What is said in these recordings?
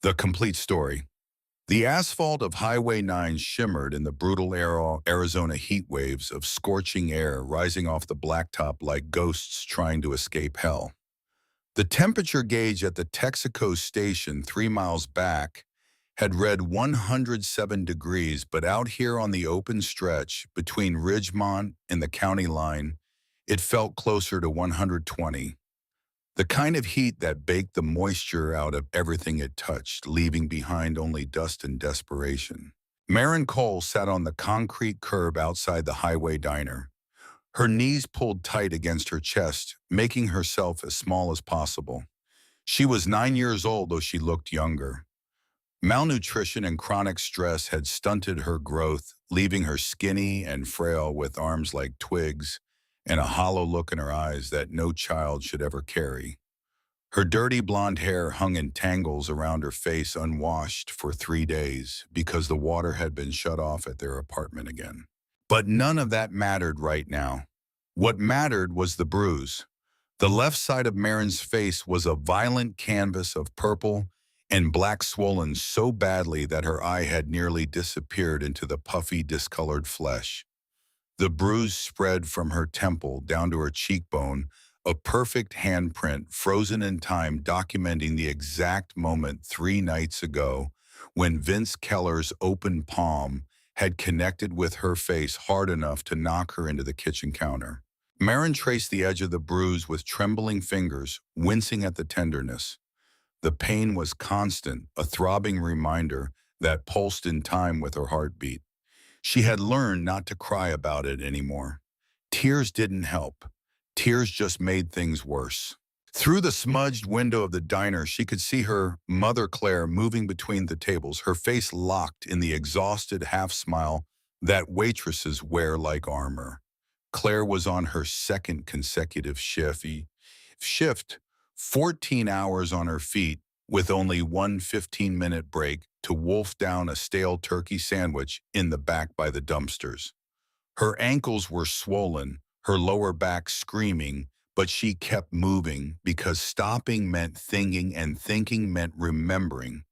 The complete story. The asphalt of Highway 9 shimmered in the brutal Arizona heat waves of scorching air rising off the blacktop like ghosts trying to escape hell. The temperature gauge at the Texaco station 3 miles back had read 107 degrees, but out here on the open stretch between Ridgemont and the county line, it felt closer to 120. The kind of heat that baked the moisture out of everything it touched, leaving behind only dust and desperation. Marin Cole sat on the concrete curb outside the highway diner, her knees pulled tight against her chest, making herself as small as possible. She was 9 years old, though she looked younger. Malnutrition and chronic stress had stunted her growth, leaving her skinny and frail with arms like twigs and a hollow look in her eyes that no child should ever carry. Her dirty blonde hair hung in tangles around her face unwashed for 3 days because the water had been shut off at their apartment again. But none of that mattered right now. What mattered was the bruise. The left side of Marin's face was a violent canvas of purple and black, swollen so badly that her eye had nearly disappeared into the puffy, discolored flesh. The bruise spread from her temple down to her cheekbone, a perfect handprint frozen in time documenting the exact moment 3 nights ago when Vince Keller's open palm had connected with her face hard enough to knock her into the kitchen counter. Marin traced the edge of the bruise with trembling fingers, wincing at the tenderness. The pain was constant, a throbbing reminder that pulsed in time with her heartbeat. She had learned not to cry about it anymore. Tears didn't help. Tears just made things worse. Through the smudged window of the diner, she could see her mother Claire moving between the tables, her face locked in the exhausted half-smile that waitresses wear like armor. Claire was on her second consecutive shift, 14 hours on her feet, with only one 15-minute break to wolf down a stale turkey sandwich in the back by the dumpsters. Her ankles were swollen, her lower back screaming, but she kept moving because stopping meant thinking and thinking meant remembering,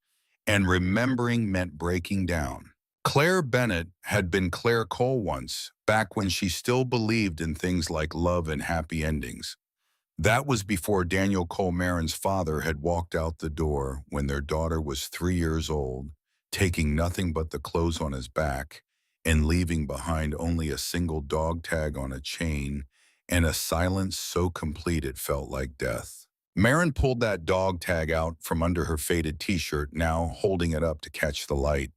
and remembering meant breaking down. Claire Bennett had been Claire Cole once, back when she still believed in things like love and happy endings. That was before Daniel Cole Marin's father had walked out the door when their daughter was 3 years old, taking nothing but the clothes on his back and leaving behind only a single dog tag on a chain and a silence so complete it felt like death. Marin pulled that dog tag out from under her faded t-shirt, now holding it up to catch the light.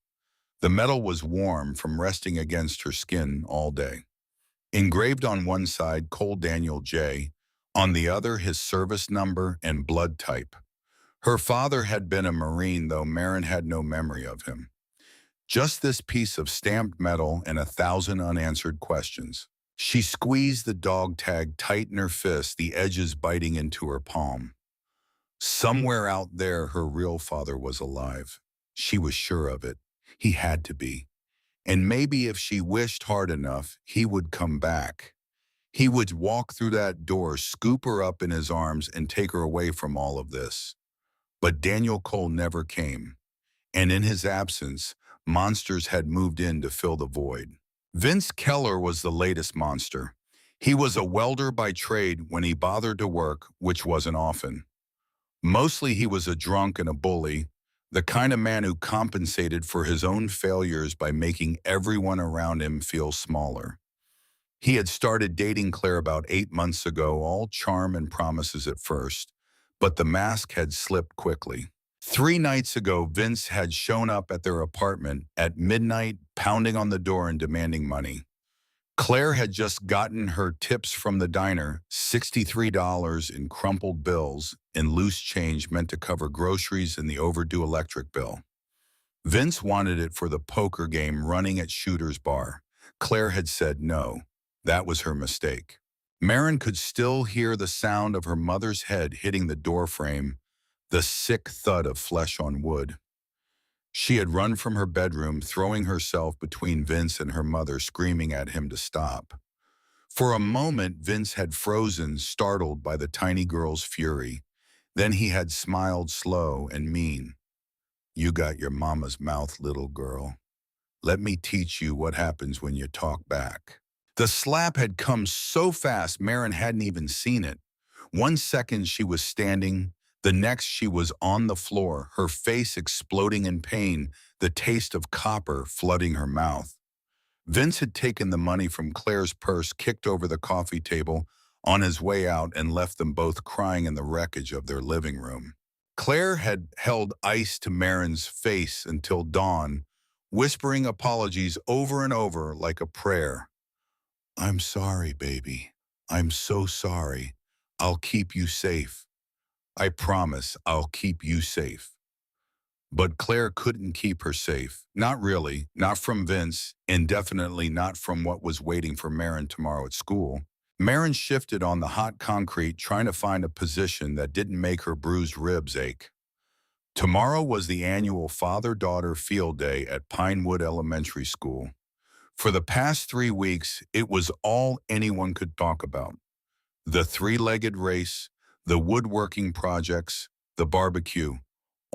The metal was warm from resting against her skin all day. Engraved on one side, Cole Daniel J., on the other his service number and blood type. Her father had been a Marine, though Marin had no memory of him. Just this piece of stamped metal and 1,000 unanswered questions. She squeezed the dog tag tight in her fist, the edges biting into her palm. Somewhere out there, her real father was alive. She was sure of it. He had to be. And maybe if she wished hard enough, he would come back. He would walk through that door, scoop her up in his arms, and take her away from all of this. But Daniel Cole never came. And in his absence, monsters had moved in to fill the void. Vince Keller was the latest monster. He was a welder by trade when he bothered to work, which wasn't often. Mostly he was a drunk and a bully, the kind of man who compensated for his own failures by making everyone around him feel smaller. He had started dating Claire about 8 months ago, all charm and promises at first, but the mask had slipped quickly. 3 nights ago, Vince had shown up at their apartment at midnight, pounding on the door and demanding money. Claire had just gotten her tips from the diner, $63 in crumpled bills and loose change meant to cover groceries and the overdue electric bill. Vince wanted it for the poker game running at Shooter's Bar. Claire had said no. That was her mistake. Marin could still hear the sound of her mother's head hitting the doorframe, the sick thud of flesh on wood. She had run from her bedroom, throwing herself between Vince and her mother, screaming at him to stop. For a moment, Vince had frozen, startled by the tiny girl's fury. Then he had smiled slow and mean. You got your mama's mouth, little girl. Let me teach you what happens when you talk back. The slap had come so fast, Marin hadn't even seen it. 1 second she was standing, the next she was on the floor, her face exploding in pain, the taste of copper flooding her mouth. Vince had taken the money from Claire's purse, kicked over the coffee table on his way out, and left them both crying in the wreckage of their living room. Claire had held ice to Marin's face until dawn, whispering apologies over and over like a prayer. I'm sorry, baby. I'm so sorry. I'll keep you safe. I promise I'll keep you safe. But Claire couldn't keep her safe. Not really, not from Vince, and definitely not from what was waiting for Marin tomorrow at school. Marin shifted on the hot concrete, trying to find a position that didn't make her bruised ribs ache. Tomorrow was the annual father-daughter field day at Pinewood Elementary School. For the past 3 weeks, it was all anyone could talk about. The three-legged race, the woodworking projects, the barbecue.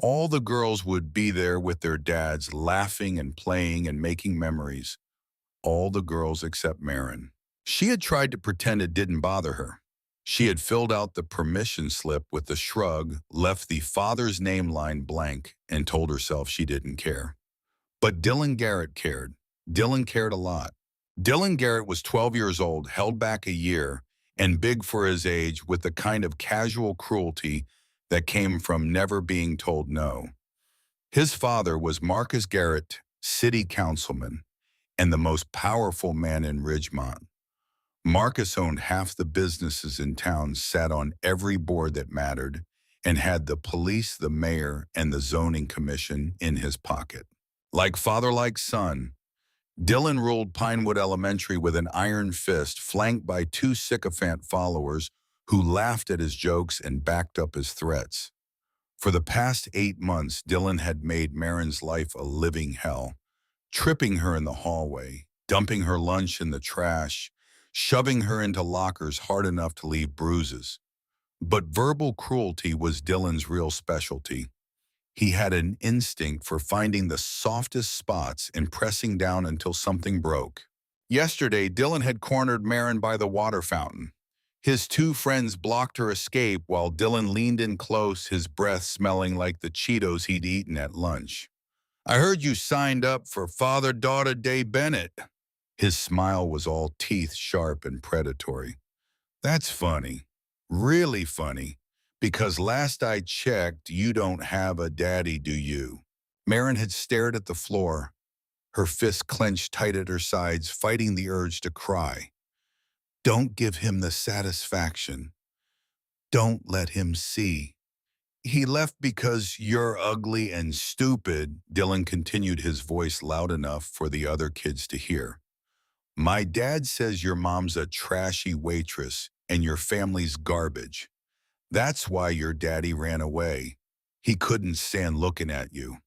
All the girls would be there with their dads, laughing and playing and making memories. All the girls except Marin. She had tried to pretend it didn't bother her. She had filled out the permission slip with a shrug, left the father's name line blank, and told herself she didn't care. But Dylan Garrett cared. Dylan cared a lot. Dylan Garrett was 12 years old, held back a year, and big for his age, with the kind of casual cruelty that came from never being told no. His father was Marcus Garrett, city councilman, and the most powerful man in Ridgemont. Marcus owned half the businesses in town, sat on every board that mattered, and had the police, the mayor, and the zoning commission in his pocket. Like father, like son, Dylan ruled Pinewood Elementary with an iron fist, flanked by two sycophant followers who laughed at his jokes and backed up his threats. For the past 8 months, Dylan had made Marin's life a living hell, tripping her in the hallway, dumping her lunch in the trash, shoving her into lockers hard enough to leave bruises. But verbal cruelty was Dylan's real specialty. He had an instinct for finding the softest spots and pressing down until something broke. Yesterday, Dylan had cornered Marin by the water fountain. His two friends blocked her escape while Dylan leaned in close, his breath smelling like the Cheetos he'd eaten at lunch. I heard you signed up for Father-Daughter Day Bennett. His smile was all teeth sharp and predatory. That's funny. Really funny. Because last I checked, you don't have a daddy, do you? Marin had stared at the floor, her fists clenched tight at her sides, fighting the urge to cry. Don't give him the satisfaction. Don't let him see. He left because you're ugly and stupid, Dylan continued, his voice loud enough for the other kids to hear. My dad says your mom's a trashy waitress and your family's garbage. That's why your daddy ran away. He couldn't stand looking at you.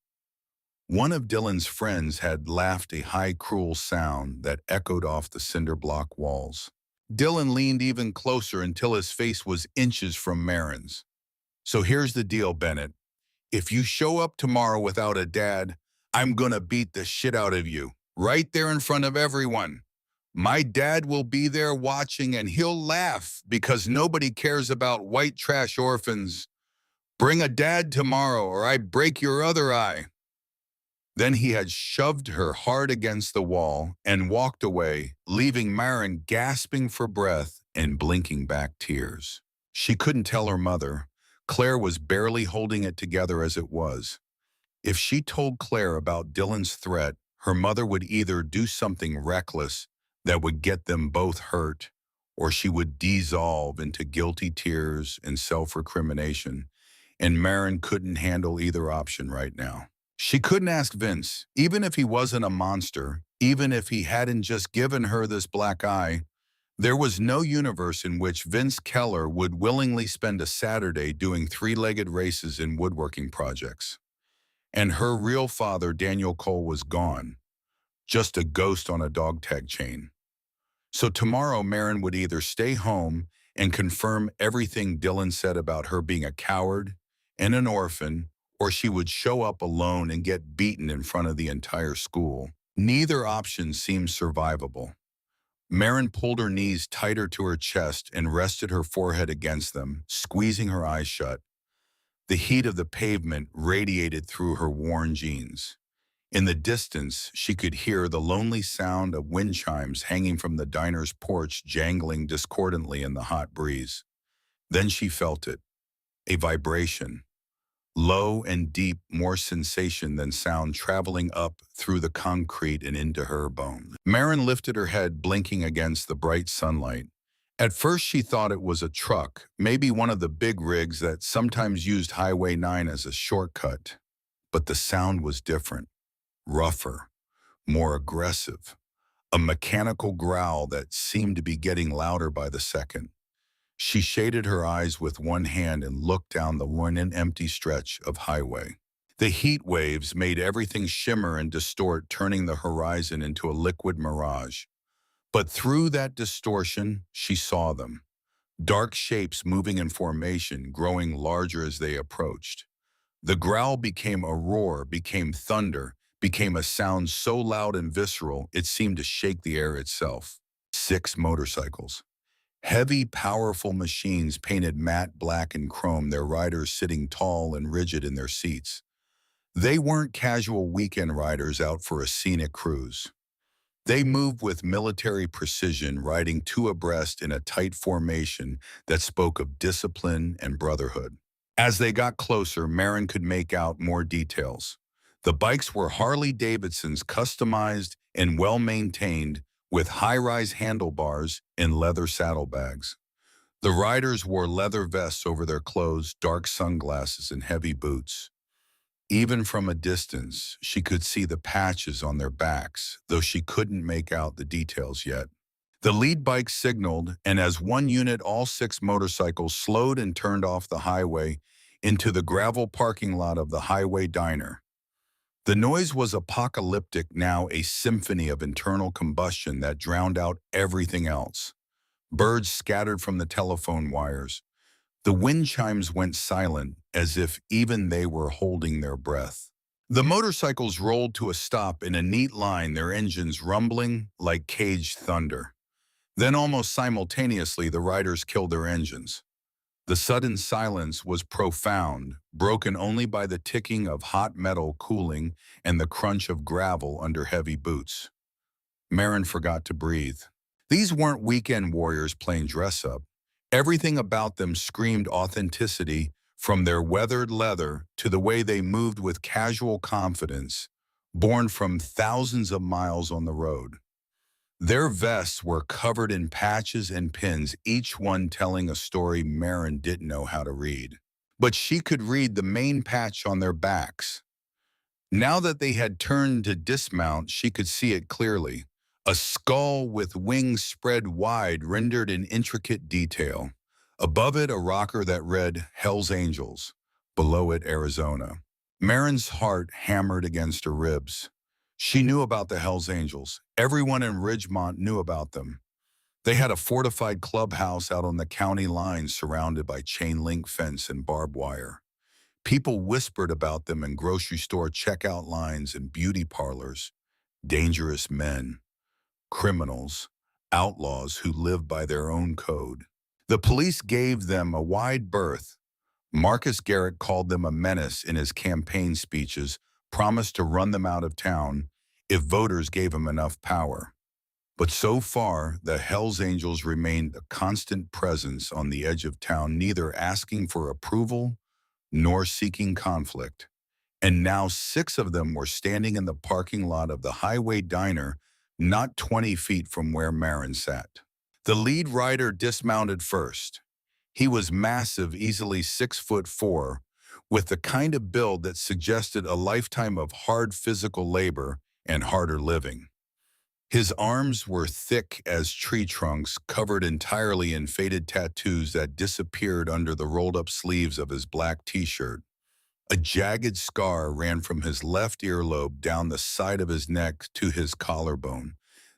One of Dylan's friends had laughed, a high, cruel sound that echoed off the cinder block walls. Dylan leaned even closer until his face was inches from Marin's. So here's the deal, Bennett. If you show up tomorrow without a dad, I'm gonna beat the shit out of you, right there in front of everyone. My dad will be there watching and he'll laugh because nobody cares about white trash orphans. Bring a dad tomorrow or I break your other eye. Then he had shoved her hard against the wall and walked away, leaving Marin gasping for breath and blinking back tears. She couldn't tell her mother. Claire was barely holding it together as it was. If she told Claire about Dylan's threat, her mother would either do something reckless that would get them both hurt, or she would dissolve into guilty tears and self-recrimination, and Marin couldn't handle either option right now. She couldn't ask Vince, even if he wasn't a monster, even if he hadn't just given her this black eye. There was no universe in which Vince Keller would willingly spend a Saturday doing three-legged races in woodworking projects. And her real father, Daniel Cole, was gone, just a ghost on a dog tag chain. So tomorrow, Marin would either stay home and confirm everything Dylan said about her being a coward and an orphan, or she would show up alone and get beaten in front of the entire school. Neither option seemed survivable. Marin pulled her knees tighter to her chest and rested her forehead against them, squeezing her eyes shut. The heat of the pavement radiated through her worn jeans. In the distance, she could hear the lonely sound of wind chimes hanging from the diner's porch jangling discordantly in the hot breeze. Then she felt it, a vibration. Low and deep, more sensation than sound traveling up through the concrete and into her bones. Marin lifted her head, blinking against the bright sunlight. At first she thought it was a truck, maybe one of the big rigs that sometimes used Highway 9 as a shortcut. But the sound was different, rougher, more aggressive. A mechanical growl that seemed to be getting louder by the second. She shaded her eyes with one hand and looked down the one empty stretch of highway. The heat waves made everything shimmer and distort, turning the horizon into a liquid mirage. But through that distortion, she saw them. Dark shapes moving in formation, growing larger as they approached. The growl became a roar, became thunder, became a sound so loud and visceral it seemed to shake the air itself. 6 motorcycles. Heavy, powerful machines painted matte black and chrome, their riders sitting tall and rigid in their seats. They weren't casual weekend riders out for a scenic cruise. They moved with military precision, riding 2 abreast in a tight formation that spoke of discipline and brotherhood. As they got closer, Marin could make out more details. The bikes were Harley-Davidsons, customized and well-maintained, with high-rise handlebars and leather saddlebags. The riders wore leather vests over their clothes, dark sunglasses, and heavy boots. Even from a distance, she could see the patches on their backs, though she couldn't make out the details yet. The lead bike signaled, and as one unit, all 6 motorcycles slowed and turned off the highway into the gravel parking lot of the Highway Diner. The noise was apocalyptic, now a symphony of internal combustion that drowned out everything else. Birds scattered from the telephone wires. The wind chimes went silent, as if even they were holding their breath. The motorcycles rolled to a stop in a neat line, their engines rumbling like caged thunder. Then almost simultaneously, the riders killed their engines. The sudden silence was profound, broken only by the ticking of hot metal cooling and the crunch of gravel under heavy boots. Marin forgot to breathe. These weren't weekend warriors playing dress-up. Everything about them screamed authenticity, from their weathered leather to the way they moved with casual confidence, born from thousands of miles on the road. Their vests were covered in patches and pins, each one telling a story Marin didn't know how to read. But she could read the main patch on their backs. Now that they had turned to dismount, she could see it clearly. A skull with wings spread wide, rendered in intricate detail. Above it, a rocker that read Hell's Angels. Below it, Arizona. Marin's heart hammered against her ribs. She knew about the Hells Angels. Everyone in Ridgemont knew about them. They had a fortified clubhouse out on the county line surrounded by chain-link fence and barbed wire. People whispered about them in grocery store checkout lines and beauty parlors. Dangerous men, criminals, outlaws who lived by their own code. The police gave them a wide berth. Marcus Garrett called them a menace in his campaign speeches, promised to run them out of town if voters gave him enough power. But so far, the Hells Angels remained a constant presence on the edge of town, neither asking for approval nor seeking conflict. And now 6 of them were standing in the parking lot of the Highway Diner, not 20 feet from where Marin sat. The lead rider dismounted first. He was massive, easily 6'4", with the kind of build that suggested a lifetime of hard physical labor and harder living. His arms were thick as tree trunks, covered entirely in faded tattoos that disappeared under the rolled-up sleeves of his black t-shirt. A jagged scar ran from his left earlobe down the side of his neck to his collarbone,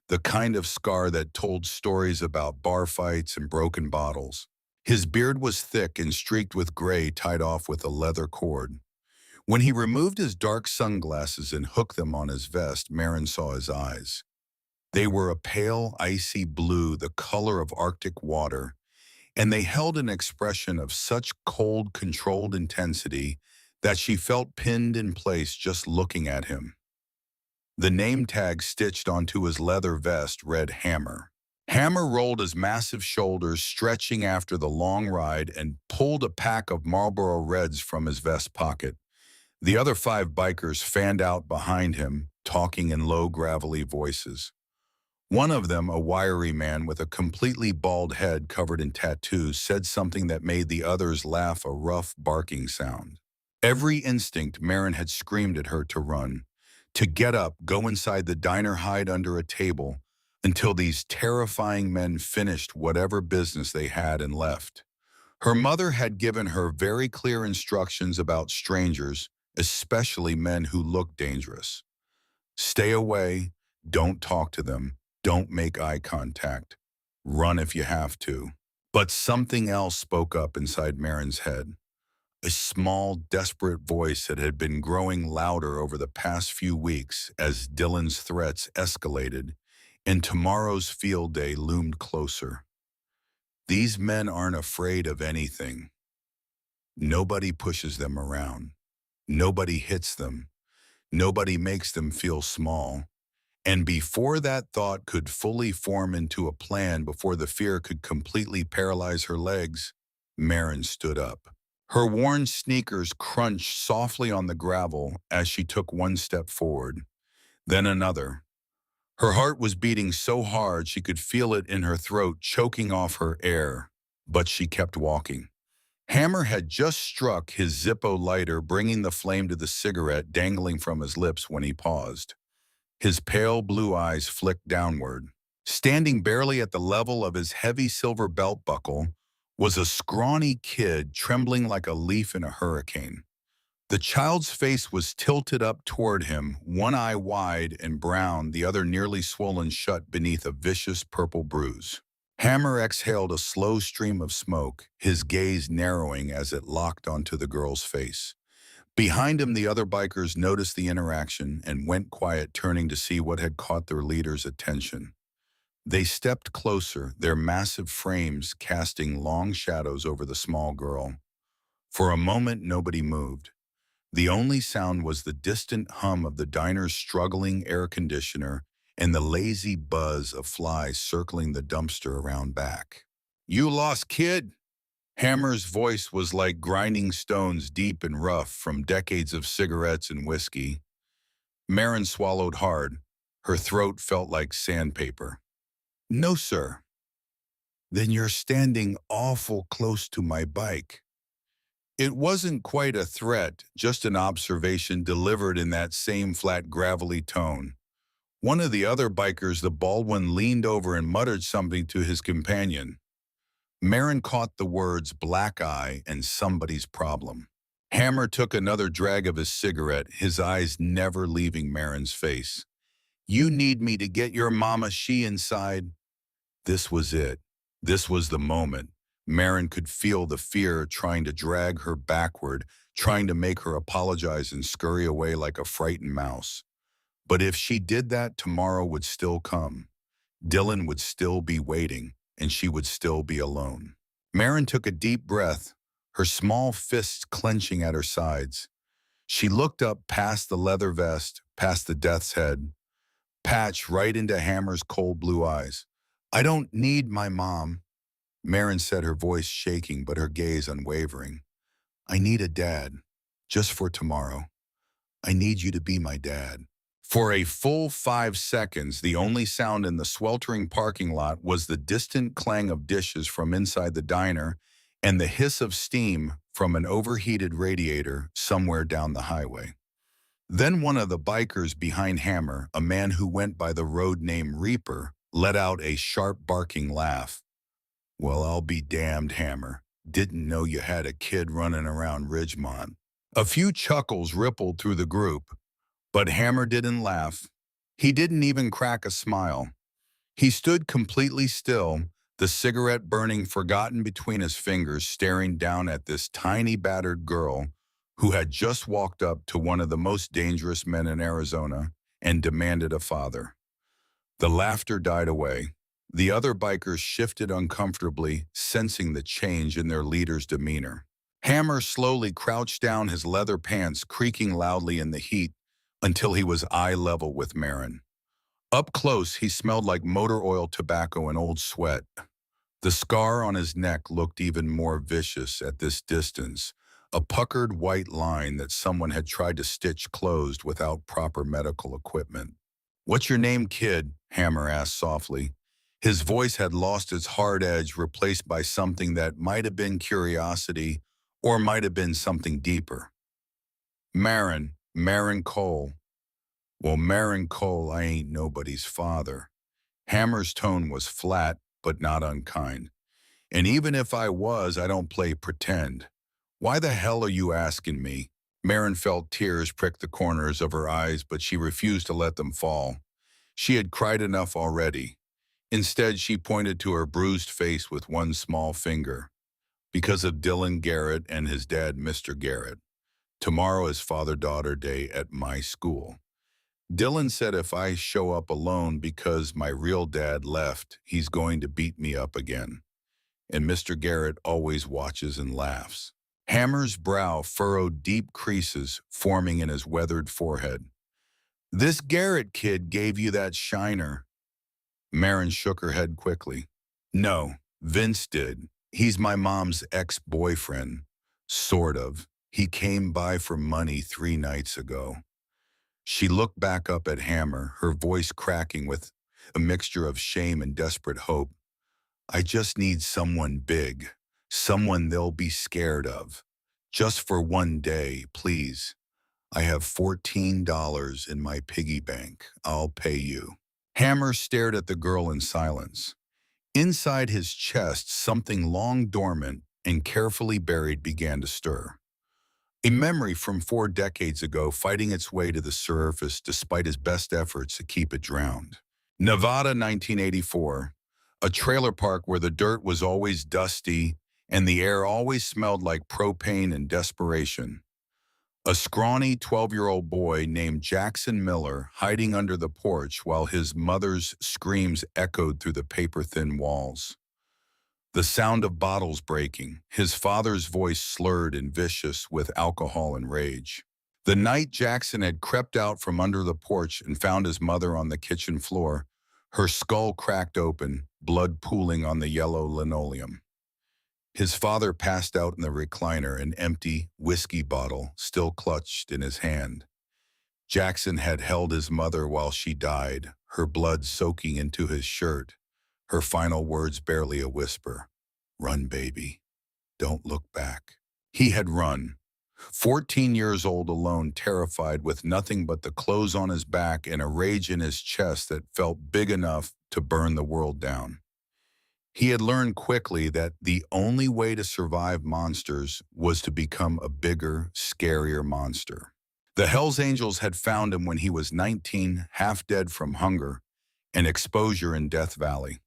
the kind of scar that told stories about bar fights and broken bottles. His beard was thick and streaked with gray, tied off with a leather cord. When he removed his dark sunglasses and hooked them on his vest, Marin saw his eyes. They were a pale, icy blue, the color of Arctic water, and they held an expression of such cold, controlled intensity that she felt pinned in place just looking at him. The name tag stitched onto his leather vest read Hammer. Hammer rolled his massive shoulders, stretching after the long ride, and pulled a pack of Marlboro Reds from his vest pocket. The other 5 bikers fanned out behind him, talking in low, gravelly voices. One of them, a wiry man with a completely bald head covered in tattoos, said something that made the others laugh, a rough, barking sound. Every instinct, Marin had screamed at her to run, to get up, go inside the diner, hide under a table, until these terrifying men finished whatever business they had and left. Her mother had given her very clear instructions about strangers, especially men who looked dangerous. Stay away, don't talk to them, don't make eye contact. Run if you have to. But something else spoke up inside Marin's head. A small, desperate voice that had been growing louder over the past few weeks as Dylan's threats escalated and tomorrow's field day loomed closer. These men aren't afraid of anything. Nobody pushes them around. Nobody hits them. Nobody makes them feel small. And before that thought could fully form into a plan, before the fear could completely paralyze her legs, Marin stood up. Her worn sneakers crunched softly on the gravel as she took one step forward, then another. Her heart was beating so hard she could feel it in her throat, choking off her air, but she kept walking. Hammer had just struck his Zippo lighter, bringing the flame to the cigarette dangling from his lips when he paused. His pale blue eyes flicked downward. Standing barely at the level of his heavy silver belt buckle was a scrawny kid trembling like a leaf in a hurricane. The child's face was tilted up toward him, one eye wide and brown, the other nearly swollen shut beneath a vicious purple bruise. Hammer exhaled a slow stream of smoke, his gaze narrowing as it locked onto the girl's face. Behind him, the other bikers noticed the interaction and went quiet, turning to see what had caught their leader's attention. They stepped closer, their massive frames casting long shadows over the small girl. For a moment, nobody moved. The only sound was the distant hum of the diner's struggling air conditioner and the lazy buzz of flies circling the dumpster around back. "You lost, kid?" Hammer's voice was like grinding stones, deep and rough from decades of cigarettes and whiskey. Marin swallowed hard. Her throat felt like sandpaper. "No, sir." "Then you're standing awful close to my bike." It wasn't quite a threat, just an observation delivered in that same flat, gravelly tone. One of the other bikers, the bald one, leaned over and muttered something to his companion. Marin caught the words black eye and somebody's problem. Hammer took another drag of his cigarette, his eyes never leaving Marin's face. "You need me to get your mama she inside." This was it. This was the moment. Marin could feel the fear trying to drag her backward, trying to make her apologize and scurry away like a frightened mouse. But if she did that, tomorrow would still come. Dylan would still be waiting, and she would still be alone. Marin took a deep breath, her small fists clenching at her sides. She looked up past the leather vest, past the death's head, patch right into Hammer's cold blue eyes. "I don't need my mom," Marin said, her voice shaking but her gaze unwavering. "I need a dad, just for tomorrow. I need you to be my dad." For a full 5 seconds, the only sound in the sweltering parking lot was the distant clang of dishes from inside the diner and the hiss of steam from an overheated radiator somewhere down the highway. Then one of the bikers behind Hammer, a man who went by the road name Reaper, let out a sharp barking laugh. "Well, I'll be damned, Hammer. Didn't know you had a kid running around Ridgemont." A few chuckles rippled through the group, but Hammer didn't laugh. He didn't even crack a smile. He stood completely still, the cigarette burning forgotten between his fingers, staring down at this tiny battered girl who had just walked up to one of the most dangerous men in Arizona and demanded a father. The laughter died away. The other bikers shifted uncomfortably, sensing the change in their leader's demeanor. Hammer slowly crouched down, his leather pants creaking loudly in the heat until he was eye level with Marin. Up close, he smelled like motor oil, tobacco, and old sweat. The scar on his neck looked even more vicious at this distance, a puckered white line that someone had tried to stitch closed without proper medical equipment. "What's your name, kid?" Hammer asked softly. His voice had lost its hard edge, replaced by something that might have been curiosity or might have been something deeper. Marin Cole." "Well, Marin Cole, I ain't nobody's father." Hammer's tone was flat, but not unkind. "And even if I was, I don't play pretend. Why the hell are you asking me?" Marin felt tears prick the corners of her eyes, but she refused to let them fall. She had cried enough already. Instead, she pointed to her bruised face with one small finger. "Because of Dylan Garrett and his dad, Mr. Garrett. Tomorrow is Father-Daughter Day at my school. Dylan said if I show up alone because my real dad left, he's going to beat me up again. And Mr. Garrett always watches and laughs." Hammer's brow furrowed deep creases forming in his weathered forehead. "This Garrett kid gave you that shiner." Marin shook her head quickly. "No, Vince did. He's my mom's ex-boyfriend. Sort of. He came by for money 3 nights ago." She looked back up at Hammer, her voice cracking with a mixture of shame and desperate hope. "I just need someone big, someone they'll be scared of. Just for one day, please. I have $14 in my piggy bank. I'll pay you." Hammer stared at the girl in silence. Inside his chest, something long dormant and carefully buried began to stir. A memory from 4 decades ago fighting its way to the surface despite his best efforts to keep it drowned. Nevada, 1984. A trailer park where the dirt was always dusty and the air always smelled like propane and desperation. A scrawny 12-year-old boy named Jackson Miller hiding under the porch while his mother's screams echoed through the paper-thin walls. The sound of bottles breaking, his father's voice slurred and vicious with alcohol and rage. The night Jackson had crept out from under the porch and found his mother on the kitchen floor, her skull cracked open, blood pooling on the yellow linoleum. His father passed out in the recliner, an empty whiskey bottle still clutched in his hand. Jackson had held his mother while she died, her blood soaking into his shirt, her final words barely a whisper. "Run, baby. Don't look back." He had run. 14 years old, alone, terrified, with nothing but the clothes on his back and a rage in his chest that felt big enough to burn the world down. He had learned quickly that the only way to survive monsters was to become a bigger, scarier monster. The Hells Angels had found him when he was 19, half dead from hunger and exposure in Death Valley.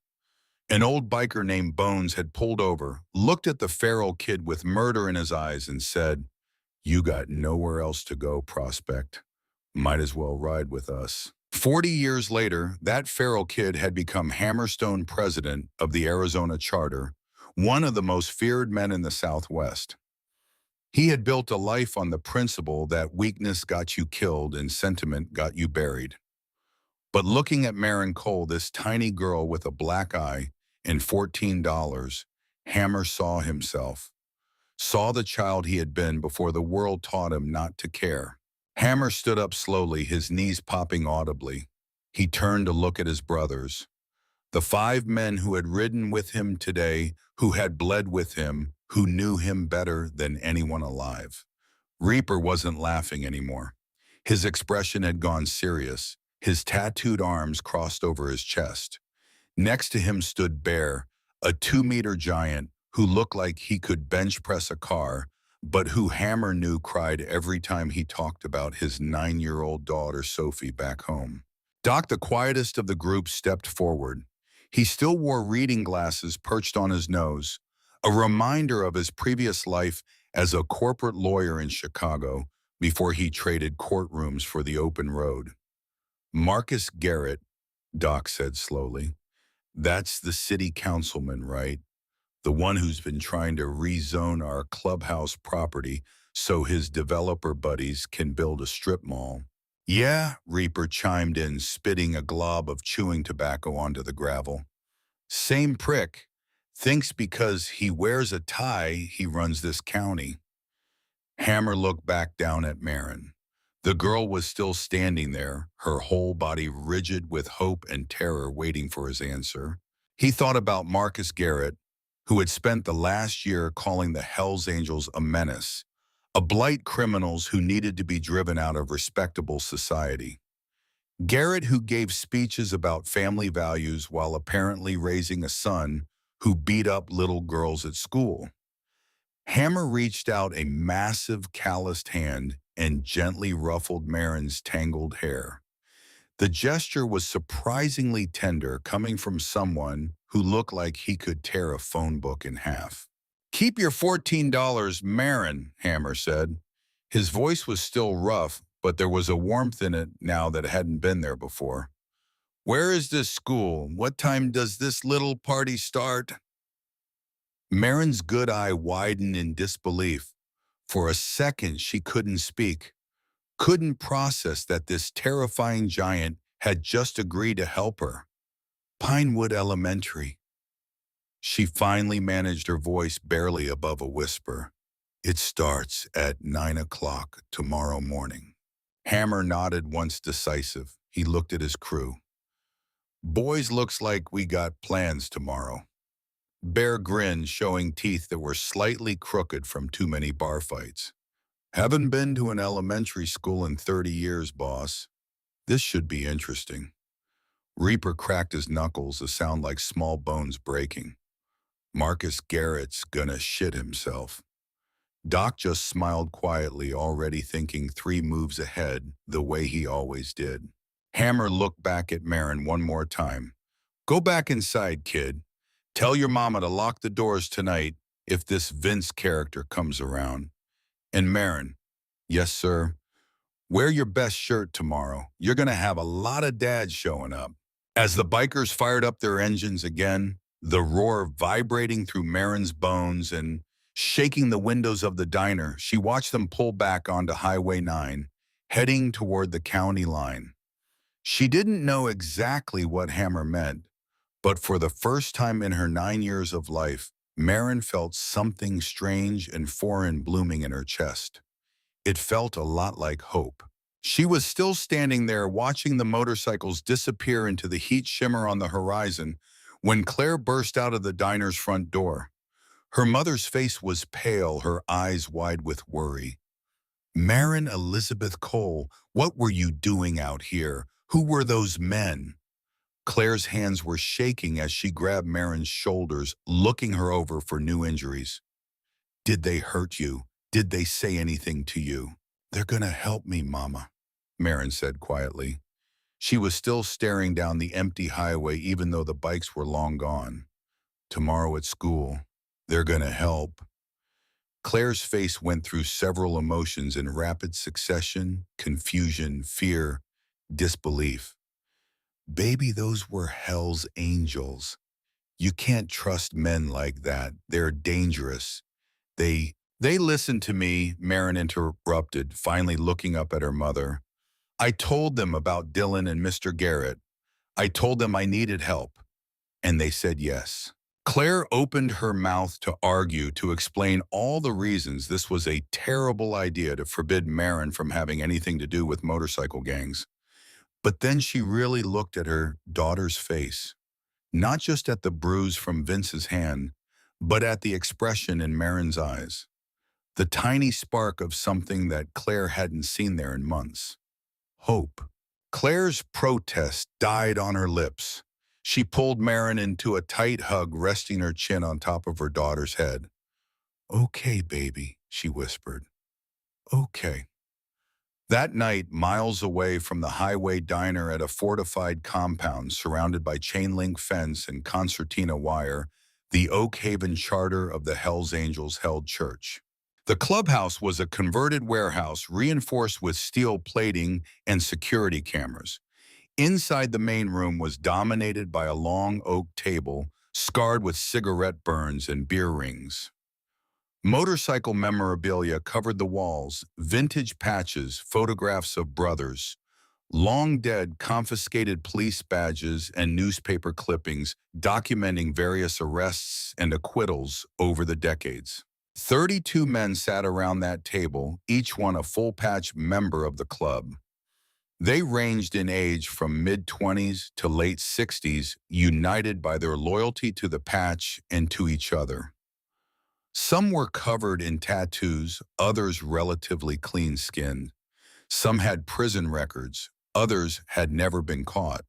An old biker named Bones had pulled over, looked at the feral kid with murder in his eyes and said, "You got nowhere else to go, prospect. Might as well ride with us." 40 years later, that feral kid had become Hammerstone president of the Arizona Charter, one of the most feared men in the Southwest. He had built a life on the principle that weakness got you killed and sentiment got you buried. But looking at Marin Cole, this tiny girl with a black eye and $14, Hammer saw himself, saw the child he had been before the world taught him not to care. Hammer stood up slowly, his knees popping audibly. He turned to look at his brothers, the 5 men who had ridden with him today, who had bled with him, who knew him better than anyone alive. Reaper wasn't laughing anymore. His expression had gone serious, his tattooed arms crossed over his chest. Next to him stood Bear, a 2-meter giant who looked like he could bench press a car, but who Hammer knew cried every time he talked about his 9-year-old daughter Sophie back home. Doc, the quietest of the group, stepped forward. He still wore reading glasses perched on his nose, a reminder of his previous life as a corporate lawyer in Chicago before he traded courtrooms for the open road. Marcus Garrett, Doc said slowly. That's the city councilman, right? The one who's been trying to rezone our clubhouse property so his developer buddies can build a strip mall. Yeah, Reaper chimed in, spitting a glob of chewing tobacco onto the gravel. Same prick. Thinks because he wears a tie, he runs this county. Hammer looked back down at Marin. The girl was still standing there, her whole body rigid with hope and terror waiting for his answer. He thought about Marcus Garrett, who had spent the last year calling the Hells Angels a menace, a blight criminals who needed to be driven out of respectable society. Garrett, who gave speeches about family values while apparently raising a son who beat up little girls at school. Hammer reached out a massive calloused hand and gently ruffled Marin's tangled hair. The gesture was surprisingly tender, coming from someone who looked like he could tear a phone book in half. Keep your $14, Marin, Hammer said. His voice was still rough, but there was a warmth in it now that hadn't been there before. Where is this school? What time does this little party start? Marin's good eye widened in disbelief. For a second, she couldn't speak, couldn't process that this terrifying giant had just agreed to help her. Pinewood Elementary. She finally managed her voice barely above a whisper. It starts at 9 o'clock tomorrow morning. Hammer nodded once decisive. He looked at his crew. Boys, looks like we got plans tomorrow. Bear grinned, showing teeth that were slightly crooked from too many bar fights. Haven't been to an elementary school in 30 years, boss. This should be interesting. Reaper cracked his knuckles, a sound like small bones breaking. Marcus Garrett's gonna shit himself. Doc just smiled quietly, already thinking 3 moves ahead, the way he always did. Hammer looked back at Marin one more time. Go back inside, kid. Tell your mama to lock the doors tonight if this Vince character comes around. And Marin, yes, sir, wear your best shirt tomorrow. You're gonna have a lot of dads showing up. As the bikers fired up their engines again, the roar vibrating through Marin's bones and shaking the windows of the diner, she watched them pull back onto Highway 9, heading toward the county line. She didn't know exactly what Hammer meant, but for the first time in her 9 years of life, Marin felt something strange and foreign blooming in her chest. It felt a lot like hope. She was still standing there watching the motorcycles disappear into the heat shimmer on the horizon when Claire burst out of the diner's front door. Her mother's face was pale, her eyes wide with worry. Marin Elizabeth Cole, what were you doing out here? Who were those men? Claire's hands were shaking as she grabbed Marin's shoulders, looking her over for new injuries. Did they hurt you? Did they say anything to you? They're gonna help me, Mama, Marin said quietly. She was still staring down the empty highway even though the bikes were long gone. Tomorrow at school, they're gonna help. Claire's face went through several emotions in rapid succession: confusion, fear, disbelief. Baby, those were Hell's Angels. You can't trust men like that. They're dangerous. They listened to me, Marin interrupted, finally looking up at her mother. I told them about Dylan and Mr. Garrett. I told them I needed help, and they said yes. Claire opened her mouth to argue, to explain all the reasons this was a terrible idea to forbid Marin from having anything to do with motorcycle gangs. But then she really looked at her daughter's face, not just at the bruise from Vince's hand, but at the expression in Marin's eyes. The tiny spark of something that Claire hadn't seen there in months. Hope. Claire's protest died on her lips. She pulled Marin into a tight hug, resting her chin on top of her daughter's head. Okay, baby, she whispered. Okay. That night, miles away from the highway diner at a fortified compound surrounded by chain-link fence and concertina wire, the Oak Haven charter of the Hells Angels held church. The clubhouse was a converted warehouse reinforced with steel plating and security cameras. Inside the main room was dominated by a long oak table scarred with cigarette burns and beer rings. Motorcycle memorabilia covered the walls, vintage patches, photographs of brothers, long dead confiscated police badges, and newspaper clippings documenting various arrests and acquittals over the decades. 32 men sat around that table, each one a full-patch member of the club. They ranged in age from mid-20s to late 60s, united by their loyalty to the patch and to each other. Some were covered in tattoos, others relatively clean-skinned. Some had prison records, others had never been caught.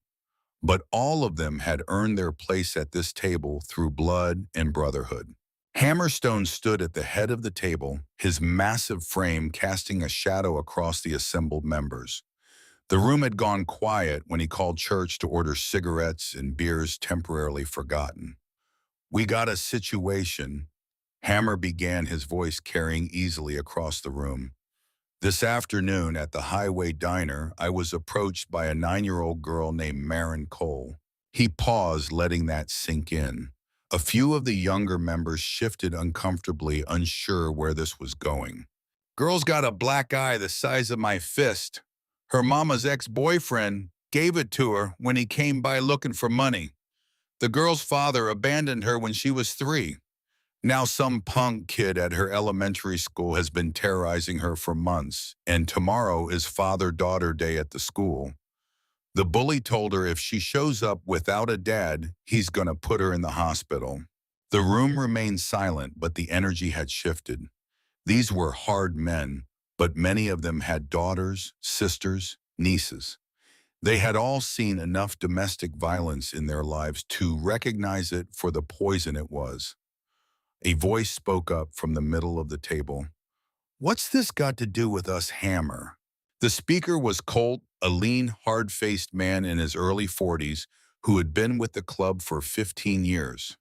But all of them had earned their place at this table through blood and brotherhood. Hammerstone stood at the head of the table, his massive frame casting a shadow across the assembled members. The room had gone quiet when he called church to order cigarettes and beers temporarily forgotten. "We got a situation." Hammer began, his voice carrying easily across the room. "This afternoon at the Highway Diner, I was approached by a 9-year-old girl named Maren Cole." He paused, letting that sink in. A few of the younger members shifted uncomfortably, unsure where this was going. "Girl's got a black eye the size of my fist. Her mama's ex-boyfriend gave it to her when he came by looking for money. The girl's father abandoned her when she was 3. Now some punk kid at her elementary school has been terrorizing her for months, and tomorrow is Father-Daughter Day at the school. The bully told her if she shows up without a dad, he's gonna put her in the hospital." The room remained silent, but the energy had shifted. These were hard men, but many of them had daughters, sisters, nieces. They had all seen enough domestic violence in their lives to recognize it for the poison it was. A voice spoke up from the middle of the table. "What's this got to do with us, Hammer?" The speaker was Colt, a lean, hard-faced man in his early 40s who had been with the club for 15 years.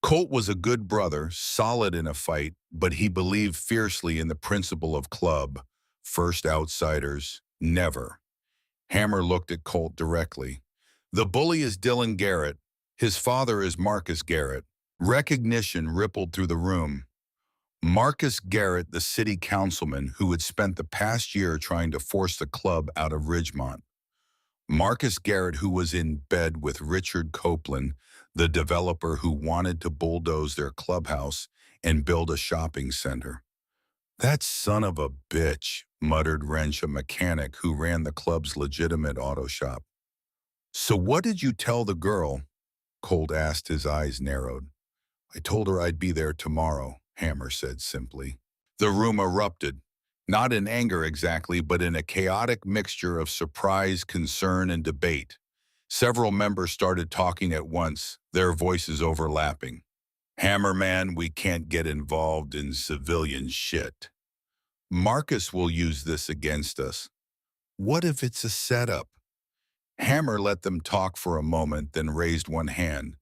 Colt was a good brother, solid in a fight, but he believed fiercely in the principle of club. First outsiders, never. Hammer looked at Colt directly. "The bully is Dylan Garrett. His father is Marcus Garrett." Recognition rippled through the room. Marcus Garrett, the city councilman who had spent the past year trying to force the club out of Ridgemont. Marcus Garrett, who was in bed with Richard Copeland, the developer who wanted to bulldoze their clubhouse and build a shopping center. "That son of a bitch," muttered Wrench, a mechanic who ran the club's legitimate auto shop. "So what did you tell the girl?" Colt asked, his eyes narrowed. "I told her I'd be there tomorrow," Hammer said simply. The room erupted, not in anger exactly, but in a chaotic mixture of surprise, concern, and debate. Several members started talking at once, their voices overlapping. "Hammer man, we can't get involved in civilian shit. Marcus will use this against us. What if it's a setup?" Hammer let them talk for a moment, then raised one hand.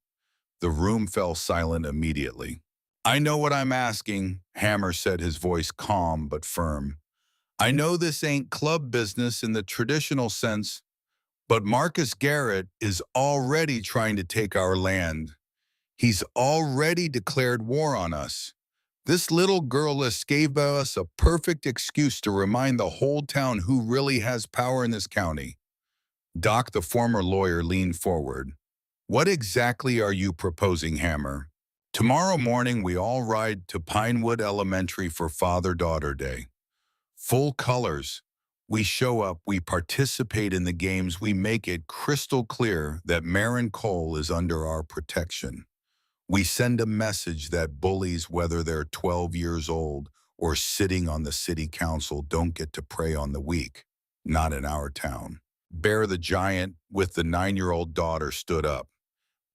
The room fell silent immediately. "I know what I'm asking," Hammer said, his voice calm but firm. "I know this ain't club business in the traditional sense, but Marcus Garrett is already trying to take our land. He's already declared war on us. This little girl gave us a perfect excuse to remind the whole town who really has power in this county." Doc, the former lawyer, leaned forward. "What exactly are you proposing, Hammer?" "Tomorrow morning we all ride to Pinewood Elementary for Father-Daughter Day. Full colors. We show up, we participate in the games, we make it crystal clear that Maren Cole is under our protection. We send a message that bullies, whether they're 12 years old or sitting on the city council, don't get to prey on the weak. Not in our town." Bear the giant with the 9-year-old daughter stood up.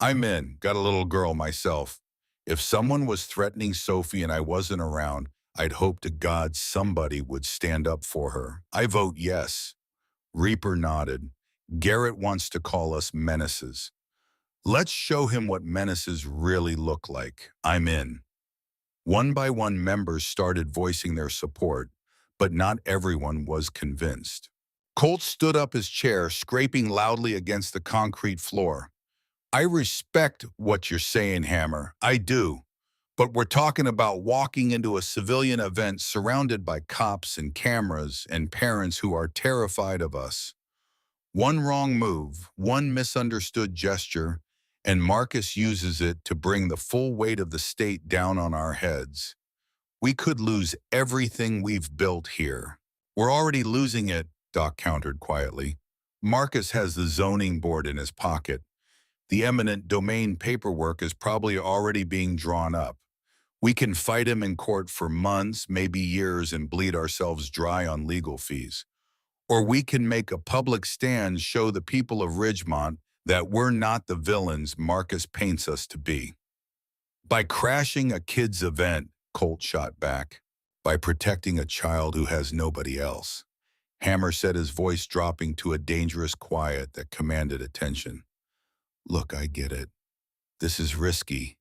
"I'm in. Got a little girl myself. If someone was threatening Sophie and I wasn't around, I'd hope to God somebody would stand up for her. I vote yes." Reaper nodded. "Garrett wants to call us menaces. Let's show him what menaces really look like. I'm in." One by one, members started voicing their support, but not everyone was convinced. Colt stood up his chair, scraping loudly against the concrete floor. I respect what you're saying, Hammer. I do. But we're talking about walking into a civilian event surrounded by cops and cameras and parents who are terrified of us. One wrong move, one misunderstood gesture, and Marcus uses it to bring the full weight of the state down on our heads. We could lose everything we've built here. We're already losing it, Doc countered quietly. Marcus has the zoning board in his pocket. The eminent domain paperwork is probably already being drawn up. We can fight him in court for months, maybe years, and bleed ourselves dry on legal fees. Or we can make a public stand, show the people of Ridgemont that we're not the villains Marcus paints us to be. By crashing a kid's event, Colt shot back. By protecting a child who has nobody else. Hammer said, his voice dropping to a dangerous quiet that commanded attention. Look, I get it. This is risky.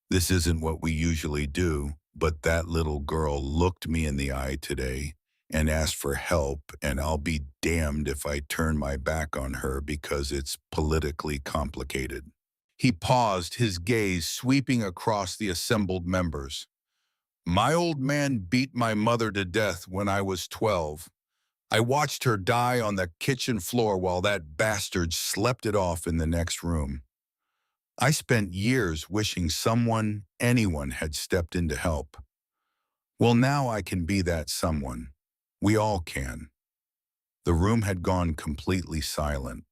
This isn't what we usually do, but that little girl looked me in the eye today and asked for help, and I'll be damned if I turn my back on her because it's politically complicated. He paused, his gaze sweeping across the assembled members. My old man beat my mother to death when I was 12. I watched her die on the kitchen floor while that bastard slept it off in the next room. I spent years wishing someone, anyone, had stepped in to help. Well, now I can be that someone. We all can. The room had gone completely silent.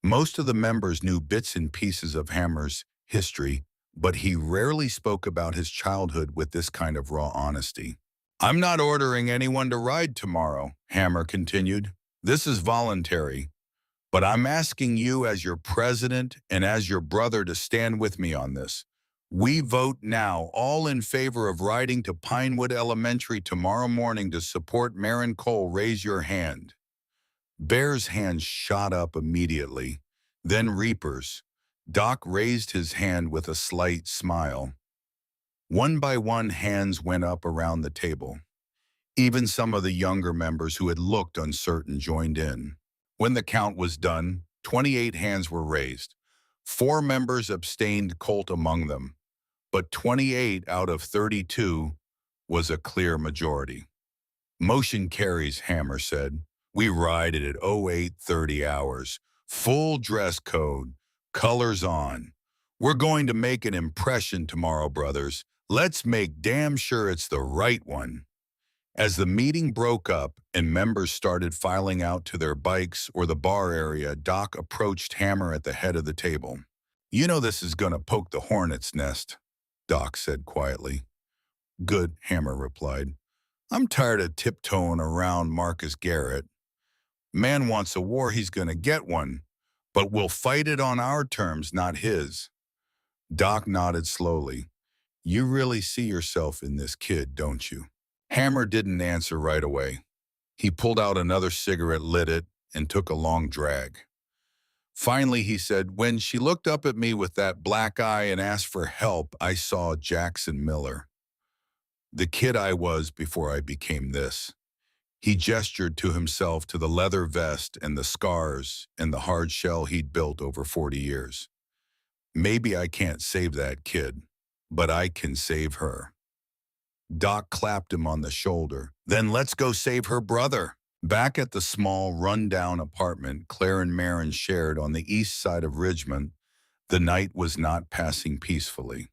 Most of the members knew bits and pieces of Hammer's history, but he rarely spoke about his childhood with this kind of raw honesty. I'm not ordering anyone to ride tomorrow, Hammer continued. This is voluntary. But I'm asking you as your president and as your brother to stand with me on this. We vote now, all in favor of riding to Pinewood Elementary tomorrow morning to support Marin Cole. Raise your hand. Bear's hand shot up immediately. Then Reaper's. Doc raised his hand with a slight smile. One by one, hands went up around the table. Even some of the younger members who had looked uncertain joined in. When the count was done, 28 hands were raised. 4 members abstained, Colt among them. But 28 out of 32 was a clear majority. Motion carries, Hammer said. We ride it at 08:30 hours. Full dress code. Colors on. We're going to make an impression tomorrow, brothers. Let's make damn sure it's the right one. As the meeting broke up and members started filing out to their bikes or the bar area, Doc approached Hammer at the head of the table. You know this is going to poke the hornet's nest, Doc said quietly. Good, Hammer replied. I'm tired of tiptoeing around Marcus Garrett. Man wants a war, he's going to get one, but we'll fight it on our terms, not his. Doc nodded slowly. You really see yourself in this kid, don't you? Hammer didn't answer right away. He pulled out another cigarette, lit it, and took a long drag. Finally, he said, when she looked up at me with that black eye and asked for help, I saw Jackson Miller. The kid I was before I became this. He gestured to himself, to the leather vest and the scars and the hard shell he'd built over 40 years. Maybe I can't save that kid, but I can save her. Doc clapped him on the shoulder. Then let's go save her brother. Back at the small, run-down apartment Claire and Marin shared on the east side of Ridgemont, the night was not passing peacefully.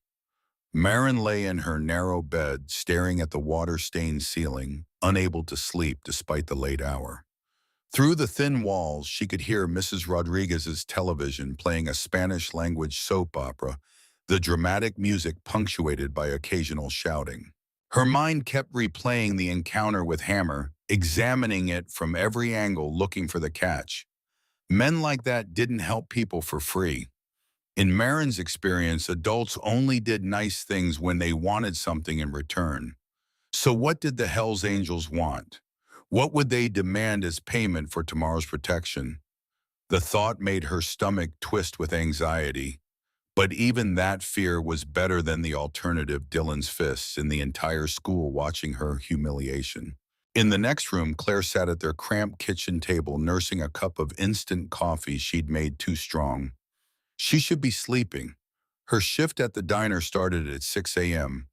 Marin lay in her narrow bed, staring at the water-stained ceiling, unable to sleep despite the late hour. Through the thin walls, she could hear Mrs. Rodriguez's television playing a Spanish-language soap opera, the dramatic music punctuated by occasional shouting. Her mind kept replaying the encounter with Hammer, examining it from every angle, looking for the catch. Men like that didn't help people for free. In Marin's experience, adults only did nice things when they wanted something in return. So what did the Hells Angels want? What would they demand as payment for tomorrow's protection? The thought made her stomach twist with anxiety. But even that fear was better than the alternative, Dylan's fists in the entire school watching her humiliation. In the next room, Claire sat at their cramped kitchen table nursing a cup of instant coffee she'd made too strong. She should be sleeping. Her shift at the diner started at 6 a.m.,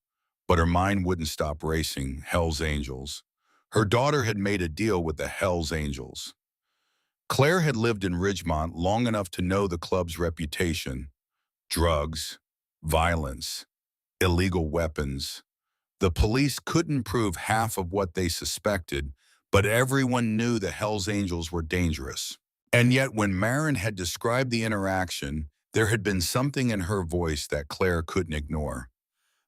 but her mind wouldn't stop racing. Hell's Angels. Her daughter had made a deal with the Hell's Angels. Claire had lived in Ridgemont long enough to know the club's reputation: drugs, violence, illegal weapons. The police couldn't prove half of what they suspected, but everyone knew the Hells Angels were dangerous. And yet, when Marin had described the interaction, there had been something in her voice that Claire couldn't ignore.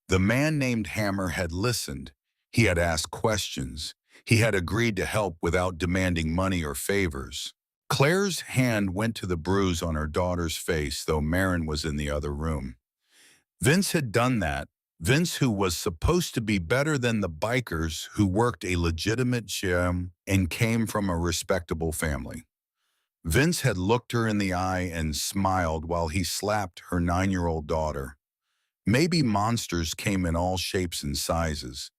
The man named Hammer had listened. He had asked questions. He had agreed to help without demanding money or favors. Claire's hand went to the bruise on her daughter's face, though Marin was in the other room. Vince had done that. Vince, who was supposed to be better than the bikers, who worked a legitimate gym and came from a respectable family. Vince had looked her in the eye and smiled while he slapped her 9-year-old daughter. Maybe monsters came in all shapes and sizes.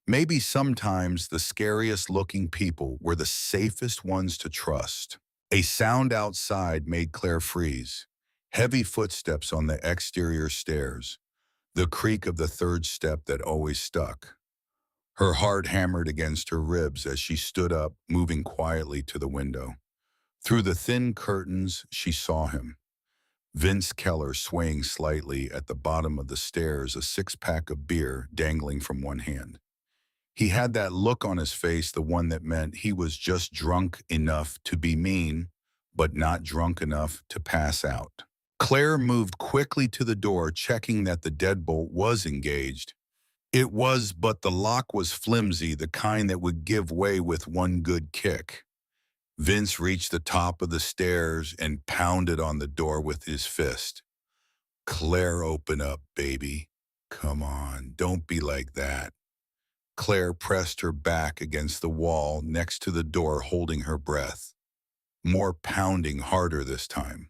Maybe sometimes the scariest-looking people were the safest ones to trust. A sound outside made Claire freeze. Heavy footsteps on the exterior stairs. The creak of the third step that always stuck. Her heart hammered against her ribs as she stood up, moving quietly to the window. Through the thin curtains, she saw him. Vince Keller swaying slightly at the bottom of the stairs, a six-pack of beer dangling from one hand. He had that look on his face, the one that meant he was just drunk enough to be mean, but not drunk enough to pass out. Claire moved quickly to the door, checking that the deadbolt was engaged. It was, but the lock was flimsy, the kind that would give way with one good kick. Vince reached the top of the stairs and pounded on the door with his fist. "Claire, open up, baby. Come on, don't be like that." Claire pressed her back against the wall next to the door, holding her breath. More pounding, harder this time.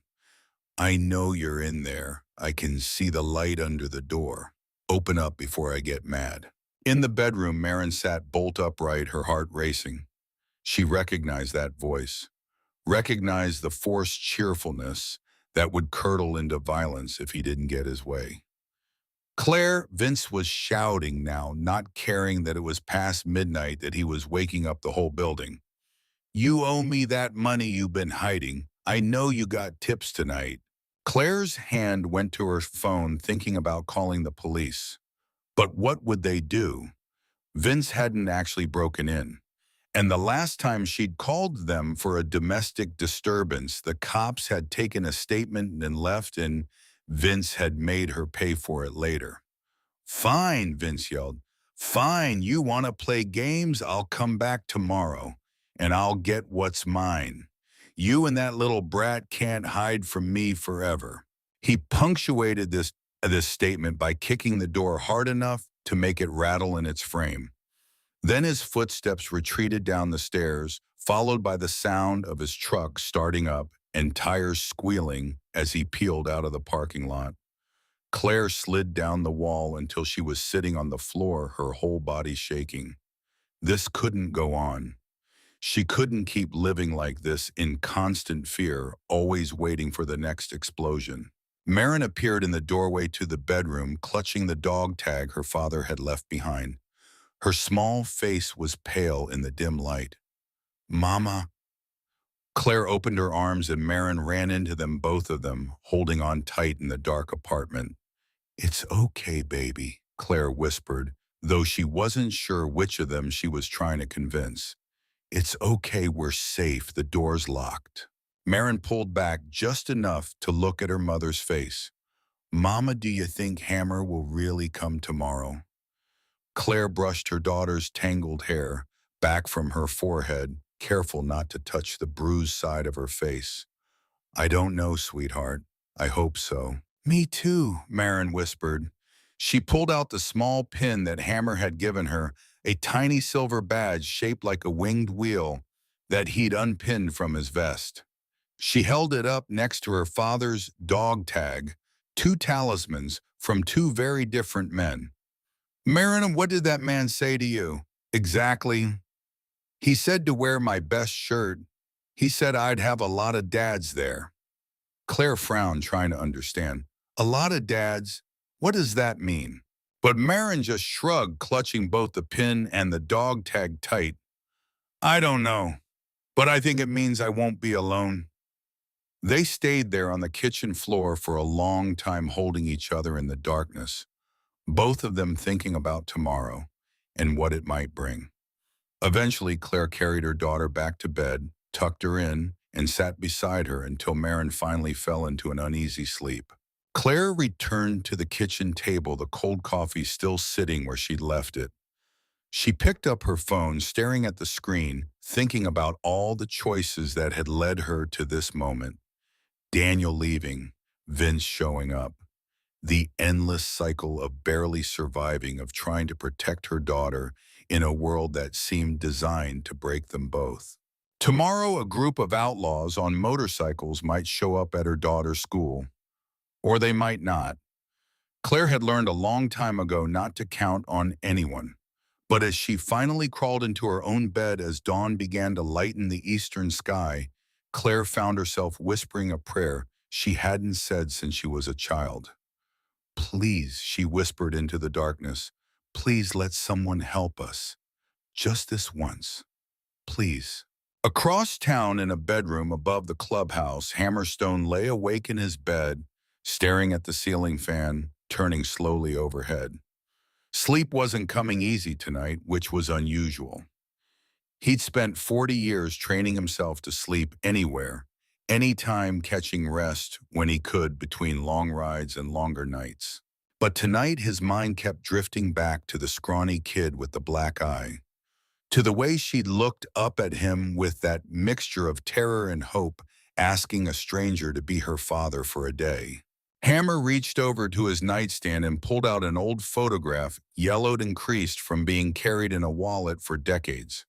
"I know you're in there. I can see the light under the door. Open up before I get mad." In the bedroom, Marin sat bolt upright, her heart racing. She recognized that voice, recognized the forced cheerfulness that would curdle into violence if he didn't get his way. "Claire," Vince was shouting now, not caring that it was past midnight, that he was waking up the whole building. "You owe me that money you've been hiding. I know you got tips tonight." Claire's hand went to her phone, thinking about calling the police. But what would they do? Vince hadn't actually broken in. And the last time she'd called them for a domestic disturbance, the cops had taken a statement and left, and Vince had made her pay for it later. "Fine," Vince yelled. "Fine, you want to play games? I'll come back tomorrow, and I'll get what's mine. You and that little brat can't hide from me forever." He punctuated this statement by kicking the door hard enough to make it rattle in its frame. Then his footsteps retreated down the stairs, followed by the sound of his truck starting up and tires squealing as he peeled out of the parking lot. Claire slid down the wall until she was sitting on the floor, her whole body shaking. This couldn't go on. She couldn't keep living like this, in constant fear, always waiting for the next explosion. Marin appeared in the doorway to the bedroom, clutching the dog tag her father had left behind. Her small face was pale in the dim light. "Mama." Claire opened her arms and Marin ran into them, both of them, holding on tight in the dark apartment. "It's okay, baby," Claire whispered, though she wasn't sure which of them she was trying to convince. "It's okay, we're safe, the door's locked." Marin pulled back just enough to look at her mother's face. "Mama, do you think Hammer will really come tomorrow?" Claire brushed her daughter's tangled hair back from her forehead, careful not to touch the bruised side of her face. "I don't know, sweetheart. I hope so." "Me too," Marin whispered. She pulled out the small pin that Hammer had given her, a tiny silver badge shaped like a winged wheel that he'd unpinned from his vest. She held it up next to her father's dog tag, Two talismans from two very different men. Marin, what did that man say to you? Exactly. He said to wear my best shirt. He said I'd have a lot of dads there. Claire frowned, trying to understand. A lot of dads? What does that mean? But Marin just shrugged, clutching both the pin and the dog tag tight. I don't know, but I think it means I won't be alone. They stayed there on the kitchen floor for a long time, holding each other in the darkness, both of them thinking about tomorrow and what it might bring. Eventually, Claire carried her daughter back to bed, tucked her in, and sat beside her until Marin finally fell into an uneasy sleep. Claire returned to the kitchen table, the cold coffee still sitting where she'd left it. She picked up her phone, staring at the screen, thinking about all the choices that had led her to this moment. Daniel leaving, Vince showing up, the endless cycle of barely surviving, of trying to protect her daughter in a world that seemed designed to break them both. Tomorrow, a group of outlaws on motorcycles might show up at her daughter's school, or they might not. Claire had learned a long time ago not to count on anyone. But as she finally crawled into her own bed as dawn began to lighten the eastern sky, Claire found herself whispering a prayer she hadn't said since she was a child. Please, she whispered into the darkness, please let someone help us. Just this once. Please. Across town in a bedroom above the clubhouse, Hammerstone lay awake in his bed, staring at the ceiling fan, turning slowly overhead. Sleep wasn't coming easy tonight, which was unusual. He'd spent 40 years training himself to sleep anywhere, anytime, catching rest when he could between long rides and longer nights. But tonight his mind kept drifting back to the scrawny kid with the black eye, to the way she'd looked up at him with that mixture of terror and hope, asking a stranger to be her father for a day. Hammer reached over to his nightstand and pulled out an old photograph, yellowed and creased from being carried in a wallet for decades.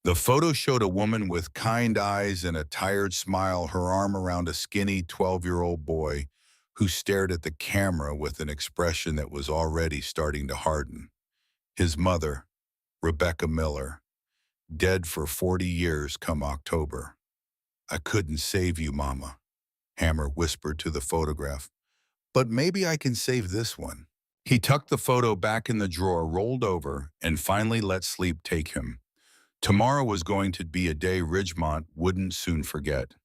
The photo showed a woman with kind eyes and a tired smile, her arm around a skinny 12-year-old boy who stared at the camera with an expression that was already starting to harden. His mother, Rebecca Miller, dead for 40 years come October. I couldn't save you, Mama, Hammer whispered to the photograph. But maybe I can save this one. He tucked the photo back in the drawer, rolled over, and finally let sleep take him. Tomorrow was going to be a day Ridgemont wouldn't soon forget.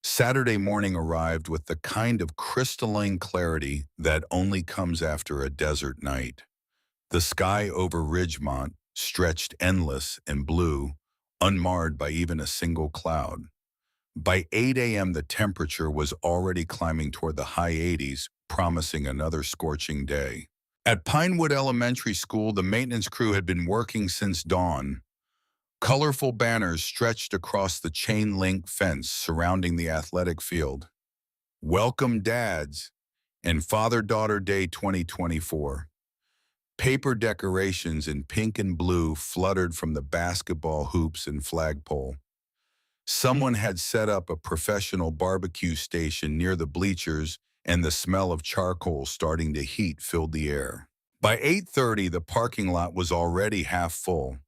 Saturday morning arrived with the kind of crystalline clarity that only comes after a desert night. The sky over Ridgemont stretched endless and blue, unmarred by even a single cloud. By 8 a.m., the temperature was already climbing toward the high 80s, promising another scorching day. At Pinewood Elementary School, the maintenance crew had been working since dawn. Colorful banners stretched across the chain-link fence surrounding the athletic field. Welcome Dads and Father-Daughter Day 2024. Paper decorations in pink and blue fluttered from the basketball hoops and flagpole. Someone had set up a professional barbecue station near the bleachers, and the smell of charcoal starting to heat filled the air. By 8:30, the parking lot was already half full.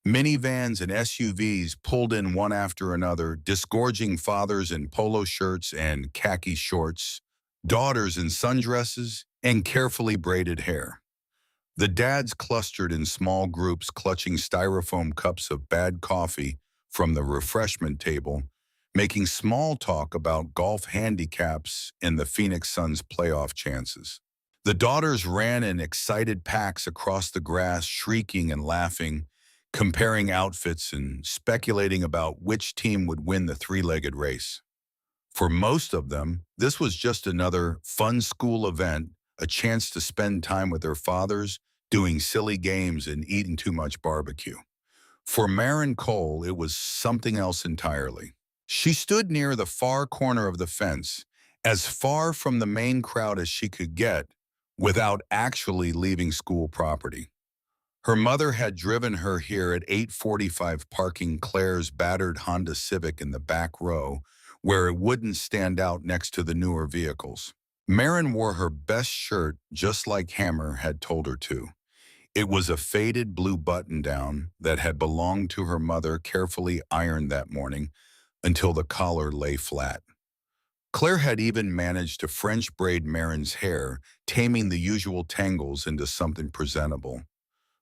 Minivans and SUVs pulled in one after another, disgorging fathers in polo shirts and khaki shorts, daughters in sundresses and carefully braided hair. The dads clustered in small groups, clutching styrofoam cups of bad coffee from the refreshment table, making small talk about golf handicaps and the Phoenix Suns' playoff chances. The daughters ran in excited packs across the grass, shrieking and laughing, comparing outfits and speculating about which team would win the three-legged race. For most of them, this was just another fun school event, a chance to spend time with their fathers, doing silly games and eating too much barbecue. For Marin Cole, it was something else entirely. She stood near the far corner of the fence, as far from the main crowd as she could get, without actually leaving school property. Her mother had driven her here at 8:45, parking Claire's battered Honda Civic in the back row, where it wouldn't stand out next to the newer vehicles. Marin wore her best shirt just like Hammer had told her to. It was a faded blue button-down that had belonged to her mother, carefully ironed that morning until the collar lay flat. Claire had even managed to French braid Marin's hair, taming the usual tangles into something presentable.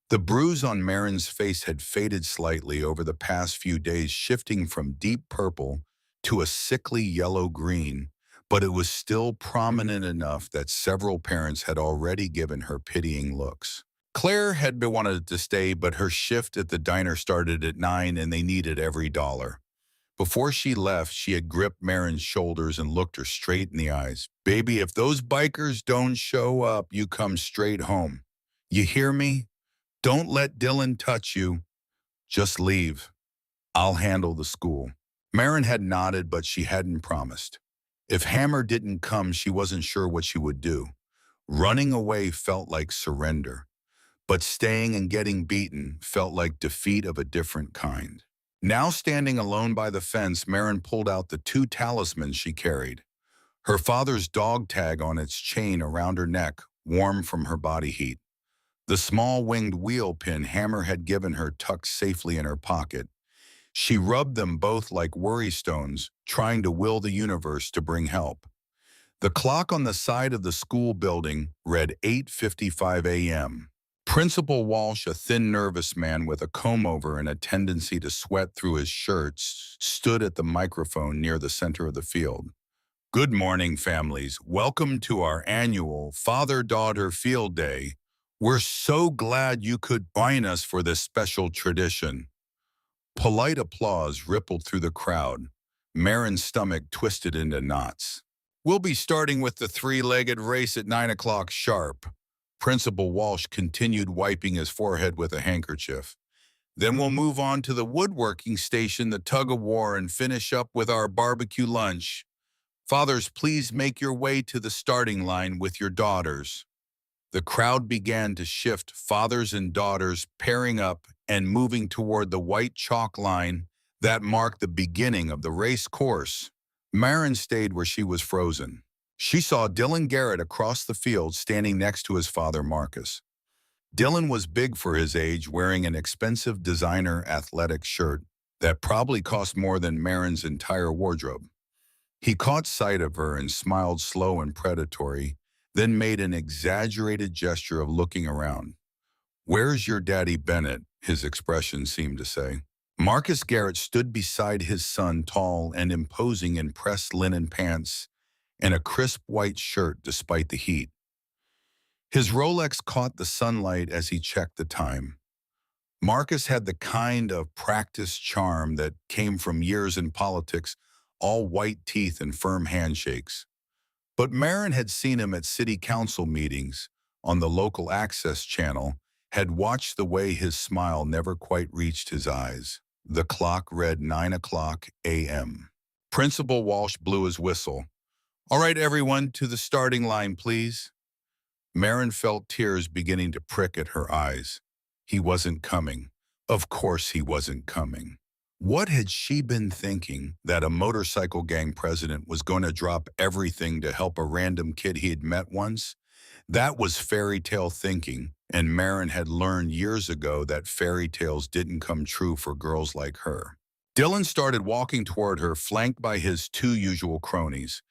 The bruise on Marin's face had faded slightly over the past few days, shifting from deep purple to a sickly yellow-green, but it was still prominent enough that several parents had already given her pitying looks. Claire had been wanted to stay, but her shift at the diner started at 9 and they needed every dollar. Before she left, she had gripped Marin's shoulders and looked her straight in the eyes. "Baby, if those bikers don't show up, you come straight home. You hear me? Don't let Dylan touch you. Just leave. I'll handle the school." Marin had nodded, but she hadn't promised. If Hammer didn't come, she wasn't sure what she would do. Running away felt like surrender, but staying and getting beaten felt like defeat of a different kind. Now standing alone by the fence, Marin pulled out the two talismans she carried. Her father's dog tag on its chain around her neck, warm from her body heat. The small winged wheel pin Hammer had given her tucked safely in her pocket. She rubbed them both like worry stones, trying to will the universe to bring help. The clock on the side of the school building read 8:55 a.m. Principal Walsh, a thin, nervous man with a comb-over and a tendency to sweat through his shirts, stood at the microphone near the center of the field. "Good morning, families. Welcome to our annual Father-Daughter Field Day. We're so glad you could join us for this special tradition." Polite applause rippled through the crowd. Marin's stomach twisted into knots. "We'll be starting with the three-legged race at 9 o'clock sharp." Principal Walsh continued, wiping his forehead with a handkerchief. "Then we'll move on to the woodworking station, the tug-of-war, and finish up with our barbecue lunch. Fathers, please make your way to the starting line with your daughters." The crowd began to shift, fathers and daughters pairing up and moving toward the white chalk line that marked the beginning of the race course. Marin stayed where she was frozen. She saw Dylan Garrett across the field standing next to his father, Marcus. Dylan was big for his age, wearing an expensive designer athletic shirt that probably cost more than Marin's entire wardrobe. He caught sight of her and smiled slow and predatory, then made an exaggerated gesture of looking around. "Where's your daddy Bennett?" his expression seemed to say. Marcus Garrett stood beside his son, tall and imposing in pressed linen pants and a crisp white shirt despite the heat. His Rolex caught the sunlight as he checked the time. Marcus had the kind of practiced charm that came from years in politics, all white teeth and firm handshakes. But Marin had seen him at city council meetings, on the local access channel, had watched the way his smile never quite reached his eyes. The clock read 9 o'clock a.m. Principal Walsh blew his whistle. "All right, everyone, to the starting line, please." Marin felt tears beginning to prick at her eyes. He wasn't coming. Of course he wasn't coming. What had she been thinking, that a motorcycle gang president was going to drop everything to help a random kid he had met once? That was fairy tale thinking, and Marin had learned years ago that fairy tales didn't come true for girls like her. Dylan started walking toward her, flanked by his two usual cronies.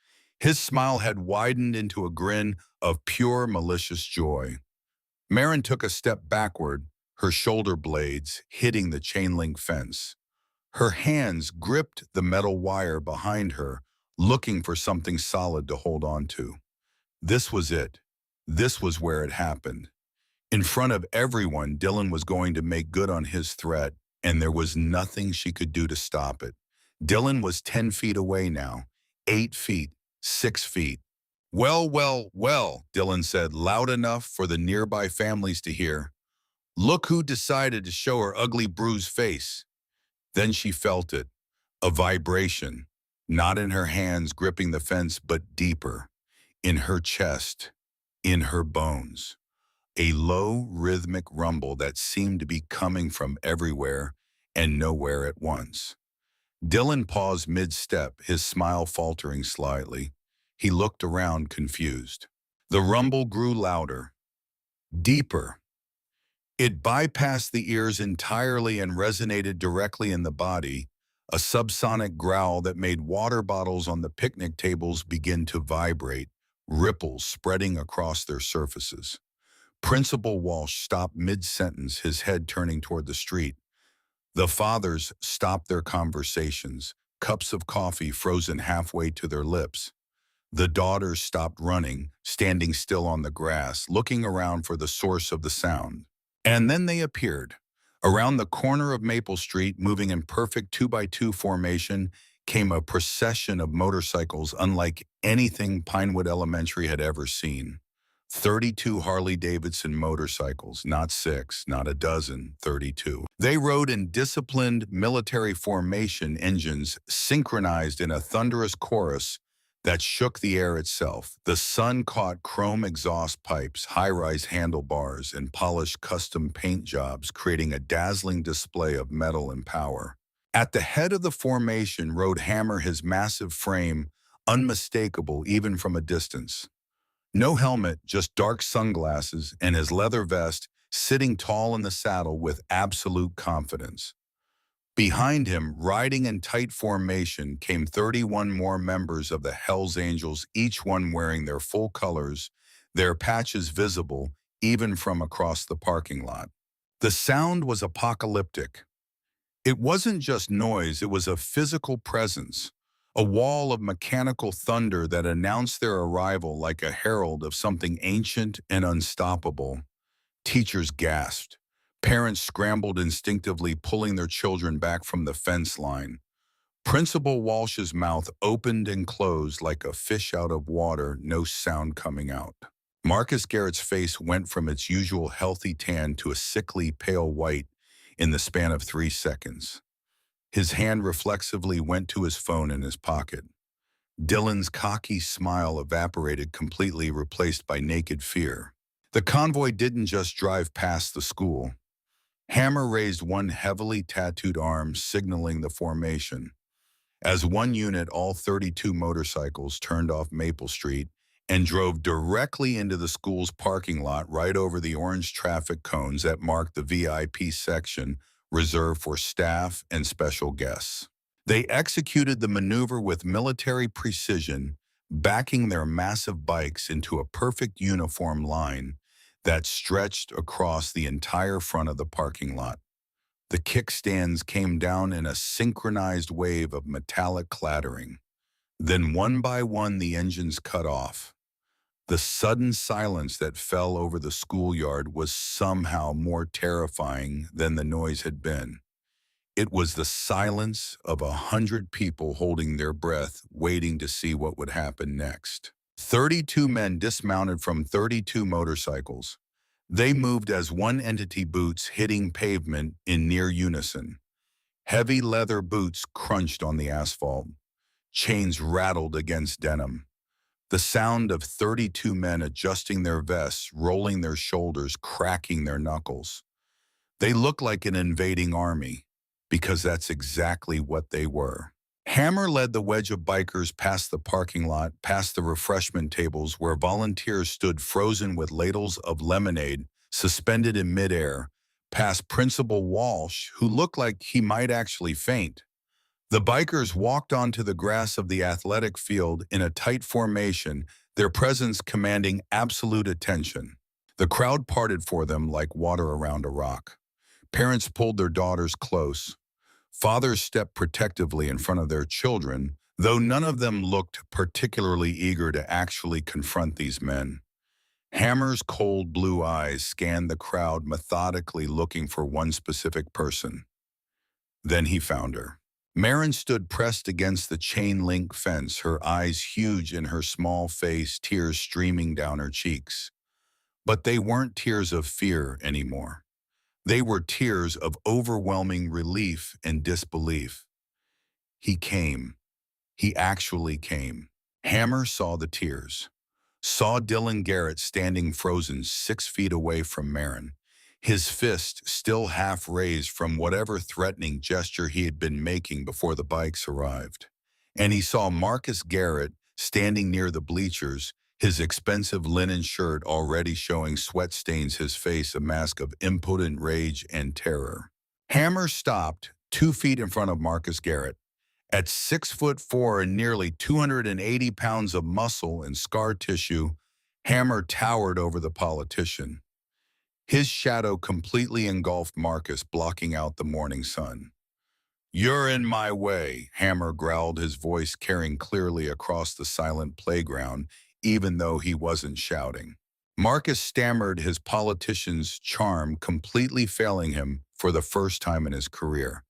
His smile had widened into a grin of pure malicious joy. Marin took a step backward, her shoulder blades hitting the chain-link fence. Her hands gripped the metal wire behind her, looking for something solid to hold on to. This was it. This was where it happened. In front of everyone, Dylan was going to make good on his threat, and there was nothing she could do to stop it. Dylan was 10 feet away now, 8 feet, 6 feet. "Well, well, well," Dylan said, loud enough for the nearby families to hear. "Look who decided to show her ugly bruised face." Then she felt it, a vibration, not in her hands gripping the fence, but deeper, in her chest, in her bones. A low, rhythmic rumble that seemed to be coming from everywhere and nowhere at once. Dylan paused mid-step, his smile faltering slightly. He looked around, confused. The rumble grew louder, deeper. It bypassed the ears entirely and resonated directly in the body, a subsonic growl that made water bottles on the picnic tables begin to vibrate, ripples spreading across their surfaces. Principal Walsh stopped mid-sentence, his head turning toward the street. The fathers stopped their conversations, cups of coffee frozen halfway to their lips. The daughters stopped running, standing still on the grass, looking around for the source of the sound. And then they appeared. Around the corner of Maple Street, moving in perfect 2-by-2 formation, came a procession of motorcycles unlike anything Pinewood Elementary had ever seen. 32 Harley-Davidson motorcycles, not 6, not a dozen, 32. They rode in disciplined military formation, engines synchronized in a thunderous chorus that shook the air itself. The sun-caught chrome exhaust pipes, high-rise handlebars, and polished custom paint jobs, creating a dazzling display of metal and power. At the head of the formation rode Hammer, his massive frame unmistakable even from a distance. No helmet, just dark sunglasses and his leather vest, sitting tall in the saddle with absolute confidence. Behind him, riding in tight formation, came 31 more members of the Hells Angels, each one wearing their full colors, their patches visible even from across the parking lot. The sound was apocalyptic. It wasn't just noise, it was a physical presence, a wall of mechanical thunder that announced their arrival like a herald of something ancient and unstoppable. Teachers gasped. Parents scrambled instinctively, pulling their children back from the fence line. Principal Walsh's mouth opened and closed like a fish out of water, no sound coming out. Marcus Garrett's face went from its usual healthy tan to a sickly pale white in the span of 3 seconds. His hand reflexively went to his phone in his pocket. Dylan's cocky smile evaporated completely, replaced by naked fear. The convoy didn't just drive past the school. Hammer raised one heavily tattooed arm, signaling the formation. As one unit, all 32 motorcycles turned off Maple Street and drove directly into the school's parking lot, right over the orange traffic cones that marked the VIP section reserved for staff and special guests. They executed the maneuver with military precision, backing their massive bikes into a perfect uniform line that stretched across the entire front of the parking lot. The kickstands came down in a synchronized wave of metallic clattering. Then one by one the engines cut off. The sudden silence that fell over the schoolyard was somehow more terrifying than the noise had been. It was the silence of 100 people holding their breath, waiting to see what would happen next. 32 men dismounted from 32 motorcycles. They moved as one entity, boots hitting pavement in near unison. Heavy leather boots crunched on the asphalt. Chains rattled against denim. The sound of 32 men adjusting their vests, rolling their shoulders, cracking their knuckles. They looked like an invading army, because that's exactly what they were. Hammer led the wedge of bikers past the parking lot, past the refreshment tables where volunteers stood frozen with ladles of lemonade suspended in midair, past Principal Walsh, who looked like he might actually faint. The bikers walked onto the grass of the athletic field in a tight formation, their presence commanding absolute attention. The crowd parted for them like water around a rock. Parents pulled their daughters close. Fathers stepped protectively in front of their children, though none of them looked particularly eager to actually confront these men. Hammer's cold blue eyes scanned the crowd methodically, looking for one specific person. Then he found her. Marin stood pressed against the chain-link fence, her eyes huge in her small face, tears streaming down her cheeks. But they weren't tears of fear anymore. They were tears of overwhelming relief and disbelief. He came. He actually came. Hammer saw the tears. Saw Dylan Garrett standing frozen 6 feet away from Marin, his fist still half raised from whatever threatening gesture he had been making before the bikes arrived. And he saw Marcus Garrett standing near the bleachers, his expensive linen shirt already showing sweat stains, his face a mask of impotent rage and terror. Hammer stopped 2 feet in front of Marcus Garrett. At 6'4" and nearly 280 pounds of muscle and scar tissue, Hammer towered over the politician. His shadow completely engulfed Marcus, blocking out the morning sun. "You're in my way," Hammer growled, his voice carrying clearly across the silent playground, even though he wasn't shouting. Marcus stammered, his politician's charm completely failing him for the first time in his career.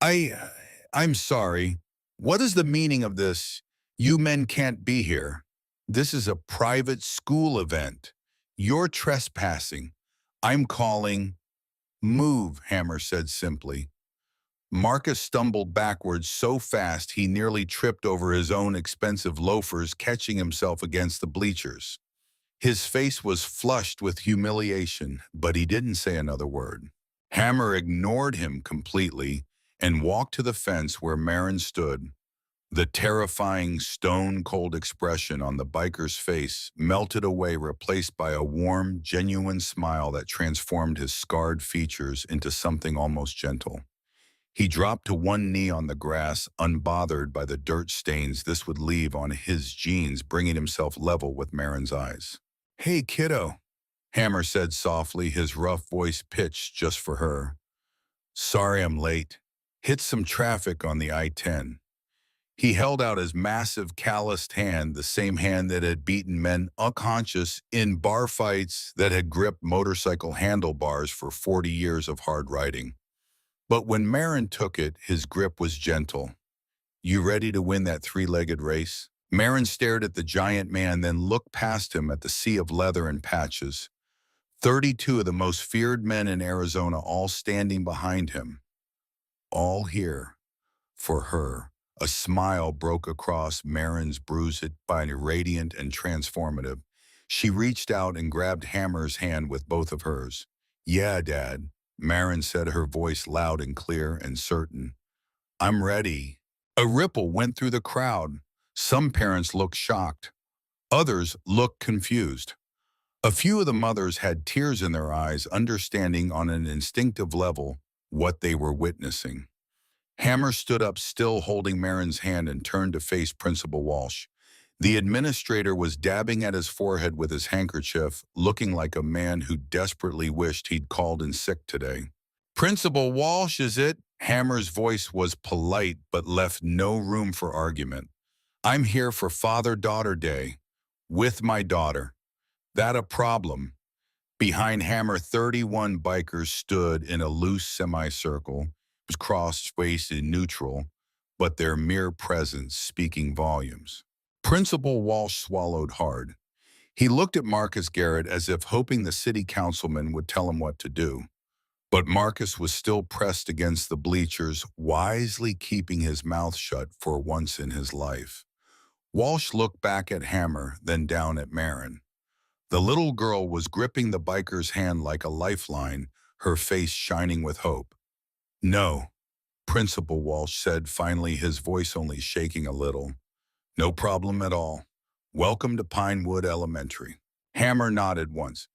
I, I'm sorry. What is the meaning of this? You men can't be here. This is a private school event. You're trespassing. I'm calling." "Move," Hammer said simply. Marcus stumbled backwards so fast he nearly tripped over his own expensive loafers, catching himself against the bleachers. His face was flushed with humiliation, but he didn't say another word. Hammer ignored him completely and walked to the fence where Marin stood. The terrifying, stone-cold expression on the biker's face melted away, replaced by a warm, genuine smile that transformed his scarred features into something almost gentle. He dropped to one knee on the grass, unbothered by the dirt stains this would leave on his jeans, bringing himself level with Marin's eyes. "Hey, kiddo," Hammer said softly, his rough voice pitched just for her. "Sorry I'm late. Hit some traffic on the I-10. He held out his massive, calloused hand, the same hand that had beaten men unconscious in bar fights, that had gripped motorcycle handlebars for 40 years of hard riding. But when Marin took it, his grip was gentle. "You ready to win that three-legged race?" Marin stared at the giant man, then looked past him at the sea of leather and patches. 32 of the most feared men in Arizona, all standing behind him. All here for her. A smile broke across Marin's bruised body, radiant and transformative. She reached out and grabbed Hammer's hand with both of hers. "Yeah, Dad," Marin said, her voice loud and clear and certain. "I'm ready." A ripple went through the crowd. Some parents looked shocked. Others looked confused. A few of the mothers had tears in their eyes, understanding on an instinctive level what they were witnessing. Hammer stood up, still holding Marin's hand, and turned to face Principal Walsh. The administrator was dabbing at his forehead with his handkerchief, looking like a man who desperately wished he'd called in sick today. "Principal Walsh, is it?" Hammer's voice was polite but left no room for argument. "I'm here for Father-Daughter Day. With my daughter." "That a problem?" Behind Hammer, 31 bikers stood in a loose semicircle, was cross-waisted neutral, but their mere presence speaking volumes. Principal Walsh swallowed hard. He looked at Marcus Garrett as if hoping the city councilman would tell him what to do. But Marcus was still pressed against the bleachers, wisely keeping his mouth shut for once in his life. Walsh looked back at Hammer, then down at Marin. The little girl was gripping the biker's hand like a lifeline, her face shining with hope. "No," Principal Walsh said finally, his voice only shaking a little. "No problem at all. Welcome to Pinewood Elementary." Hammer nodded once.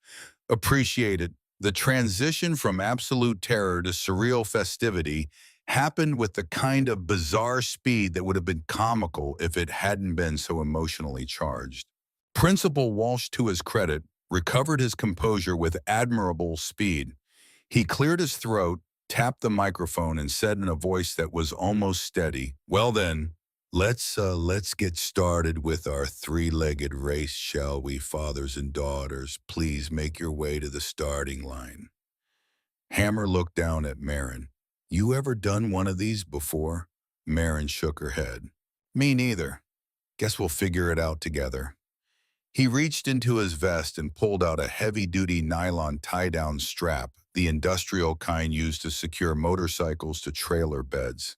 "Appreciate it." The transition from absolute terror to surreal festivity happened with the kind of bizarre speed that would have been comical if it hadn't been so emotionally charged. Principal Walsh, to his credit, recovered his composure with admirable speed. He cleared his throat, tapped the microphone, and said in a voice that was almost steady, "Well then, let's get started with our three-legged race, shall we, fathers and daughters? Please make your way to the starting line." Hammer looked down at Marin. "You ever done one of these before?" Marin shook her head. "Me neither. Guess we'll figure it out together." He reached into his vest and pulled out a heavy-duty nylon tie-down strap, the industrial kind used to secure motorcycles to trailer beds.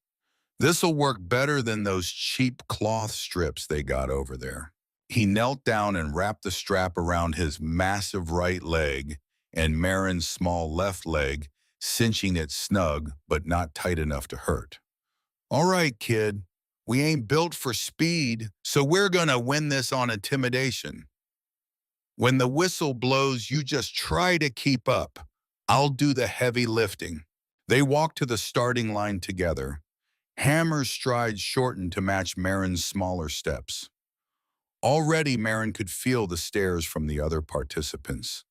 "This'll work better than those cheap cloth strips they got over there." He knelt down and wrapped the strap around his massive right leg and Marin's small left leg, cinching it snug but not tight enough to hurt. "All right, kid. We ain't built for speed, so we're gonna win this on intimidation. When the whistle blows, you just try to keep up. I'll do the heavy lifting." They walked to the starting line together. Hammer's strides shortened to match Marin's smaller steps. Already, Marin could feel the stares from the other participants.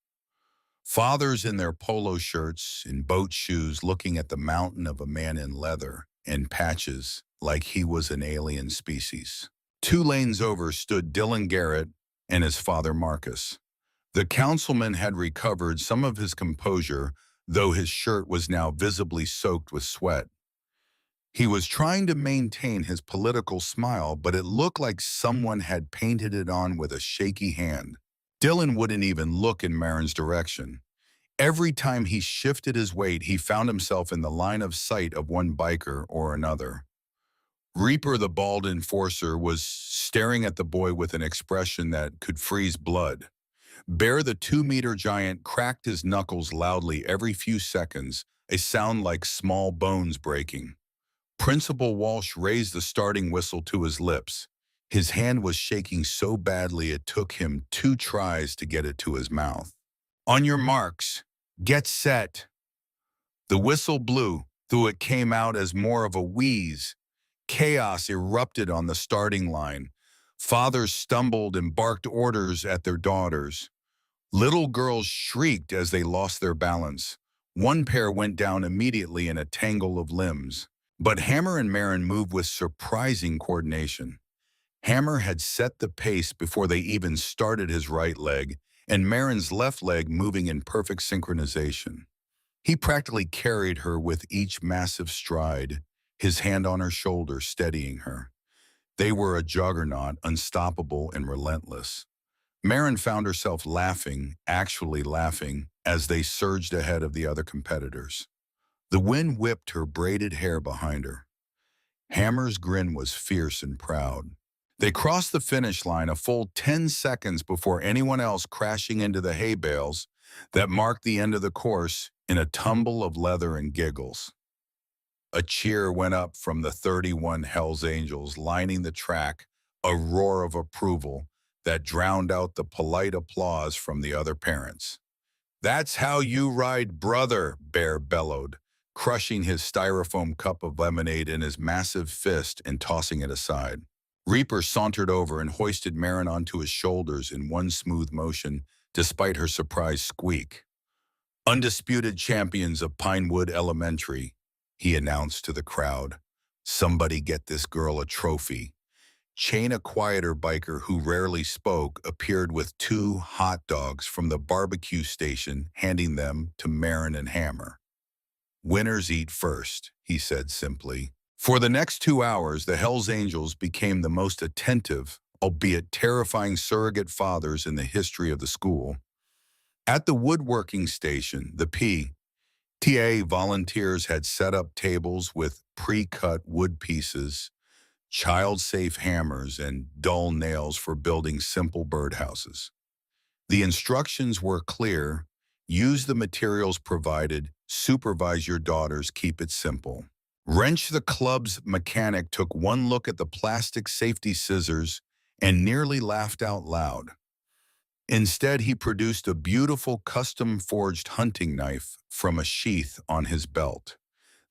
Fathers in their polo shirts and boat shoes looking at the mountain of a man in leather and patches like he was an alien species. 2 lanes over stood Dylan Garrett and his father Marcus. The councilman had recovered some of his composure, though his shirt was now visibly soaked with sweat. He was trying to maintain his political smile, but it looked like someone had painted it on with a shaky hand. Dylan wouldn't even look in Marin's direction. Every time he shifted his weight, he found himself in the line of sight of one biker or another. Reaper, the bald enforcer, was staring at the boy with an expression that could freeze blood. Bear, the 2-meter giant, cracked his knuckles loudly every few seconds, a sound like small bones breaking. Principal Walsh raised the starting whistle to his lips. His hand was shaking so badly it took him 2 tries to get it to his mouth. "On your marks, get set." The whistle blew, though it came out as more of a wheeze. Chaos erupted on the starting line. Fathers stumbled and barked orders at their daughters. Little girls shrieked as they lost their balance. One pair went down immediately in a tangle of limbs. But Hammer and Marin moved with surprising coordination. Hammer had set the pace before they even started his right leg, and Marin's left leg moving in perfect synchronization. He practically carried her with each massive stride, his hand on her shoulder steadying her. They were a juggernaut, unstoppable and relentless. Marin found herself laughing, actually laughing, as they surged ahead of the other competitors. The wind whipped her braided hair behind her. Hammer's grin was fierce and proud. They crossed the finish line a full 10 seconds before anyone else crashing into the hay bales that marked the end of the course in a tumble of leather and giggles. A cheer went up from the 31 Hells Angels lining the track, a roar of approval that drowned out the polite applause from the other parents. "That's how you ride, brother," Bear bellowed, crushing his styrofoam cup of lemonade in his massive fist and tossing it aside. Reaper sauntered over and hoisted Marin onto his shoulders in one smooth motion, despite her surprised squeak. "Undisputed champions of Pinewood Elementary," he announced to the crowd. "Somebody get this girl a trophy." Chain, a quieter biker who rarely spoke, appeared with 2 hot dogs from the barbecue station, handing them to Marin and Hammer. "Winners eat first," he said simply. For the next 2 hours, the Hells Angels became the most attentive, albeit terrifying surrogate fathers in the history of the school. At the woodworking station, the PTA volunteers had set up tables with pre-cut wood pieces, child-safe hammers, and dull nails for building simple birdhouses. The instructions were clear: use the materials provided, supervise your daughters, keep it simple. Wrench, the club's mechanic, took one look at the plastic safety scissors and nearly laughed out loud. Instead, he produced a beautiful custom-forged hunting knife from a sheath on his belt.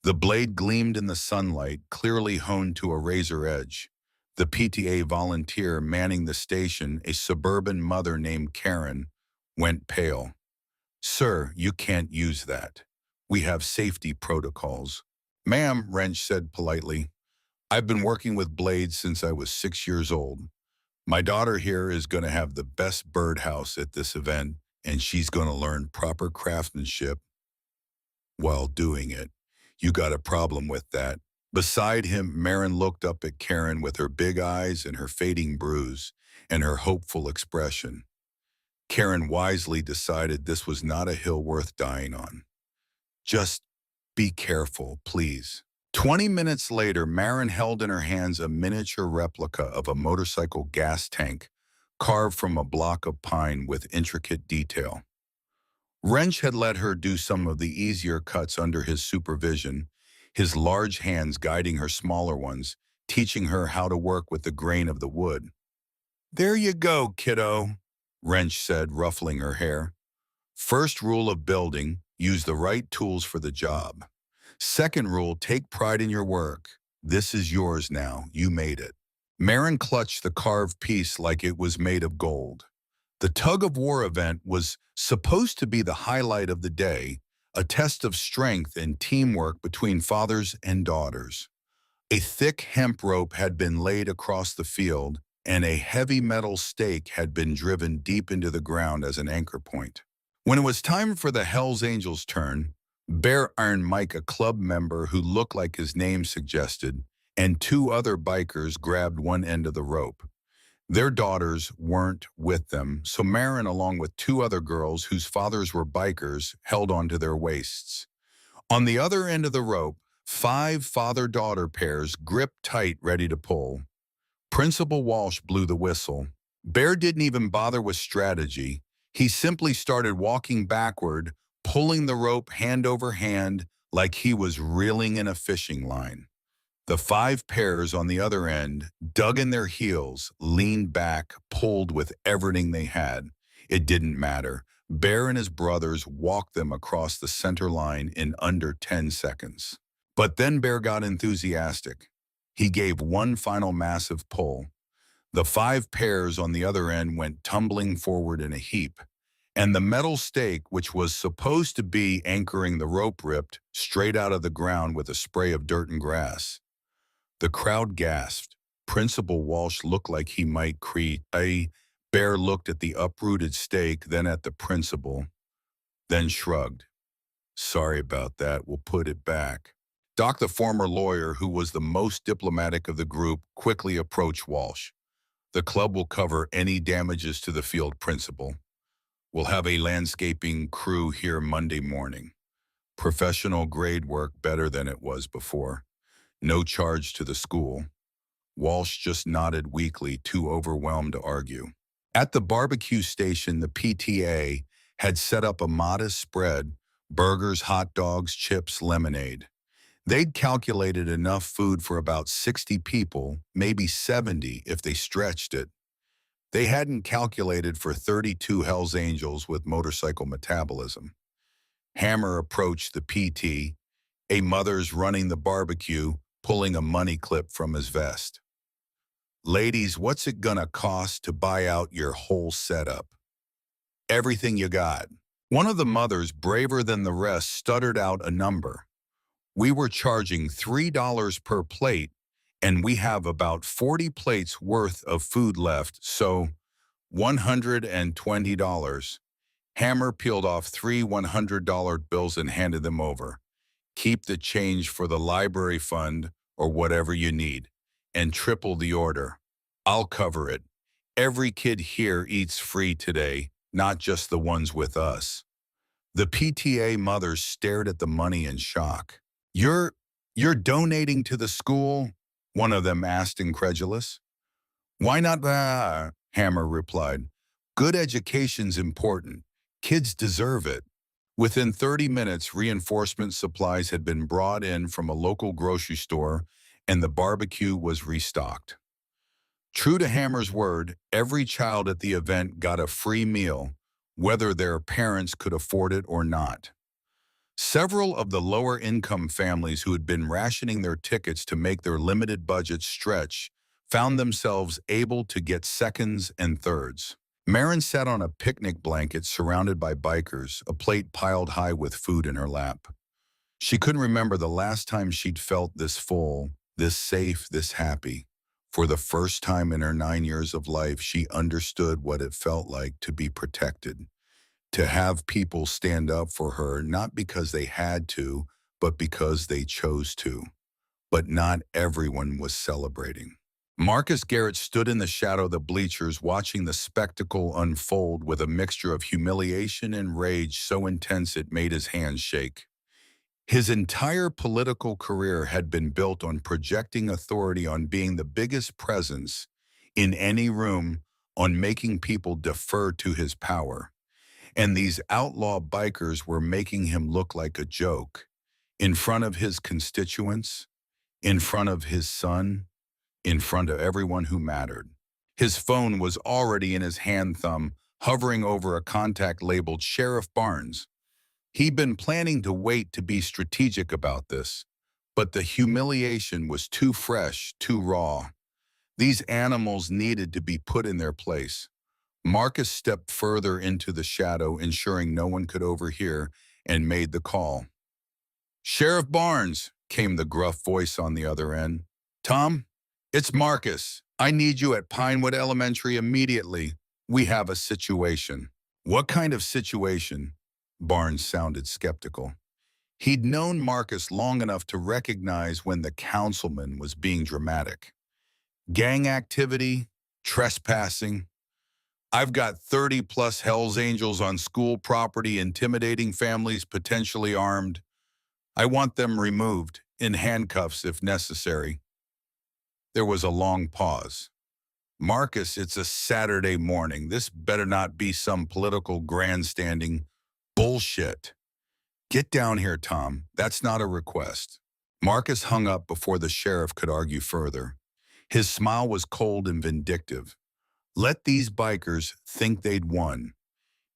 The blade gleamed in the sunlight, clearly honed to a razor edge. The PTA volunteer manning the station, a suburban mother named Karen, went pale. "Sir, you can't use that. We have safety protocols." "Ma'am," Wrench said politely, "I've been working with blades since I was 6 years old. My daughter here is going to have the best birdhouse at this event, and she's going to learn proper craftsmanship while doing it. You got a problem with that?" Beside him, Marin looked up at Karen with her big eyes and her fading bruise and her hopeful expression. Karen wisely decided this was not a hill worth dying on. "Just be careful, please." 20 minutes later, Marin held in her hands a miniature replica of a motorcycle gas tank carved from a block of pine with intricate detail. Wrench had let her do some of the easier cuts under his supervision, his large hands guiding her smaller ones, teaching her how to work with the grain of the wood. "There you go, kiddo," Wrench said, ruffling her hair. "First rule of building, use the right tools for the job. Second rule, take pride in your work. This is yours now. You made it." Marin clutched the carved piece like it was made of gold. The tug-of-war event was supposed to be the highlight of the day, a test of strength and teamwork between fathers and daughters. A thick hemp rope had been laid across the field, and a heavy metal stake had been driven deep into the ground as an anchor point. When it was time for the Hells Angels' turn, Bear Iron Mike, a club member who looked like his name suggested, and two other bikers grabbed one end of the rope. Their daughters weren't with them, so Marin, along with two other girls whose fathers were bikers, held onto their waists. On the other end of the rope, five father-daughter pairs gripped tight, ready to pull. Principal Walsh blew the whistle. Bear didn't even bother with strategy. He simply started walking backward, pulling the rope hand over hand like he was reeling in a fishing line. The five pairs on the other end dug in their heels, leaned back, pulled with everything they had. It didn't matter. Bear and his brothers walked them across the center line in under 10 seconds. But then Bear got enthusiastic. He gave one final massive pull. The five pairs on the other end went tumbling forward in a heap, and the metal stake, which was supposed to be anchoring the rope, ripped straight out of the ground with a spray of dirt and grass. The crowd gasped. Principal Walsh looked like he might creak. Bear looked at the uprooted stake, then at the principal, then shrugged. "Sorry about that, we'll put it back." Doc, the former lawyer who was the most diplomatic of the group, quickly approached Walsh. "The club will cover any damages to the field, principal. We'll have a landscaping crew here Monday morning. Professional grade work, better than it was before. No charge to the school." Walsh just nodded weakly, too overwhelmed to argue. At the barbecue station, the PTA had set up a modest spread: burgers, hot dogs, chips, lemonade. They'd calculated enough food for about 60 people, maybe 70 if they stretched it. They hadn't calculated for 32 Hells Angels with motorcycle metabolism. Hammer approached the PT, a mother's running the barbecue, pulling a money clip from his vest. "Ladies, what's it gonna cost to buy out your whole setup?" "Everything you got." One of the mothers, braver than the rest, stuttered out a number. "We were charging $3 per plate, and we have about 40 plates worth of food left, so $120. Hammer peeled off three $100 bills and handed them over. "Keep the change for the library fund or whatever you need, and triple the order. I'll cover it. Every kid here eats free today, not just the ones with us." The PTA mothers stared at the money in shock. You're donating to the school?" one of them asked, incredulous. "Why not?" Hammer replied. "Good education's important. Kids deserve it." Within 30 minutes, reinforcement supplies had been brought in from a local grocery store, and the barbecue was restocked. True to Hammer's word, every child at the event got a free meal, whether their parents could afford it or not. Several of the lower-income families who had been rationing their tickets to make their limited budgets stretch found themselves able to get seconds and thirds. Marin sat on a picnic blanket surrounded by bikers, a plate piled high with food in her lap. She couldn't remember the last time she'd felt this full, this safe, this happy. For the first time in her 9 years of life, she understood what it felt like to be protected, to have people stand up for her, not because they had to, but because they chose to. But not everyone was celebrating. Marcus Garrett stood in the shadow of the bleachers, watching the spectacle unfold with a mixture of humiliation and rage so intense it made his hands shake. His entire political career had been built on projecting authority, on being the biggest presence in any room, on making people defer to his power. And these outlaw bikers were making him look like a joke in front of his constituents, in front of his son. in front of everyone who mattered. His phone was already in his hand thumb, hovering over a contact labeled Sheriff Barnes. He'd been planning to wait to be strategic about this, but the humiliation was too fresh, too raw. These animals needed to be put in their place. Marcus stepped further into the shadow, ensuring no one could overhear, and made the call. "Sheriff Barnes," came the gruff voice on the other end. "Tom, it's Marcus. I need you at Pinewood Elementary immediately. We have a situation." "What kind of situation?" Barnes sounded skeptical. He'd known Marcus long enough to recognize when the councilman was being dramatic. "Gang activity, trespassing. I've got 30-plus Hells Angels on school property, intimidating families, potentially armed. I want them removed, in handcuffs if necessary." There was a long pause. "Marcus, it's a Saturday morning. This better not be some political grandstanding bullshit." "Get down here, Tom. That's not a request." Marcus hung up before the sheriff could argue further. His smile was cold and vindictive. Let these bikers think they'd won.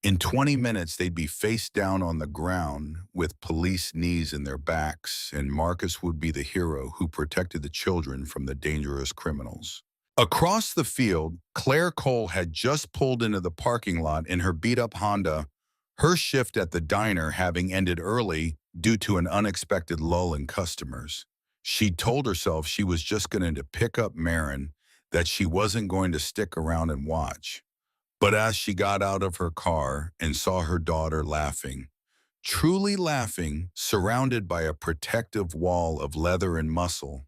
In 20 minutes, they'd be face down on the ground with police knees in their backs, and Marcus would be the hero who protected the children from the dangerous criminals. Across the field, Claire Cole had just pulled into the parking lot in her beat-up Honda, her shift at the diner having ended early due to an unexpected lull in customers. She told herself she was just going to pick up Marin, that she wasn't going to stick around and watch. But as she got out of her car and saw her daughter laughing, truly laughing, surrounded by a protective wall of leather and muscle,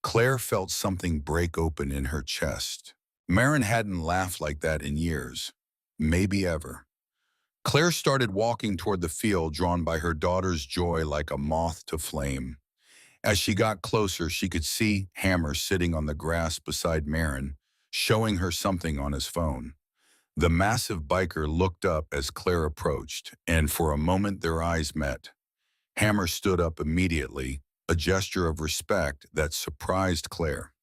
Claire felt something break open in her chest. Marin hadn't laughed like that in years, maybe ever. Claire started walking toward the field, drawn by her daughter's joy like a moth to flame. As she got closer, she could see Hammer sitting on the grass beside Marin, showing her something on his phone. The massive biker looked up as Claire approached, and for a moment their eyes met. Hammer stood up immediately, a gesture of respect that surprised Claire.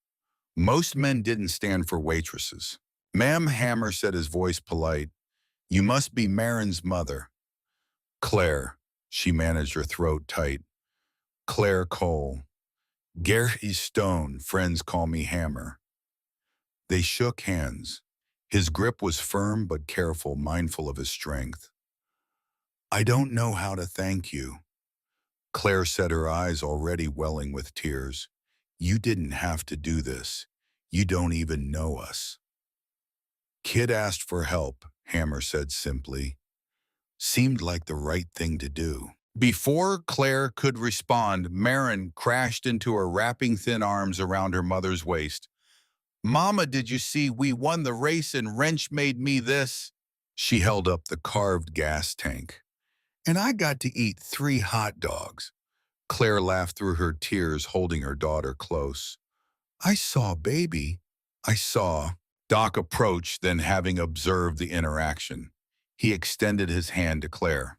Most men didn't stand for waitresses. "Ma'am," Hammer said, his voice polite, "you must be Marin's mother." "Claire," she managed her throat tight. "Claire Cole. Gary Stone, friends call me Hammer." They shook hands. His grip was firm but careful, mindful of his strength. "I don't know how to thank you," Claire said, her eyes already welling with tears. "You didn't have to do this. You don't even know us." "Kid asked for help," Hammer said simply. "Seemed like the right thing to do." Before Claire could respond, Marin crashed into her, wrapping thin arms around her mother's waist. "Mama, did you see we won the race and Wrench made me this?" She held up the carved gas tank. "And I got to eat 3 hot dogs." Claire laughed through her tears, holding her daughter close. "I saw, baby. I saw." Doc approached, then having observed the interaction, he extended his hand to Claire.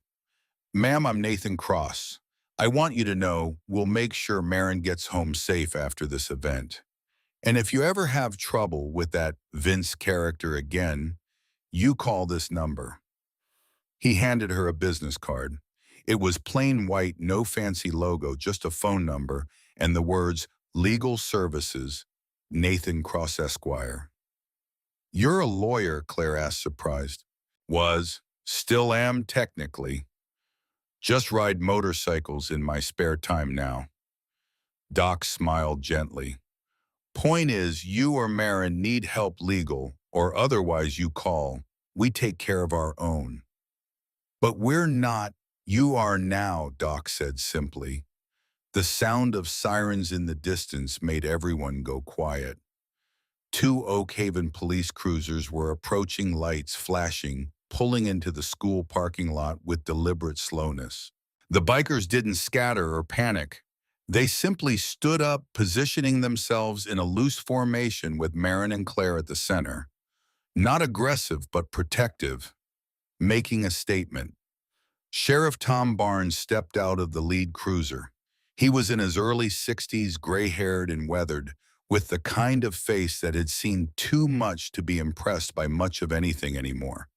"Ma'am, I'm Nathan Cross. I want you to know we'll make sure Marin gets home safe after this event. And if you ever have trouble with that Vince character again, you call this number." He handed her a business card. It was plain white, no fancy logo, just a phone number and the words, "Legal Services, Nathan Cross Esquire." "You're a lawyer?" Claire asked, surprised. "Was. Still am, technically. Just ride motorcycles in my spare time now." Doc smiled gently. "Point is, you or Marin need help legal, or otherwise you call. We take care of our own." "But we're not." "You are now," Doc said simply. The sound of sirens in the distance made everyone go quiet. 2 Oak Haven police cruisers were approaching, lights flashing, pulling into the school parking lot with deliberate slowness. The bikers didn't scatter or panic. They simply stood up, positioning themselves in a loose formation with Marin and Claire at the center. Not aggressive, but protective, making a statement. Sheriff Tom Barnes stepped out of the lead cruiser. He was in his early 60s, gray-haired and weathered, with the kind of face that had seen too much to be impressed by much of anything anymore.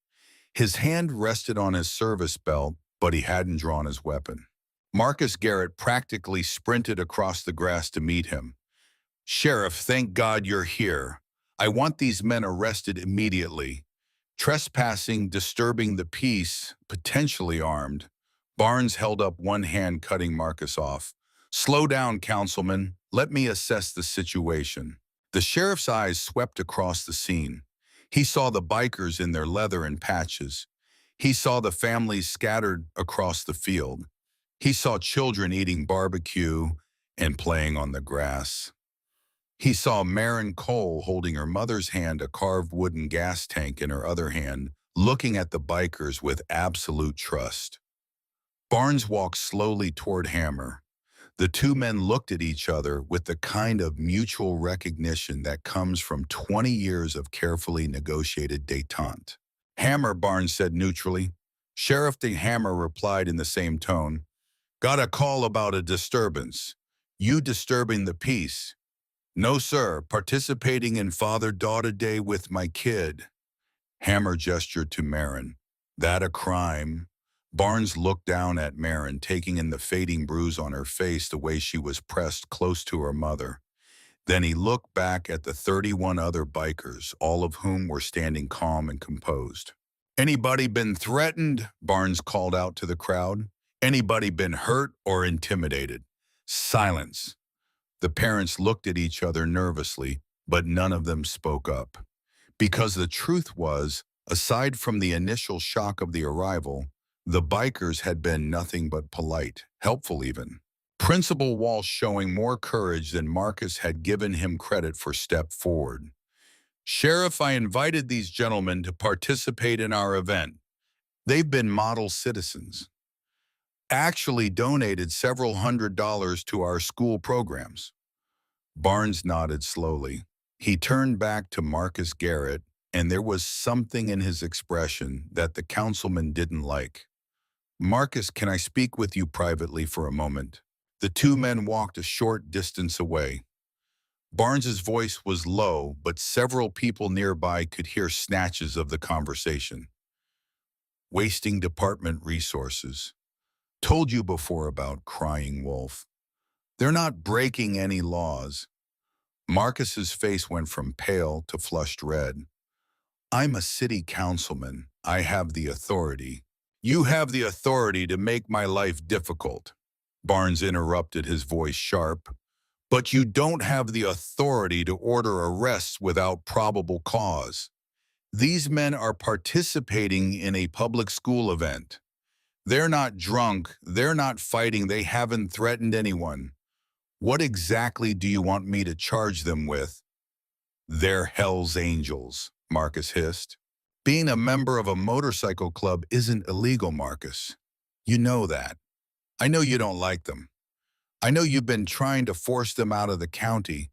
His hand rested on his service belt, but he hadn't drawn his weapon. Marcus Garrett practically sprinted across the grass to meet him. "Sheriff, thank God you're here. I want these men arrested immediately. Trespassing, disturbing the peace, potentially armed." Barnes held up one hand, cutting Marcus off. "Slow down, councilman. Let me assess the situation." The sheriff's eyes swept across the scene. He saw the bikers in their leather and patches. He saw the families scattered across the field. He saw children eating barbecue and playing on the grass. He saw Marin Cole holding her mother's hand, a carved wooden gas tank in her other hand, looking at the bikers with absolute trust. Barnes walked slowly toward Hammer. The two men looked at each other with the kind of mutual recognition that comes from 20 years of carefully negotiated détente. "Hammer," Barnes said neutrally. Sheriff De Hammer replied in the same tone. "Got a call about a disturbance. You disturbing the peace?" "No, sir. Participating in Father-Daughter Day with my kid." Hammer gestured to Marin. "That a crime?" Barnes looked down at Marin, taking in the fading bruise on her face, the way she was pressed close to her mother. Then he looked back at the 31 other bikers, all of whom were standing calm and composed. "Anybody been threatened?" Barnes called out to the crowd. "Anybody been hurt or intimidated?" Silence. The parents looked at each other nervously, but none of them spoke up. Because the truth was, aside from the initial shock of the arrival, the bikers had been nothing but polite, helpful even. Principal Walsh showing more courage than Marcus had given him credit for stepped forward. "Sheriff, I invited these gentlemen to participate in our event. They've been model citizens. Actually donated several $100s to our school programs." Barnes nodded slowly. He turned back to Marcus Garrett, and there was something in his expression that the councilman didn't like. "Marcus, can I speak with you privately for a moment?" The two men walked a short distance away. Barnes's voice was low, but several people nearby could hear snatches of the conversation. "Wasting department resources. Told you before about Crying Wolf. They're not breaking any laws." Marcus's face went from pale to flushed red. "I'm a city councilman. I have the authority." "You have the authority to make my life difficult," Barnes interrupted, his voice sharp. "But you don't have the authority to order arrests without probable cause. These men are participating in a public school event. They're not drunk, they're not fighting, they haven't threatened anyone. What exactly do you want me to charge them with?" "They're Hell's Angels," Marcus hissed. "Being a member of a motorcycle club isn't illegal, Marcus. You know that. I know you don't like them. I know you've been trying to force them out of the county,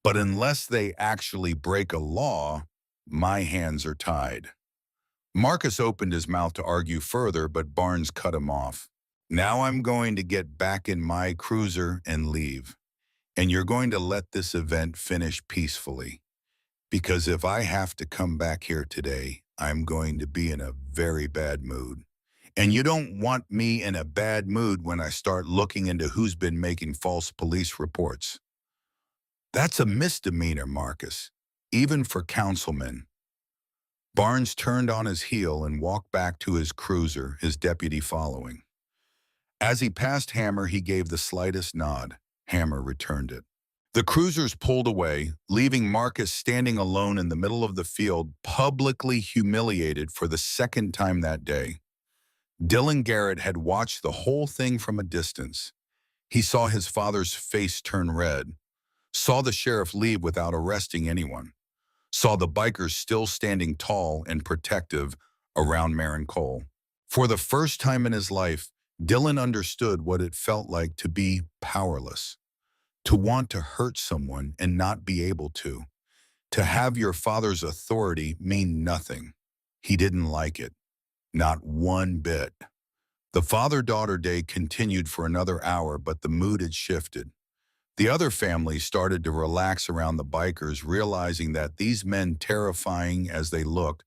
but unless they actually break a law, my hands are tied." Marcus opened his mouth to argue further, but Barnes cut him off. "Now I'm going to get back in my cruiser and leave. And you're going to let this event finish peacefully. Because if I have to come back here today, I'm going to be in a very bad mood. And you don't want me in a bad mood when I start looking into who's been making false police reports. That's a misdemeanor, Marcus, even for councilmen." Barnes turned on his heel and walked back to his cruiser, his deputy following. As he passed Hammer, he gave the slightest nod. Hammer returned it. The cruisers pulled away, leaving Marcus standing alone in the middle of the field, publicly humiliated for the second time that day. Dylan Garrett had watched the whole thing from a distance. He saw his father's face turn red, saw the sheriff leave without arresting anyone, saw the bikers still standing tall and protective around Marin Cole. For the first time in his life, Dylan understood what it felt like to be powerless, to want to hurt someone and not be able to have your father's authority mean nothing. He didn't like it, not one bit. The Father-Daughter Day continued for another hour, but the mood had shifted. The other families started to relax around the bikers, realizing that these men, terrifying as they looked,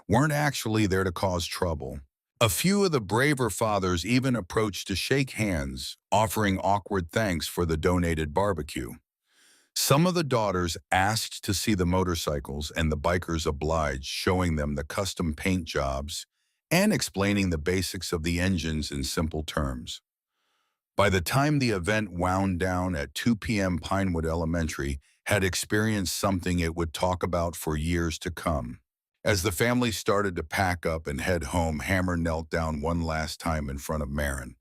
weren't actually there to cause trouble. A few of the braver fathers even approached to shake hands, offering awkward thanks for the donated barbecue. Some of the daughters asked to see the motorcycles, and the bikers obliged, showing them the custom paint jobs and explaining the basics of the engines in simple terms. By the time the event wound down at 2 p.m., Pinewood Elementary had experienced something it would talk about for years to come. As the family started to pack up and head home, Hammer knelt down one last time in front of Marin.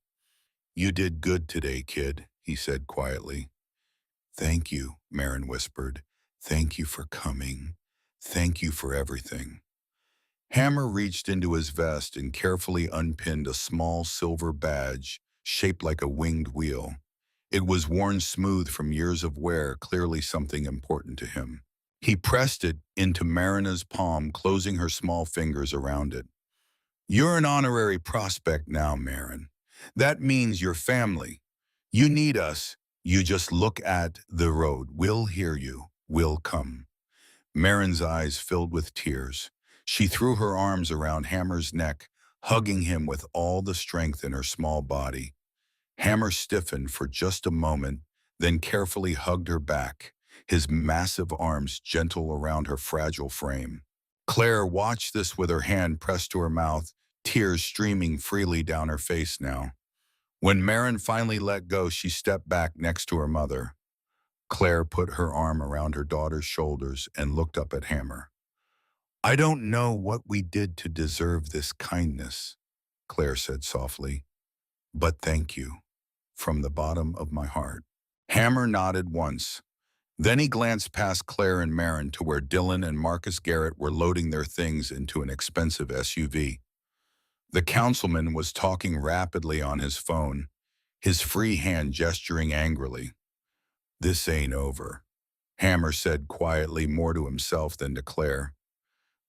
"You did good today, kid," he said quietly. "Thank you," Marin whispered. "Thank you for coming. Thank you for everything." Hammer reached into his vest and carefully unpinned a small silver badge shaped like a winged wheel. It was worn smooth from years of wear, clearly something important to him. He pressed it into Marina's palm, closing her small fingers around it. "You're an honorary prospect now, Marin. That means your family. You need us. You just look at the road. We'll hear you. We'll come." Marin's eyes filled with tears. She threw her arms around Hammer's neck, hugging him with all the strength in her small body. Hammer stiffened for just a moment, then carefully hugged her back, his massive arms gentle around her fragile frame. Claire watched this with her hand pressed to her mouth, tears streaming freely down her face now. When Marin finally let go, she stepped back next to her mother. Claire put her arm around her daughter's shoulders and looked up at Hammer. "I don't know what we did to deserve this kindness," Claire said softly, "but thank you, from the bottom of my heart." Hammer nodded once. Then he glanced past Claire and Marin to where Dylan and Marcus Garrett were loading their things into an expensive SUV. The councilman was talking rapidly on his phone, his free hand gesturing angrily. "This ain't over," Hammer said quietly, more to himself than to Claire.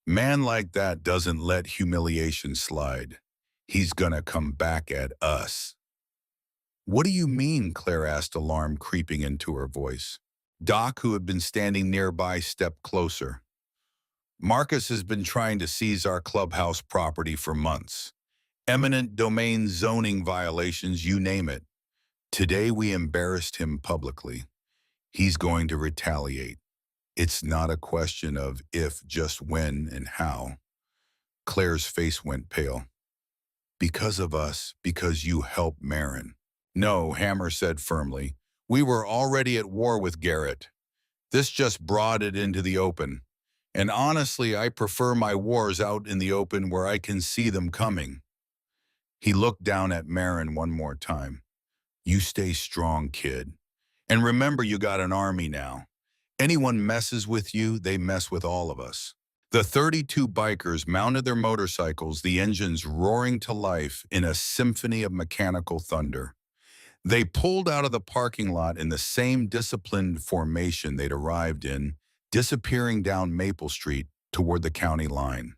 "Man like that doesn't let humiliation slide. He's gonna come back at us." "What do you mean?" Claire asked, alarm creeping into her voice. Doc, who had been standing nearby, stepped closer. "Marcus has been trying to seize our clubhouse property for months. Eminent domain zoning violations, you name it. Today we embarrassed him publicly. He's going to retaliate. It's not a question of if, just when and how." Claire's face went pale. "Because of us, because you helped Marin." "No," Hammer said firmly. "We were already at war with Garrett. This just brought it into the open. And honestly, I prefer my wars out in the open where I can see them coming." He looked down at Marin one more time. "You stay strong, kid. And remember, you got an army now. Anyone messes with you, they mess with all of us." The 32 bikers mounted their motorcycles, the engines roaring to life in a symphony of mechanical thunder. They pulled out of the parking lot in the same disciplined formation they'd arrived in, disappearing down Maple Street toward the county line.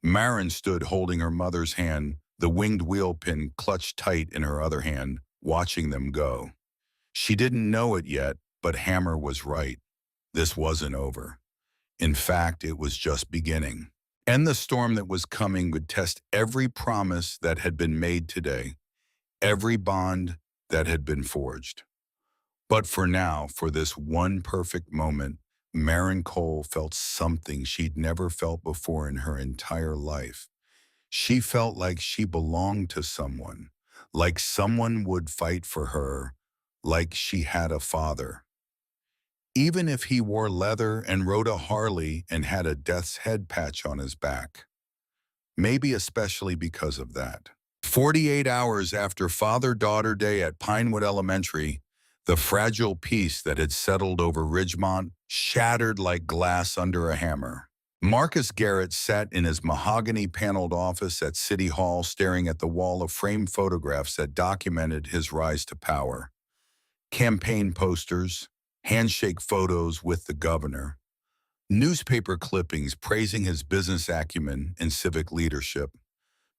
Marin stood holding her mother's hand, the winged wheel pin clutched tight in her other hand, watching them go. She didn't know it yet, but Hammer was right. This wasn't over. In fact, it was just beginning. And the storm that was coming would test every promise that had been made today, every bond that had been forged. But for now, for this one perfect moment, Marin Cole felt something she'd never felt before in her entire life. She felt like she belonged to someone, like someone would fight for her, like she had a father. Even if he wore leather and rode a Harley and had a death's head patch on his back. Maybe especially because of that. 48 hours after Father-Daughter Day at Pinewood Elementary, the fragile peace that had settled over Ridgemont shattered like glass under a hammer. Marcus Garrett sat in his mahogany-paneled office at City Hall, staring at the wall of framed photographs that documented his rise to power. Campaign posters, handshake photos with the governor, newspaper clippings praising his business acumen and civic leadership.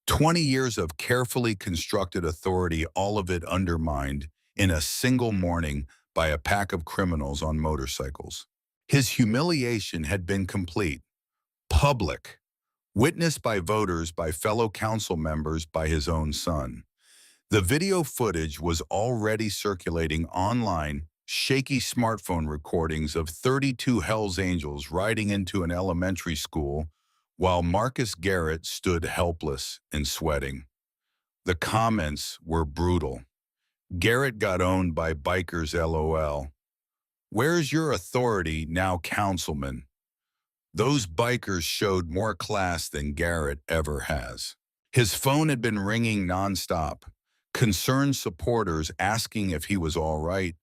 20 years of carefully constructed authority, all of it undermined in a single morning by a pack of criminals on motorcycles. His humiliation had been complete, public, witnessed by voters, by fellow council members, by his own son. The video footage was already circulating online, shaky smartphone recordings of 32 Hells Angels riding into an elementary school while Marcus Garrett stood helpless and sweating. The comments were brutal. Garrett got owned by bikers LOL. Where's your authority now, councilman? Those bikers showed more class than Garrett ever has. His phone had been ringing nonstop. Concerned supporters asking if he was all right.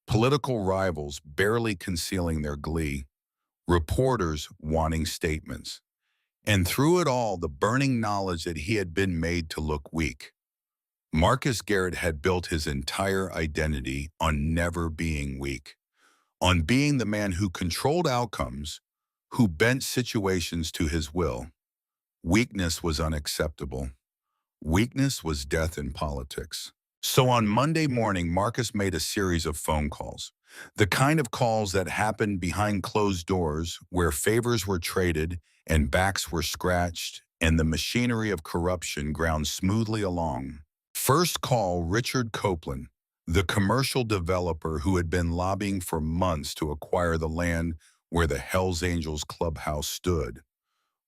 Political rivals barely concealing their glee. Reporters wanting statements. And through it all, the burning knowledge that he had been made to look weak. Marcus Garrett had built his entire identity on never being weak, on being the man who controlled outcomes, who bent situations to his will. Weakness was unacceptable. Weakness was death in politics. So on Monday morning, Marcus made a series of phone calls, the kind of calls that happened behind closed doors where favors were traded and backs were scratched and the machinery of corruption ground smoothly along. First call, Richard Copeland, the commercial developer who had been lobbying for months to acquire the land where the Hells Angels clubhouse stood.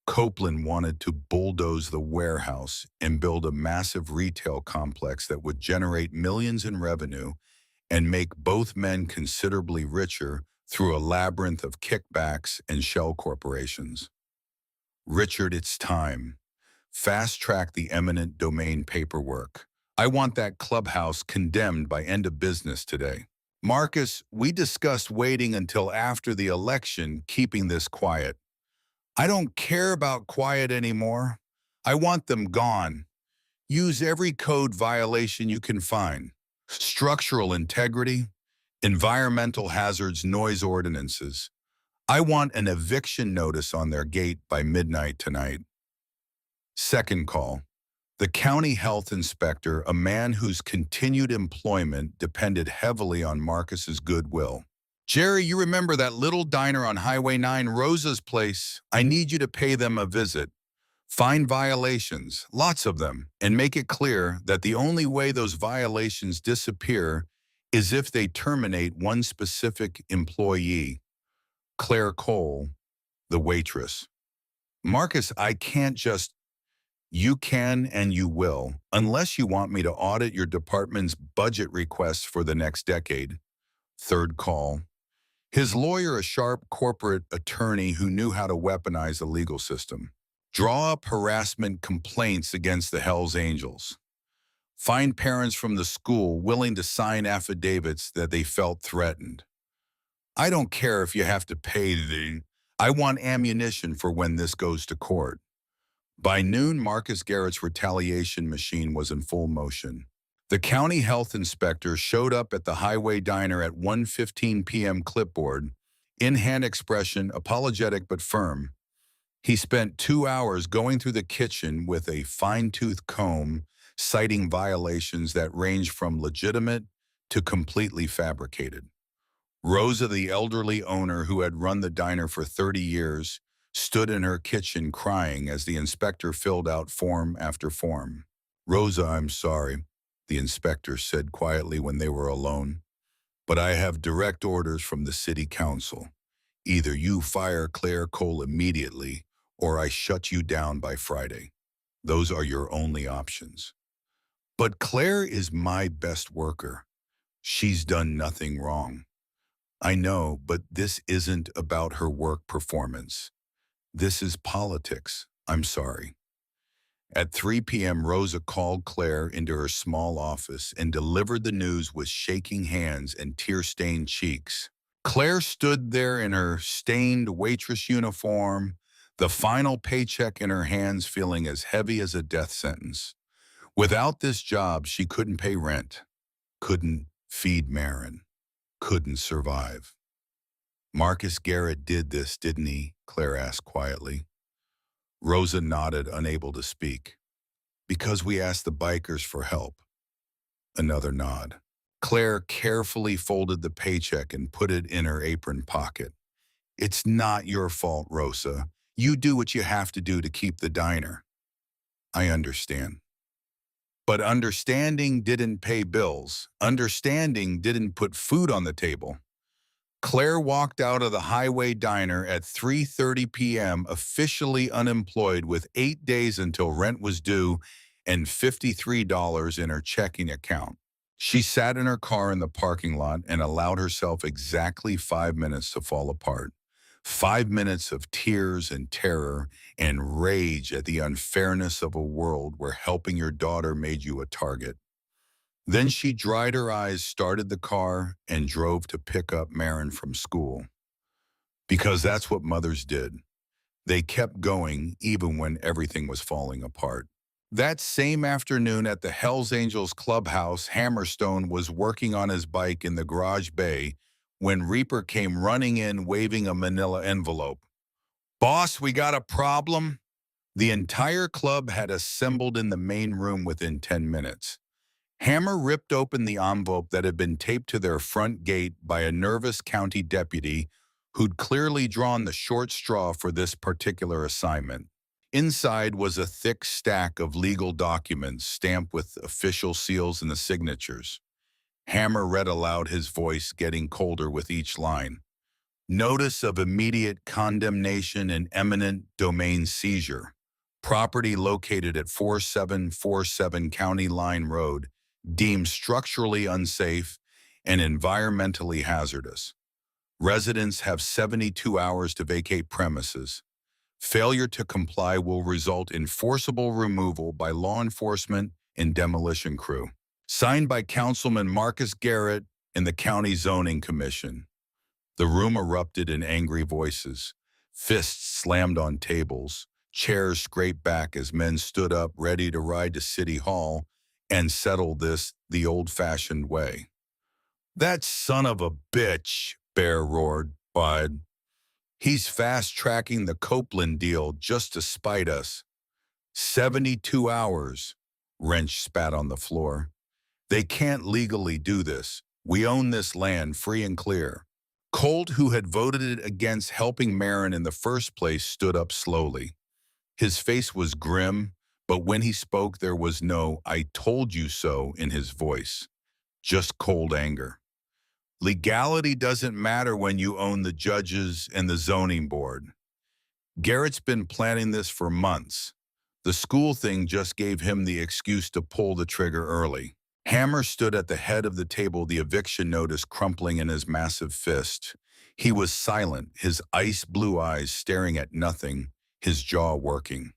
Copeland wanted to bulldoze the warehouse and build a massive retail complex that would generate millions in revenue and make both men considerably richer through a labyrinth of kickbacks and shell corporations. Richard, it's time. Fast-track the eminent domain paperwork. I want that clubhouse condemned by end of business today. Marcus, we discussed waiting until after the election, keeping this quiet. I don't care about quiet anymore. I want them gone. Use every code violation you can find. Structural integrity, environmental hazards, noise ordinances. I want an eviction notice on their gate by midnight tonight. Second call. The county health inspector, a man whose continued employment depended heavily on Marcus's goodwill. Jerry, you remember that little diner on Highway 9, Rosa's place? I need you to pay them a visit. Find violations, lots of them, and make it clear that the only way those violations disappear is if they terminate one specific employee. Claire Cole, the waitress. Marcus, I can't just... You can and you will, unless you want me to audit your department's budget requests for the next decade. Third call. His lawyer, a sharp corporate attorney who knew how to weaponize the legal system. Draw up harassment complaints against the Hells Angels. Find parents from the school willing to sign affidavits that they felt threatened. I don't care if you have to pay I want ammunition for when this goes to court. By noon, Marcus Garrett's retaliation machine was in full motion. The county health inspector showed up at the Highway Diner at 1:15 p.m. clipboard, in-hand expression, apologetic but firm. He spent 2 hours going through the kitchen with a fine-tooth comb, citing violations that ranged from legitimate to completely fabricated. Rosa, the elderly owner who had run the diner for 30 years, stood in her kitchen crying as the inspector filled out form after form. Rosa, I'm sorry, the inspector said quietly when they were alone, but I have direct orders from the city council. Either you fire Claire Cole immediately, or I shut you down by Friday. Those are your only options. But Claire is my best worker. She's done nothing wrong. I know, but this isn't about her work performance. This is politics. I'm sorry. At 3 p.m., Rosa called Claire into her small office and delivered the news with shaking hands and tear-stained cheeks. Claire stood there in her stained waitress uniform, the final paycheck in her hands feeling as heavy as a death sentence. Without this job, she couldn't pay rent, couldn't feed Marin, couldn't survive. Marcus Garrett did this, didn't he? Claire asked quietly. Rosa nodded, unable to speak. Because we asked the bikers for help. Another nod. Claire carefully folded the paycheck and put it in her apron pocket. It's not your fault, Rosa. You do what you have to do to keep the diner. I understand. But understanding didn't pay bills. Understanding didn't put food on the table. Claire walked out of the highway diner at 3:30 p.m., officially unemployed with 8 days until rent was due and $53 in her checking account. She sat in her car in the parking lot and allowed herself exactly 5 minutes to fall apart. 5 minutes of tears and terror and rage at the unfairness of a world where helping your daughter made you a target. Then she dried her eyes, started the car, and drove to pick up Marin from school. Because that's what mothers did. They kept going even when everything was falling apart. That same afternoon at the Hells Angels clubhouse, Hammerstone was working on his bike in the garage bay when Reaper came running in waving a manila envelope. "Boss, we got a problem?" The entire club had assembled in the main room within 10 minutes. Hammer ripped open the envelope that had been taped to their front gate by a nervous county deputy who'd clearly drawn the short straw for this particular assignment. Inside was a thick stack of legal documents stamped with official seals and the signatures. Hammer read aloud, his voice getting colder with each line. Notice of immediate condemnation and eminent domain seizure. Property located at 4747 County Line Road, deemed structurally unsafe and environmentally hazardous. Residents have 72 hours to vacate premises. Failure to comply will result in forcible removal by law enforcement and demolition crew. Signed by Councilman Marcus Garrett and the County Zoning Commission. The room erupted in angry voices. Fists slammed on tables. Chairs scraped back as men stood up ready to ride to City Hall and settle this the old-fashioned way. "That son of a bitch," Bear roared, "Bud. He's fast-tracking the Copeland deal just to spite us." 72 hours, Wrench spat on the floor. "They can't legally do this. We own this land free and clear." Colt, who had voted against helping Marin in the first place, stood up slowly. His face was grim, but when he spoke there was no "I told you so" in his voice. Just cold anger. "Legality doesn't matter when you own the judges and the zoning board. Garrett's been planning this for months. The school thing just gave him the excuse to pull the trigger early." Hammer stood at the head of the table, the eviction notice crumpling in his massive fist. He was silent, his ice-blue eyes staring at nothing, his jaw working.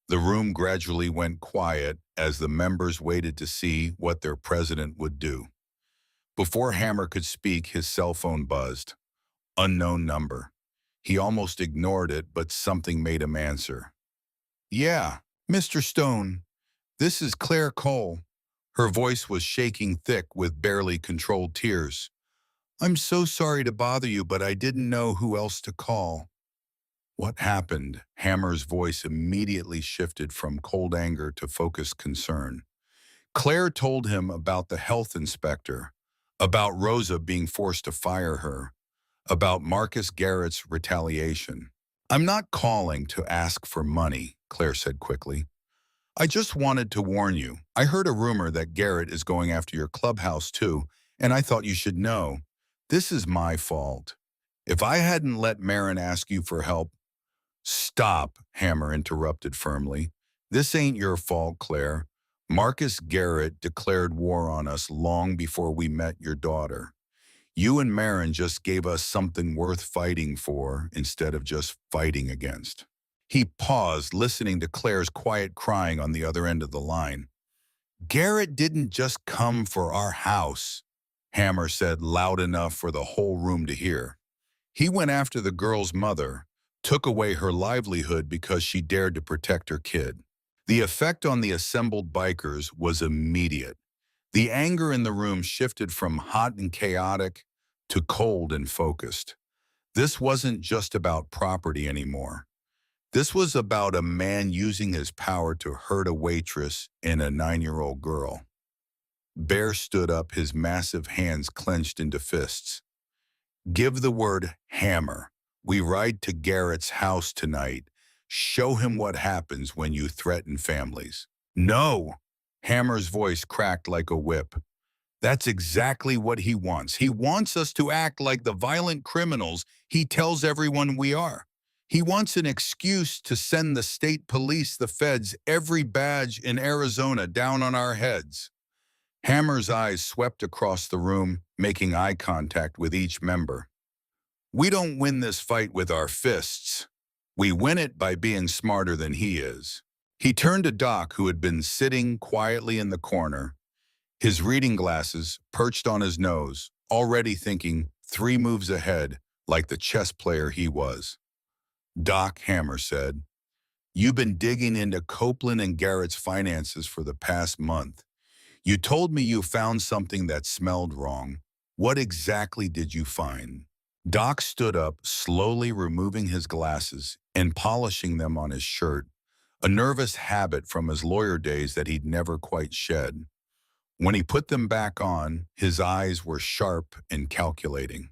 The room gradually went quiet as the members waited to see what their president would do. Before Hammer could speak, his cell phone buzzed. Unknown number. He almost ignored it, but something made him answer. "Yeah, Mr. Stone, this is Claire Cole." Her voice was shaking thick with barely controlled tears. "I'm so sorry to bother you, but I didn't know who else to call." "What happened?" Hammer's voice immediately shifted from cold anger to focused concern. Claire told him about the health inspector, about Rosa being forced to fire her, about Marcus Garrett's retaliation. "I'm not calling to ask for money," Claire said quickly. "I just wanted to warn you. I heard a rumor that Garrett is going after your clubhouse too, and I thought you should know. This is my fault. If I hadn't let Marin ask you for help—" "Stop," Hammer interrupted firmly. "This ain't your fault, Claire. Marcus Garrett declared war on us long before we met your daughter. You and Marin just gave us something worth fighting for instead of just fighting against." He paused, listening to Claire's quiet crying on the other end of the line. "Garrett didn't just come for our house," Hammer said loud enough for the whole room to hear. "He went after the girl's mother, took away her livelihood because she dared to protect her kid." The effect on the assembled bikers was immediate. The anger in the room shifted from hot and chaotic to cold and focused. This wasn't just about property anymore. This was about a man using his power to hurt a waitress and a 9-year-old girl. Bear stood up, his massive hands clenched into fists. Give the word hammer. We ride to Garrett's house tonight. Show him what happens when you threaten families. No! Hammer's voice cracked like a whip. That's exactly what he wants. He wants us to act like the violent criminals he tells everyone we are. He wants an excuse to send the state police, the feds, every badge in Arizona down on our heads. Hammer's eyes swept across the room, making eye contact with each member. We don't win this fight with our fists. We win it by being smarter than he is. He turned to Doc, who had been sitting quietly in the corner, his reading glasses perched on his nose, already thinking 3 moves ahead, like the chess player he was. Doc, Hammer said, you've been digging into Copeland and Garrett's finances for the past month. You told me you found something that smelled wrong. What exactly did you find? Doc stood up, slowly removing his glasses and polishing them on his shirt, a nervous habit from his lawyer days that he'd never quite shed. When he put them back on, his eyes were sharp and calculating.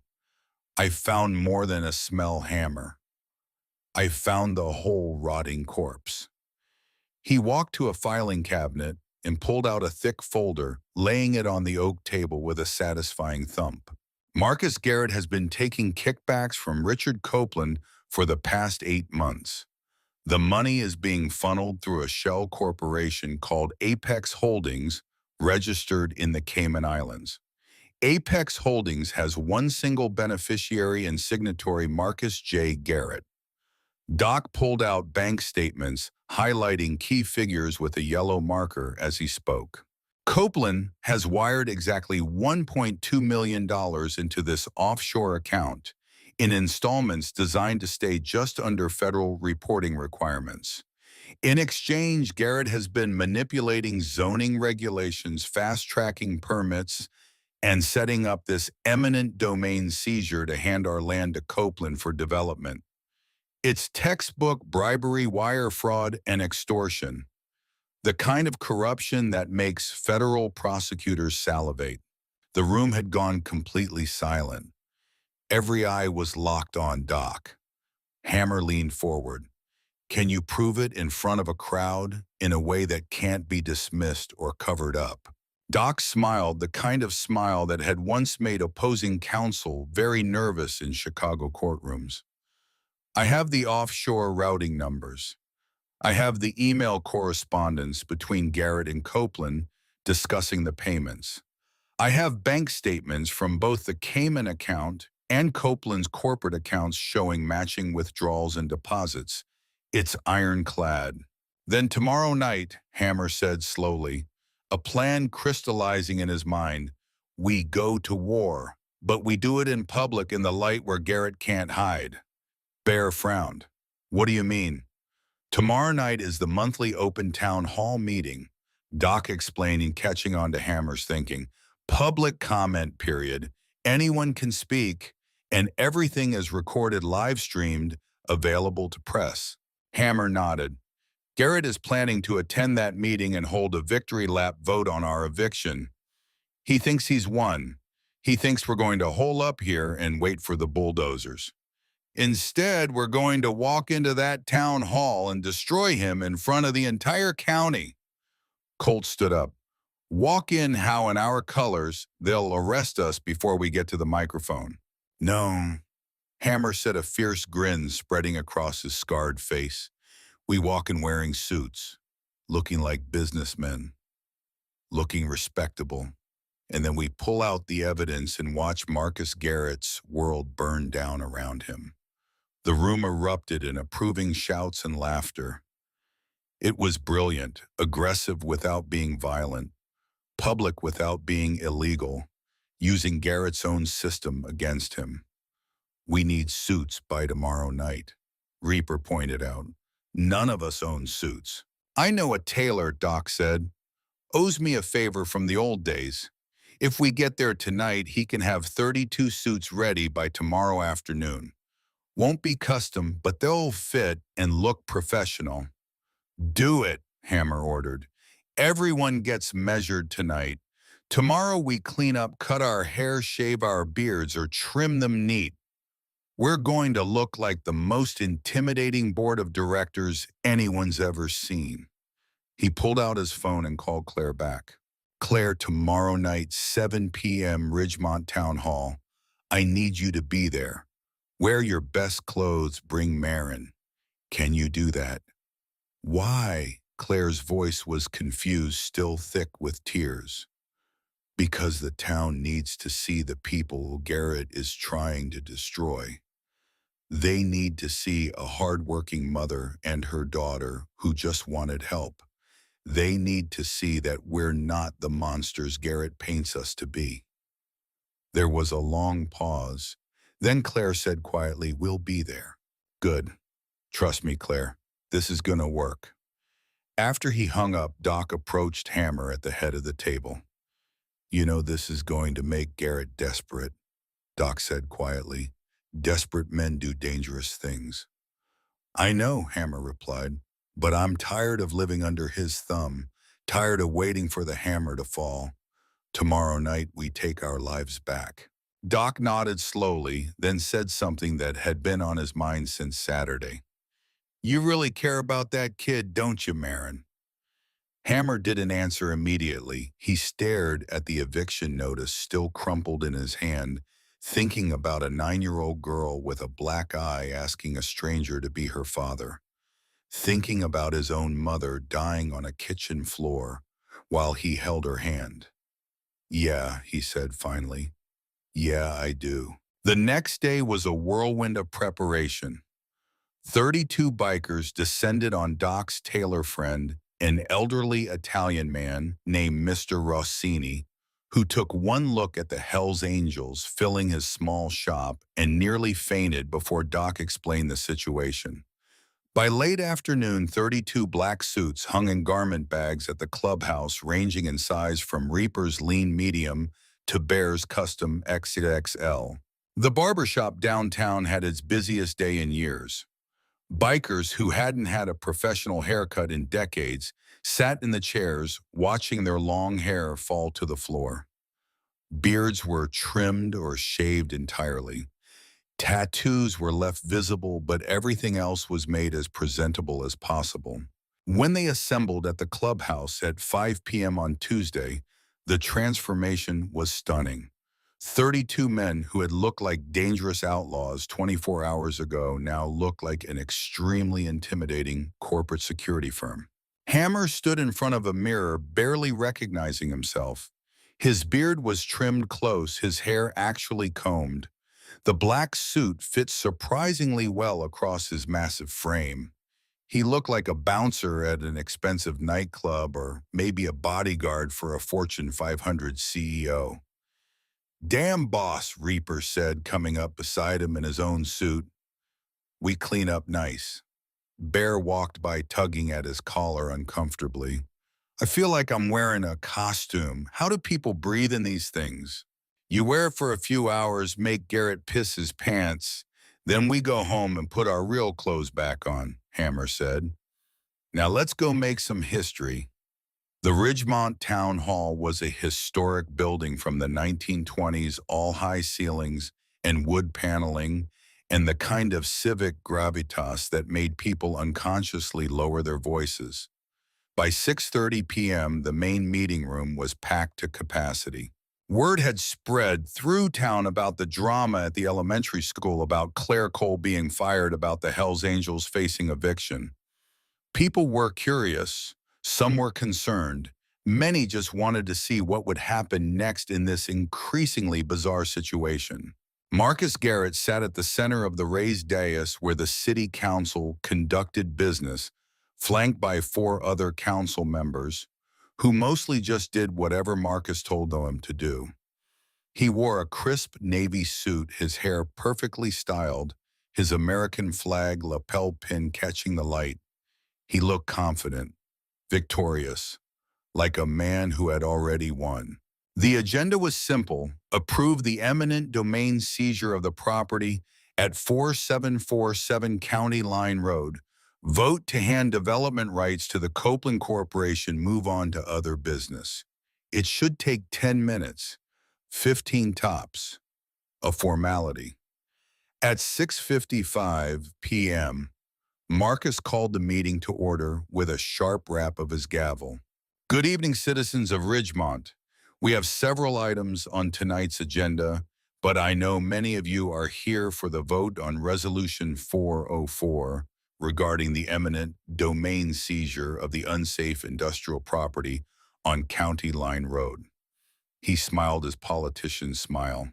I found more than a smell, Hammer. I found the whole rotting corpse. He walked to a filing cabinet and pulled out a thick folder, laying it on the oak table with a satisfying thump. Marcus Garrett has been taking kickbacks from Richard Copeland for the past 8 months. The money is being funneled through a shell corporation called Apex Holdings, registered in the Cayman Islands. Apex Holdings has one single beneficiary and signatory, Marcus J. Garrett. Doc pulled out bank statements, highlighting key figures with a yellow marker as he spoke. Copeland has wired exactly $1.2 million into this offshore account in installments designed to stay just under federal reporting requirements. In exchange, Garrett has been manipulating zoning regulations, fast-tracking permits, and setting up this eminent domain seizure to hand our land to Copeland for development. It's textbook bribery, wire fraud, and extortion, the kind of corruption that makes federal prosecutors salivate. The room had gone completely silent. Every eye was locked on Doc. Hammer leaned forward. Can you prove it in front of a crowd in a way that can't be dismissed or covered up? Doc smiled, the kind of smile that had once made opposing counsel very nervous in Chicago courtrooms. I have the offshore routing numbers. I have the email correspondence between Garrett and Copeland discussing the payments. I have bank statements from both the Cayman account and Copeland's corporate accounts showing matching withdrawals and deposits. It's ironclad. Then tomorrow night, Hammer said slowly, a plan crystallizing in his mind. We go to war, but we do it in public in the light where Garrett can't hide. Bear frowned. What do you mean? Tomorrow night is the monthly open town hall meeting, Doc explaining, catching on to Hammer's thinking. Public comment period. Anyone can speak, and everything is recorded, live-streamed, available to press. Hammer nodded. Garrett is planning to attend that meeting and hold a victory lap vote on our eviction. He thinks he's won. He thinks we're going to hole up here and wait for the bulldozers. Instead, we're going to walk into that town hall and destroy him in front of the entire county. Colt stood up. Walk in how in our colors, they'll arrest us before we get to the microphone. No. Hammer said, a fierce grin spreading across his scarred face. We walk in wearing suits, looking like businessmen, looking respectable. And then we pull out the evidence and watch Marcus Garrett's world burn down around him. The room erupted in approving shouts and laughter. It was brilliant, aggressive without being violent, public without being illegal, using Garrett's own system against him. We need suits by tomorrow night, Reaper pointed out. None of us own suits. I know a tailor, Doc said. Owes me a favor from the old days. If we get there tonight, he can have 32 suits ready by tomorrow afternoon. Won't be custom, but they'll fit and look professional. Do it, Hammer ordered. Everyone gets measured tonight. Tomorrow we clean up, cut our hair, shave our beards, or trim them neat. We're going to look like the most intimidating board of directors anyone's ever seen." He pulled out his phone and called Claire back. "Claire, tomorrow night, 7 p.m., Ridgemont Town Hall. I need you to be there. Wear your best clothes, bring Marin. Can you do that?" "Why?" Claire's voice was confused, still thick with tears. "Because the town needs to see the people Garrett is trying to destroy. They need to see a hardworking mother and her daughter who just wanted help. They need to see that we're not the monsters Garrett paints us to be." There was a long pause. Then Claire said quietly, "We'll be there." "Good. Trust me, Claire. This is gonna work." After he hung up, Doc approached Hammer at the head of the table. "You know this is going to make Garrett desperate," Doc said quietly. "Desperate men do dangerous things." "I know," Hammer replied, "but I'm tired of living under his thumb, tired of waiting for the hammer to fall. Tomorrow night we take our lives back." Doc nodded slowly, then said something that had been on his mind since Saturday. "You really care about that kid, don't you, Marin?" Hammer didn't answer immediately. He stared at the eviction notice still crumpled in his hand, thinking about a 9-year-old girl with a black eye asking a stranger to be her father, thinking about his own mother dying on a kitchen floor while he held her hand. "Yeah," he said finally. "Yeah, I do." The next day was a whirlwind of preparation. 32 bikers descended on Doc's tailor friend, an elderly Italian man named Mr. Rossini, who took one look at the Hells Angels filling his small shop and nearly fainted before Doc explained the situation. By late afternoon, 32 black suits hung in garment bags at the clubhouse, ranging in size from Reaper's lean medium to Bear's custom XXL. The barbershop downtown had its busiest day in years. Bikers who hadn't had a professional haircut in decades sat in the chairs, watching their long hair fall to the floor. Beards were trimmed or shaved entirely. Tattoos were left visible, but everything else was made as presentable as possible. When they assembled at the clubhouse at 5 p.m. on Tuesday, the transformation was stunning. 32 men who had looked like dangerous outlaws 24 hours ago now looked like an extremely intimidating corporate security firm. Hammer stood in front of a mirror, barely recognizing himself. His beard was trimmed close, his hair actually combed. The black suit fit surprisingly well across his massive frame. He looked like a bouncer at an expensive nightclub or maybe a bodyguard for a Fortune 500 CEO. "Damn, boss," Reaper said, coming up beside him in his own suit. "We clean up nice." Bear walked by, tugging at his collar uncomfortably. "I feel like I'm wearing a costume. How do people breathe in these things?" "You wear it for a few hours, make Garrett piss his pants. Then we go home and put our real clothes back on," Hammer said. "Now let's go make some history." The Ridgemont Town Hall was a historic building from the 1920s, all high ceilings and wood paneling, and the kind of civic gravitas that made people unconsciously lower their voices. By 6:30 p.m., the main meeting room was packed to capacity. Word had spread through town about the drama at the elementary school, about Claire Cole being fired, about the Hells Angels facing eviction. People were curious, some were concerned, many just wanted to see what would happen next in this increasingly bizarre situation. Marcus Garrett sat at the center of the raised dais where the city council conducted business, flanked by 4 other council members, who mostly just did whatever Marcus told them to do. He wore a crisp navy suit, his hair perfectly styled, his American flag lapel pin catching the light. He looked confident, victorious, like a man who had already won. The agenda was simple: approve the eminent domain seizure of the property at 4747 County Line Road, vote to hand development rights to the Copeland Corporation, move on to other business. It should take 10 minutes, 15 tops, a formality. At 6:55 p.m., Marcus called the meeting to order with a sharp rap of his gavel. Good evening, citizens of Ridgemont. We have several items on tonight's agenda, but I know many of you are here for the vote on Resolution 404 regarding the eminent domain seizure of the unsafe industrial property on County Line Road. He smiled as politicians smile.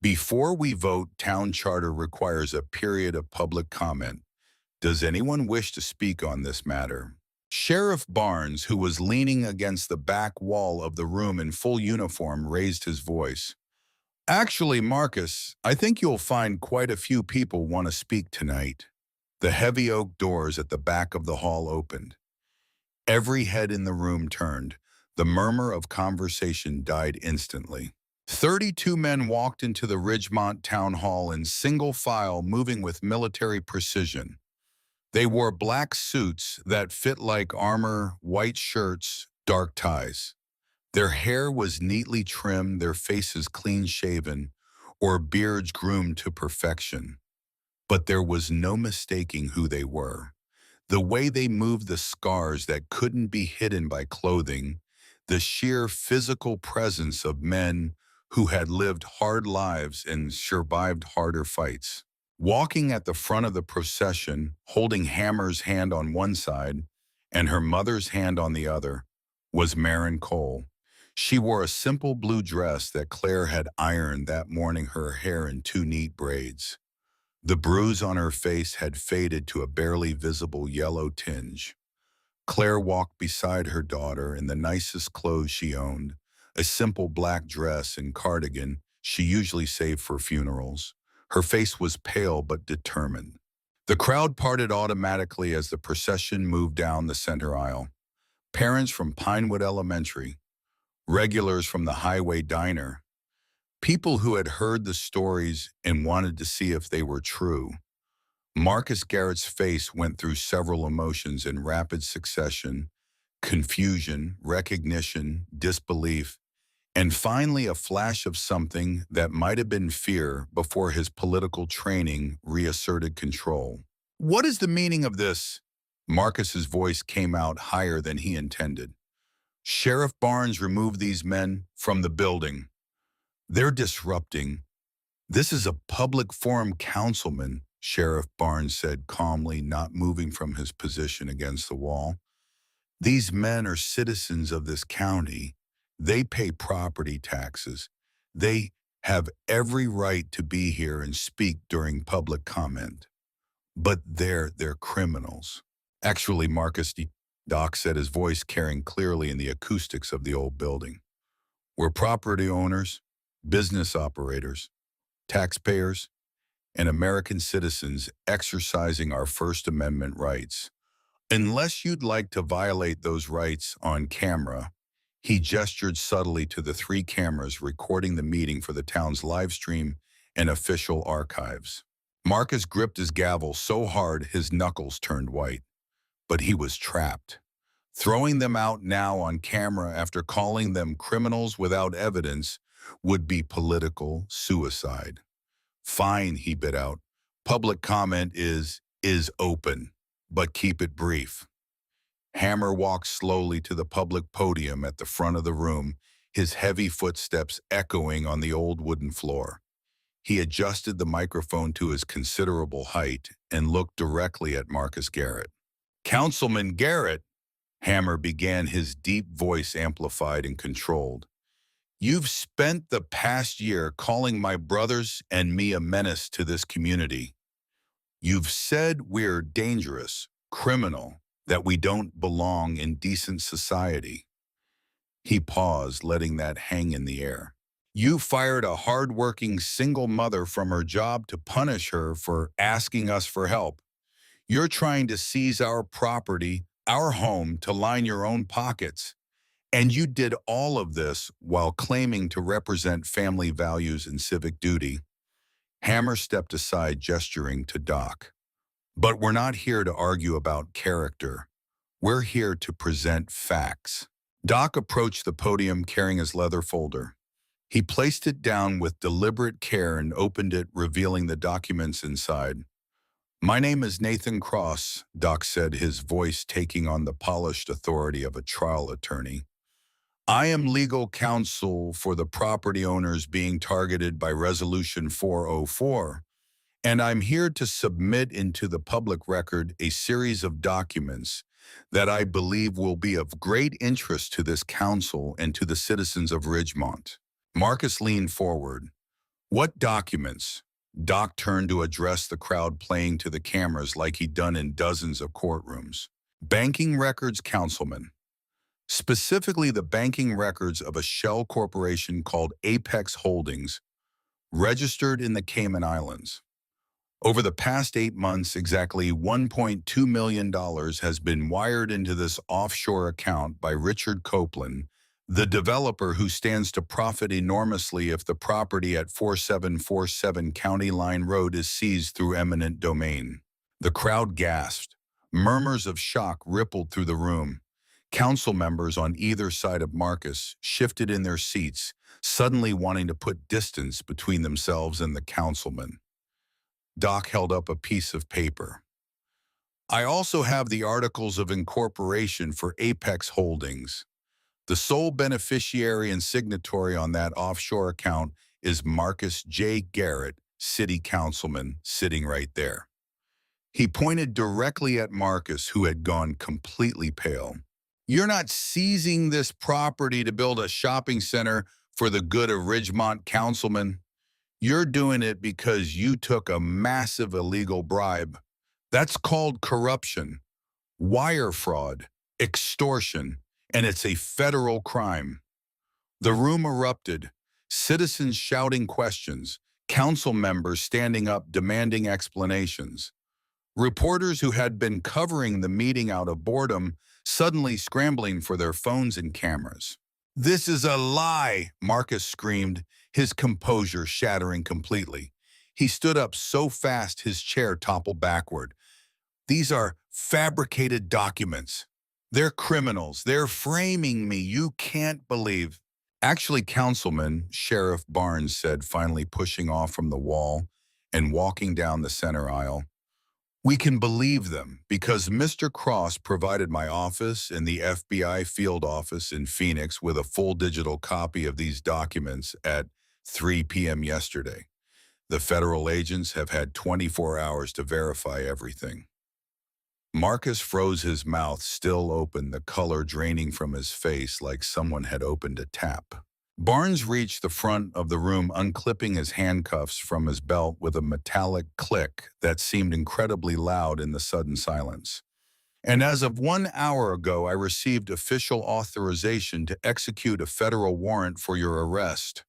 Before we vote, Town Charter requires a period of public comment. Does anyone wish to speak on this matter? Sheriff Barnes, who was leaning against the back wall of the room in full uniform, raised his voice. Actually, Marcus, I think you'll find quite a few people want to speak tonight. The heavy oak doors at the back of the hall opened. Every head in the room turned. The murmur of conversation died instantly. 32 men walked into the Ridgemont Town Hall in single file, moving with military precision. They wore black suits that fit like armor, white shirts, dark ties. Their hair was neatly trimmed, their faces clean-shaven, or beards groomed to perfection. But there was no mistaking who they were. The way they moved, the scars that couldn't be hidden by clothing, the sheer physical presence of men who had lived hard lives and survived harder fights. Walking at the front of the procession, holding Hammer's hand on one side and her mother's hand on the other, was Marin Cole. She wore a simple blue dress that Claire had ironed that morning, her hair in two neat braids. The bruise on her face had faded to a barely visible yellow tinge. Claire walked beside her daughter in the nicest clothes she owned, a simple black dress and cardigan she usually saved for funerals. Her face was pale but determined. The crowd parted automatically as the procession moved down the center aisle. Parents from Pinewood Elementary, regulars from the Highway Diner, people who had heard the stories and wanted to see if they were true. Marcus Garrett's face went through several emotions in rapid succession: confusion, recognition, disbelief, and finally a flash of something that might have been fear before his political training reasserted control. What is the meaning of this? Marcus's voice came out higher than he intended. Sheriff Barnes, remove these men from the building. They're disrupting. This is a public forum, councilman, Sheriff Barnes said calmly, not moving from his position against the wall. These men are citizens of this county. They pay property taxes. They have every right to be here and speak during public comment. But they're criminals. Actually, Doc said, his voice carrying clearly in the acoustics of the old building. We're property owners, business operators, taxpayers, and American citizens exercising our First Amendment rights. Unless you'd like to violate those rights on camera, he gestured subtly to the 3 cameras recording the meeting for the town's live stream and official archives. Marcus gripped his gavel so hard his knuckles turned white. But he was trapped. Throwing them out now on camera after calling them criminals without evidence would be political suicide. Fine, he bit out. Public comment is open, but keep it brief. Hammer walked slowly to the public podium at the front of the room, his heavy footsteps echoing on the old wooden floor. He adjusted the microphone to his considerable height and looked directly at Marcus Garrett. Councilman Garrett, Hammer began, his deep voice amplified and controlled. You've spent the past year calling my brothers and me a menace to this community. You've said we're dangerous, criminal, that we don't belong in decent society. He paused, letting that hang in the air. You fired a hard-working single mother from her job to punish her for asking us for help. You're trying to seize our property, our home, to line your own pockets. And you did all of this while claiming to represent family values and civic duty. Hammer stepped aside, gesturing to Doc. But we're not here to argue about character. We're here to present facts. Doc approached the podium carrying his leather folder. He placed it down with deliberate care and opened it, revealing the documents inside. "My name is Nathan Cross," Doc said, his voice taking on the polished authority of a trial attorney. "I am legal counsel for the property owners being targeted by Resolution 404, and I'm here to submit into the public record a series of documents that I believe will be of great interest to this council and to the citizens of Ridgemont." Marcus leaned forward. "What documents?" Doc turned to address the crowd playing to the cameras like he'd done in dozens of courtrooms. "Banking records, councilman. Specifically the banking records of a shell corporation called Apex Holdings, registered in the Cayman Islands. Over the past 8 months, exactly $1.2 million has been wired into this offshore account by Richard Copeland, the developer who stands to profit enormously if the property at 4747 County Line Road is seized through eminent domain." The crowd gasped. Murmurs of shock rippled through the room. Council members on either side of Marcus shifted in their seats, suddenly wanting to put distance between themselves and the councilman. Doc held up a piece of paper. "I also have the articles of incorporation for Apex Holdings. The sole beneficiary and signatory on that offshore account is Marcus J. Garrett, city councilman, sitting right there." He pointed directly at Marcus, who had gone completely pale. "You're not seizing this property to build a shopping center for the good of Ridgemont, councilman. You're doing it because you took a massive illegal bribe. That's called corruption, wire fraud, extortion, and it's a federal crime." The room erupted, citizens shouting questions, council members standing up demanding explanations. Reporters who had been covering the meeting out of boredom suddenly scrambling for their phones and cameras. "This is a lie," Marcus screamed, his composure shattering completely. He stood up so fast his chair toppled backward. "These are fabricated documents. They're criminals. They're framing me. You can't believe." "Actually, Councilman," Sheriff Barnes said, finally pushing off from the wall and walking down the center aisle, "we can believe them because Mr. Cross provided my office and the FBI field office in Phoenix with a full digital copy of these documents at 3 p.m. yesterday. The federal agents have had 24 hours to verify everything." Marcus froze, his mouth still open, the color draining from his face like someone had opened a tap. Barnes reached the front of the room, unclipping his handcuffs from his belt with a metallic click that seemed incredibly loud in the sudden silence. "And as of 1 hour ago, I received official authorization to execute a federal warrant for your arrest."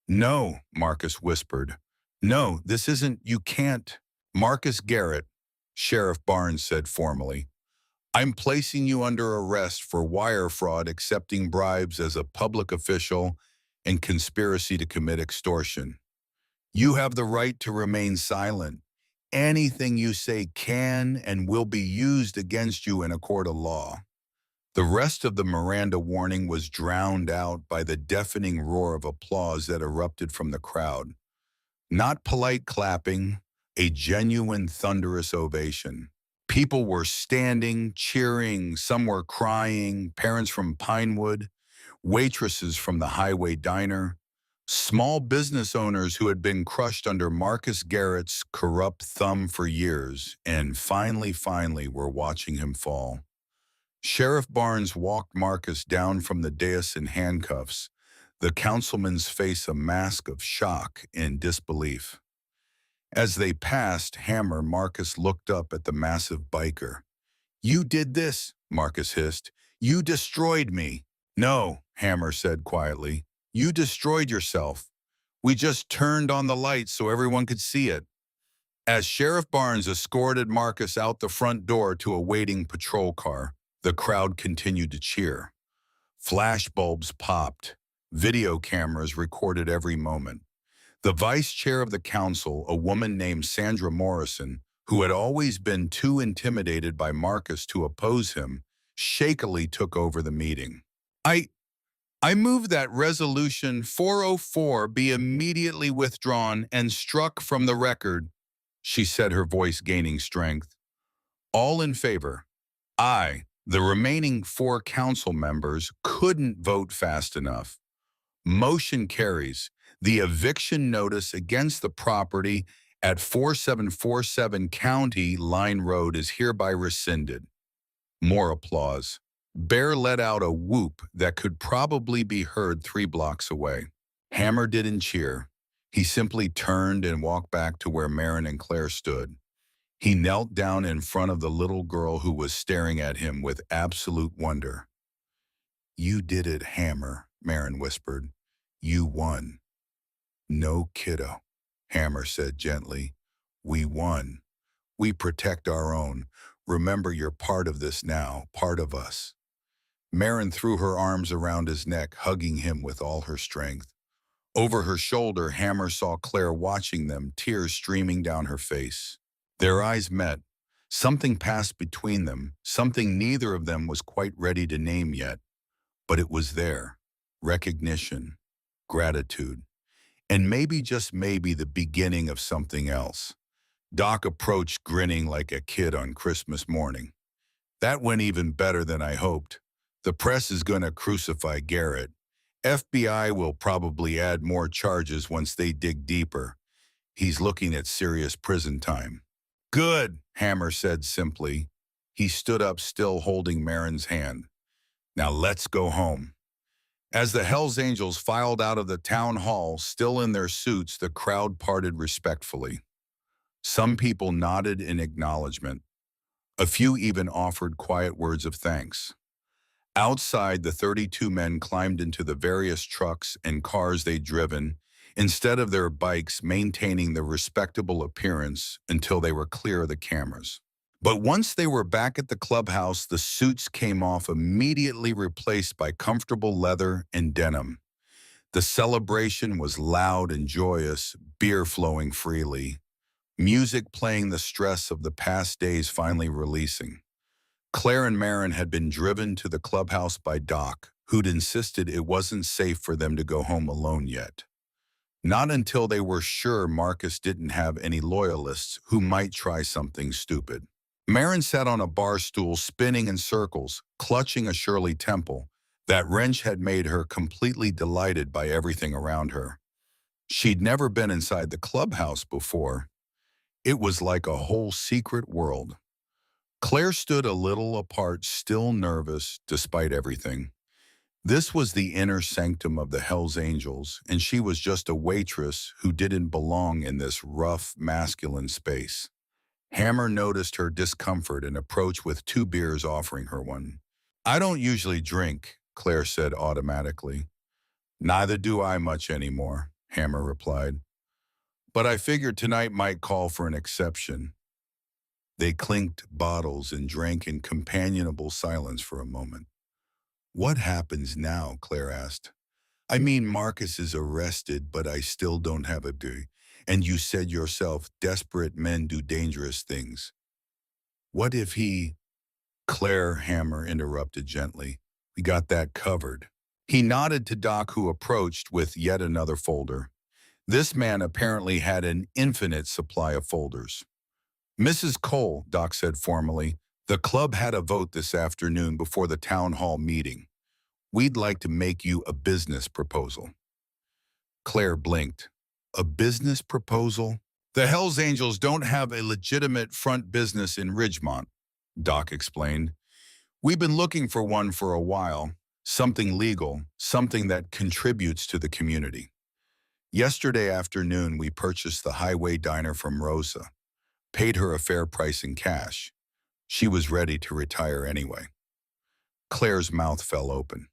"No," Marcus whispered. "No, this isn't, you can't." "Marcus Garrett," Sheriff Barnes said formally, "I'm placing you under arrest for wire fraud, accepting bribes as a public official, and conspiracy to commit extortion. You have the right to remain silent. Anything you say can and will be used against you in a court of law." The rest of the Miranda warning was drowned out by the deafening roar of applause that erupted from the crowd. Not polite clapping, a genuine thunderous ovation. People were standing, cheering, some were crying, parents from Pinewood, waitresses from the Highway Diner, small business owners who had been crushed under Marcus Garrett's corrupt thumb for years, and finally were watching him fall. Sheriff Barnes walked Marcus down from the dais in handcuffs, the councilman's face a mask of shock and disbelief. As they passed Hammer, Marcus looked up at the massive biker. "You did this," Marcus hissed. "You destroyed me." "No," Hammer said quietly. "You destroyed yourself. We just turned on the lights so everyone could see it." As Sheriff Barnes escorted Marcus out the front door to a waiting patrol car, the crowd continued to cheer. Flash bulbs popped. Video cameras recorded every moment. The vice chair of the council, a woman named Sandra Morrison, who had always been too intimidated by Marcus to oppose him, shakily took over the meeting. I I move that Resolution 404 be immediately withdrawn and struck from the record, she said, her voice gaining strength. All in favor. Aye. The remaining 4 council members couldn't vote fast enough. Motion carries. The eviction notice against the property at 4747 County Line Road is hereby rescinded. More applause. Bear let out a whoop that could probably be heard 3 blocks away. Hammer didn't cheer. He simply turned and walked back to where Marin and Claire stood. He knelt down in front of the little girl who was staring at him with absolute wonder. You did it, Hammer, Marin whispered. You won. No, kiddo, Hammer said gently. We won. We protect our own. Remember, you're part of this now, part of us. Marin threw her arms around his neck, hugging him with all her strength. Over her shoulder, Hammer saw Claire watching them, tears streaming down her face. Their eyes met. Something passed between them, something neither of them was quite ready to name yet. But it was there. Recognition, gratitude, and maybe, just maybe, the beginning of something else. Doc approached, grinning like a kid on Christmas morning. That went even better than I hoped. The press is going to crucify Garrett. FBI will probably add more charges once they dig deeper. He's looking at serious prison time. Good, Hammer said simply. He stood up, still holding Marin's hand. Now let's go home. As the Hells Angels filed out of the town hall, still in their suits, the crowd parted respectfully. Some people nodded in acknowledgement. A few even offered quiet words of thanks. Outside, the 32 men climbed into the various trucks and cars they'd driven, instead of their bikes, maintaining their respectable appearance until they were clear of the cameras. But once they were back at the clubhouse, the suits came off, immediately replaced by comfortable leather and denim. The celebration was loud and joyous, beer flowing freely, music playing, the stress of the past days finally releasing. Claire and Marin had been driven to the clubhouse by Doc, who'd insisted it wasn't safe for them to go home alone yet. Not until they were sure Marcus didn't have any loyalists who might try something stupid. Marin sat on a bar stool, spinning in circles, clutching a Shirley Temple. That wrench had made her completely delighted by everything around her. She'd never been inside the clubhouse before. It was like a whole secret world. Claire stood a little apart, still nervous despite everything. This was the inner sanctum of the Hells Angels, and she was just a waitress who didn't belong in this rough, masculine space. Hammer noticed her discomfort and approached with 2 beers, offering her one. I don't usually drink, Claire said automatically. Neither do I much anymore, Hammer replied. But I figured tonight might call for an exception. They clinked bottles and drank in companionable silence for a moment. What happens now? Claire asked. I mean, Marcus is arrested, but I still don't have a due. And you said yourself, desperate men do dangerous things. What if he... Claire, Hammer interrupted gently. We got that covered. He nodded to Doc, who approached with yet another folder. This man apparently had an infinite supply of folders. Mrs. Cole, Doc said formally, the club had a vote this afternoon before the town hall meeting. We'd like to make you a business proposal. Claire blinked. A business proposal? The Hells Angels don't have a legitimate front business in Ridgemont, Doc explained. We've been looking for one for a while, something legal, something that contributes to the community. Yesterday afternoon, we purchased the Highway Diner from Rosa, paid her a fair price in cash. She was ready to retire anyway. Claire's mouth fell open.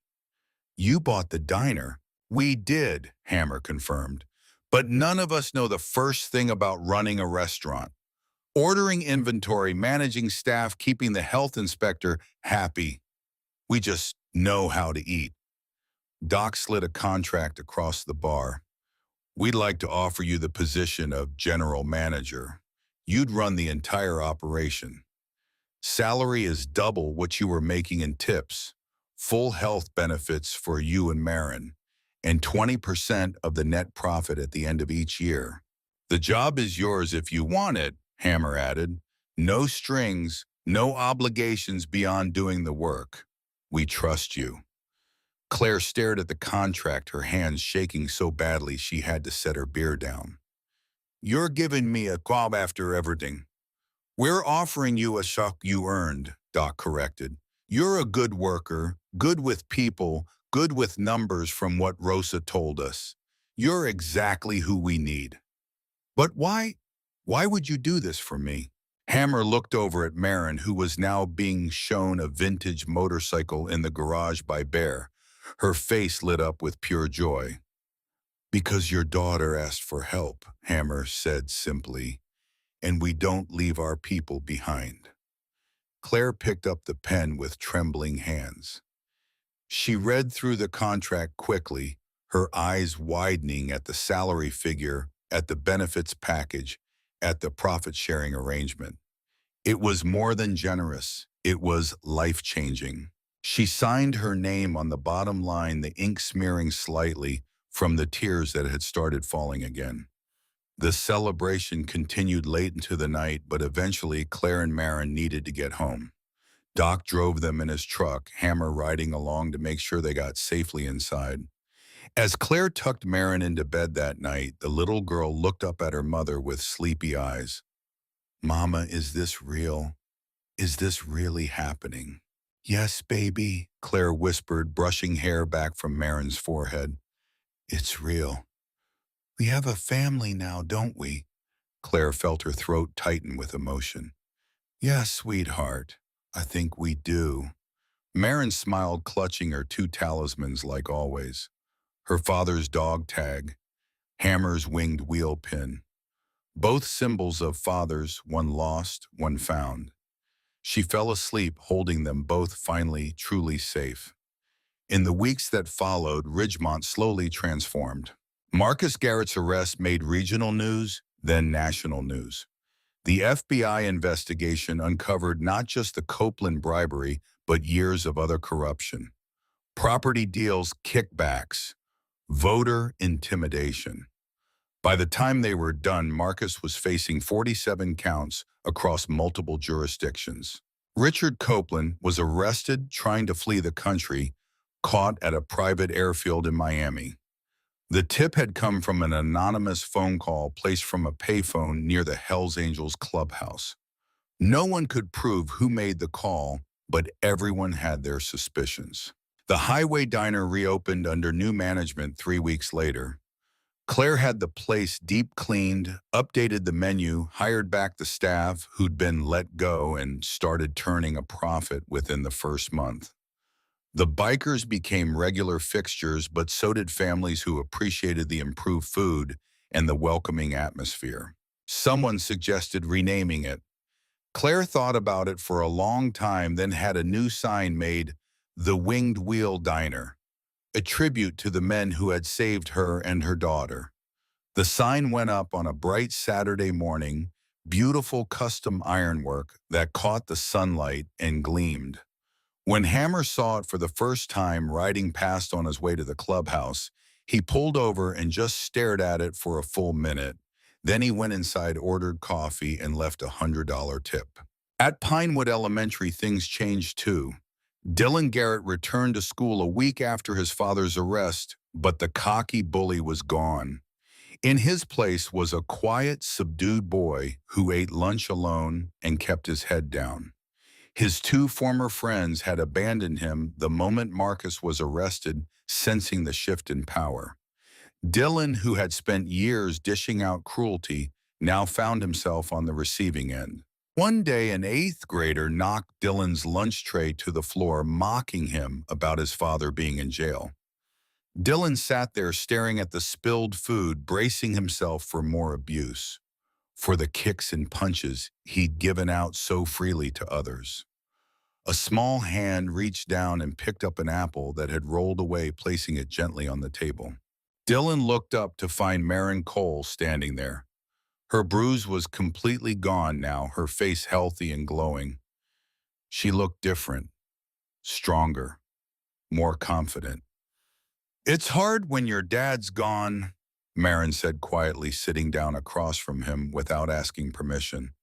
You bought the diner? We did, Hammer confirmed. But none of us know the first thing about running a restaurant. Ordering inventory, managing staff, keeping the health inspector happy. We just know how to eat. Doc slid a contract across the bar. We'd like to offer you the position of general manager. You'd run the entire operation. Salary is double what you were making in tips. full health benefits for you and Marin, and 20% of the net profit at the end of each year. The job is yours if you want it, Hammer added. No strings, no obligations beyond doing the work. We trust you. Claire stared at the contract, her hands shaking so badly she had to set her beer down. You're giving me a job after everything. We're offering you a shock you earned, Doc corrected. You're a good worker, good with people, good with numbers from what Rosa told us. You're exactly who we need. But why? Why would you do this for me? Hammer looked over at Marin, who was now being shown a vintage motorcycle in the garage by Bear. Her face lit up with pure joy. Because your daughter asked for help, Hammer said simply, and we don't leave our people behind. Claire picked up the pen with trembling hands. She read through the contract quickly, her eyes widening at the salary figure, at the benefits package, at the profit-sharing arrangement. It was more than generous. It was life-changing. She signed her name on the bottom line, the ink smearing slightly from the tears that had started falling again. The celebration continued late into the night, but eventually Claire and Marin needed to get home. Doc drove them in his truck, Hammer riding along to make sure they got safely inside. As Claire tucked Marin into bed that night, the little girl looked up at her mother with sleepy eyes. Mama, is this real? Is this really happening? Yes, baby, Claire whispered, brushing hair back from Marin's forehead. It's real. We have a family now, don't we? Claire felt her throat tighten with emotion. Yes, sweetheart, I think we do. Marin smiled, clutching her two talismans like always. Her father's dog tag, Hammer's winged wheel pin. Both symbols of fathers, one lost, one found. She fell asleep holding them both, finally truly safe. In the weeks that followed, Ridgemont slowly transformed. Marcus Garrett's arrest made regional news, then national news. The FBI investigation uncovered not just the Copeland bribery, but years of other corruption. Property deals, kickbacks, voter intimidation. By the time they were done, Marcus was facing 47 counts across multiple jurisdictions. Richard Copeland was arrested trying to flee the country, caught at a private airfield in Miami. The tip had come from an anonymous phone call placed from a payphone near the Hells Angels clubhouse. No one could prove who made the call, but everyone had their suspicions. The Highway Diner reopened under new management 3 weeks later. Claire had the place deep cleaned, updated the menu, hired back the staff who'd been let go, and started turning a profit within the first month. The bikers became regular fixtures, but so did families who appreciated the improved food and the welcoming atmosphere. Someone suggested renaming it. Claire thought about it for a long time, then had a new sign made, the Winged Wheel Diner, a tribute to the men who had saved her and her daughter. The sign went up on a bright Saturday morning, beautiful custom ironwork that caught the sunlight and gleamed. When Hammer saw it for the first time riding past on his way to the clubhouse, he pulled over and just stared at it for a full minute. Then he went inside, ordered coffee, and left a $100 tip. At Pinewood Elementary, things changed too. Dylan Garrett returned to school a week after his father's arrest, but the cocky bully was gone. In his place was a quiet, subdued boy who ate lunch alone and kept his head down. His two former friends had abandoned him the moment Marcus was arrested, sensing the shift in power. Dylan, who had spent years dishing out cruelty, now found himself on the receiving end. One day, an 8th grader knocked Dylan's lunch tray to the floor, mocking him about his father being in jail. Dylan sat there staring at the spilled food, bracing himself for more abuse, for the kicks and punches he'd given out so freely to others. A small hand reached down and picked up an apple that had rolled away, placing it gently on the table. Dylan looked up to find Marin Cole standing there. Her bruise was completely gone now, her face healthy and glowing. She looked different, stronger. more confident. "It's hard when your dad's gone," Marin said quietly, sitting down across from him without asking permission.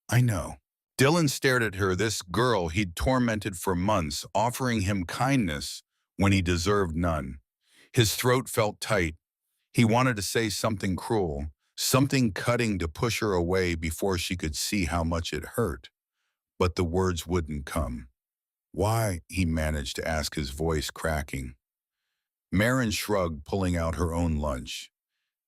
"I know." Dylan stared at her, this girl he'd tormented for months, offering him kindness when he deserved none. His throat felt tight. He wanted to say something cruel, something cutting to push her away before she could see how much it hurt. But the words wouldn't come. "Why?" he managed to ask, his voice cracking. Marin shrugged, pulling out her own lunch.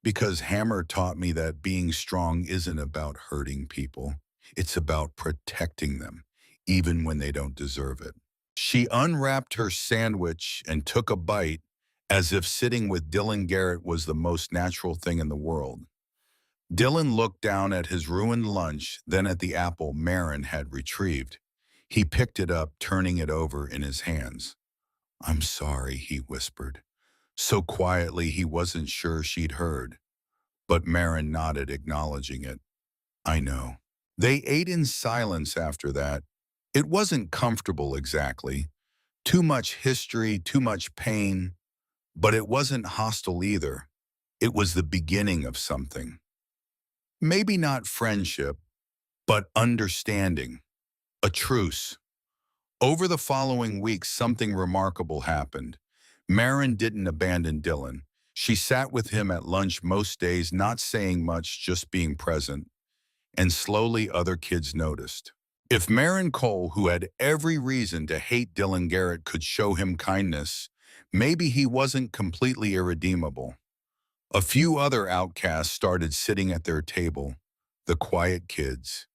"Because Hammer taught me that being strong isn't about hurting people. It's about protecting them, even when they don't deserve it." She unwrapped her sandwich and took a bite, as if sitting with Dylan Garrett was the most natural thing in the world. Dylan looked down at his ruined lunch, then at the apple Marin had retrieved. He picked it up, turning it over in his hands. "I'm sorry," he whispered, so quietly he wasn't sure she'd heard. But Marin nodded, acknowledging it. "I know." They ate in silence after that. It wasn't comfortable exactly. Too much history, too much pain. But it wasn't hostile either. It was the beginning of something. Maybe not friendship, but understanding. A truce. Over the following weeks, something remarkable happened. Marin didn't abandon Dylan. She sat with him at lunch most days, not saying much, just being present. And slowly other kids noticed. If Marin Cole, who had every reason to hate Dylan Garrett, could show him kindness, maybe he wasn't completely irredeemable. A few other outcasts started sitting at their table, the quiet kids,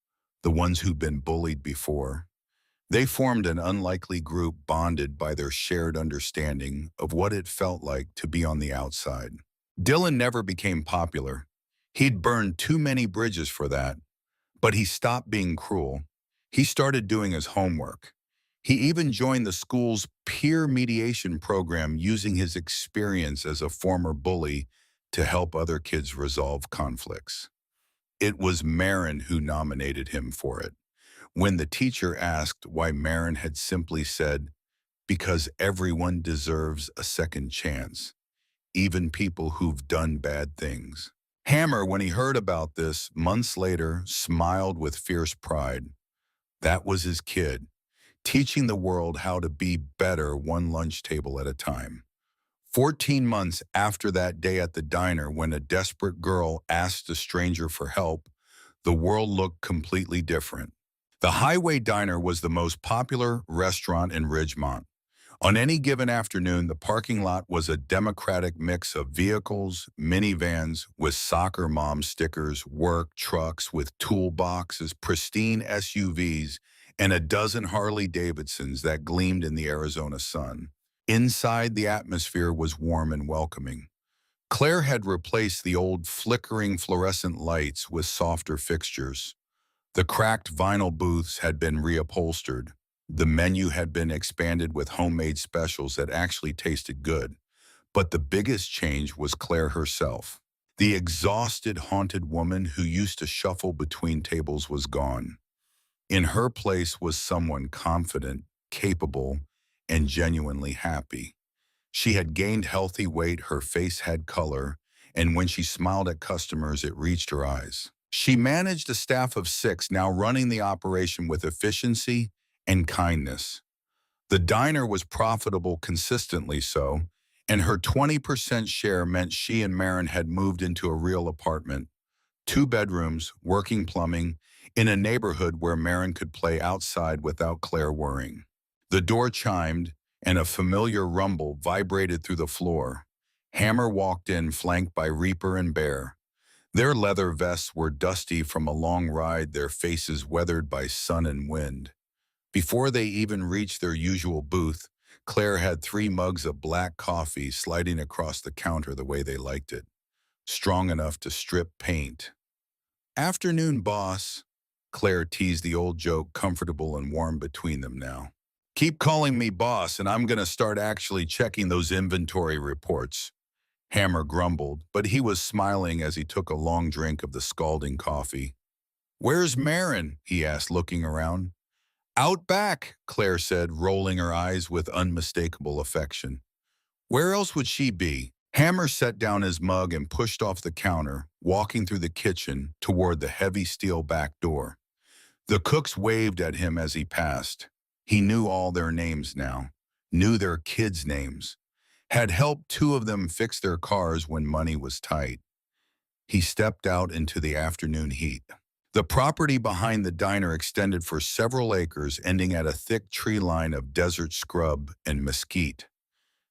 the ones who'd been bullied before. They formed an unlikely group bonded by their shared understanding of what it felt like to be on the outside. Dylan never became popular. He'd burned too many bridges for that, but he stopped being cruel. He started doing his homework. He even joined the school's peer mediation program, using his experience as a former bully to help other kids resolve conflicts. It was Marin who nominated him for it. When the teacher asked why, Marin had simply said, "Because everyone deserves a second chance, even people who've done bad things." Hammer, when he heard about this months later, smiled with fierce pride. That was his kid, teaching the world how to be better one lunch table at a time. 14 months after that day at the diner, when a desperate girl asked a stranger for help, the world looked completely different. The Highway Diner was the most popular restaurant in Ridgemont. On any given afternoon, the parking lot was a democratic mix of vehicles, minivans with soccer mom stickers, work trucks with toolboxes, pristine SUVs, and a dozen Harley-Davidsons that gleamed in the Arizona sun. Inside, the atmosphere was warm and welcoming. Claire had replaced the old flickering fluorescent lights with softer fixtures. The cracked vinyl booths had been reupholstered. The menu had been expanded with homemade specials that actually tasted good. But the biggest change was Claire herself. The exhausted, haunted woman who used to shuffle between tables was gone. In her place was someone confident, capable, and genuinely happy. She had gained healthy weight, her face had color, and when she smiled at customers, it reached her eyes. She managed a staff of 6, now running the operation with efficiency and kindness. The diner was profitable, consistently so, and her 20% share meant she and Marin had moved into a real apartment. 2 bedrooms, working plumbing, in a neighborhood where Marin could play outside without Claire worrying. The door chimed, and a familiar rumble vibrated through the floor. Hammer walked in, flanked by Reaper and Bear. Their leather vests were dusty from a long ride, their faces weathered by sun and wind. Before they even reached their usual booth, Claire had 3 mugs of black coffee sliding across the counter the way they liked it, strong enough to strip paint. "Afternoon, boss," Claire teased, the old joke comfortable and warm between them now. "Keep calling me boss, and I'm gonna start actually checking those inventory reports," Hammer grumbled, but he was smiling as he took a long drink of the scalding coffee. "Where's Marin?" he asked, looking around. Out back, Claire said, rolling her eyes with unmistakable affection. Where else would she be? Hammer set down his mug and pushed off the counter, walking through the kitchen toward the heavy steel back door. The cooks waved at him as he passed. He knew all their names now, knew their kids' names, had helped two of them fix their cars when money was tight. He stepped out into the afternoon heat. The property behind the diner extended for several acres, ending at a thick tree line of desert scrub and mesquite.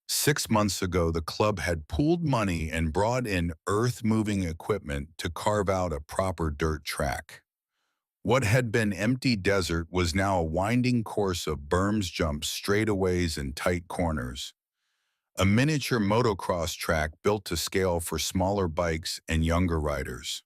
6 months ago, the club had pooled money and brought in earth-moving equipment to carve out a proper dirt track. What had been empty desert was now a winding course of berms, jumps, straightaways, and tight corners. A miniature motocross track built to scale for smaller bikes and younger riders.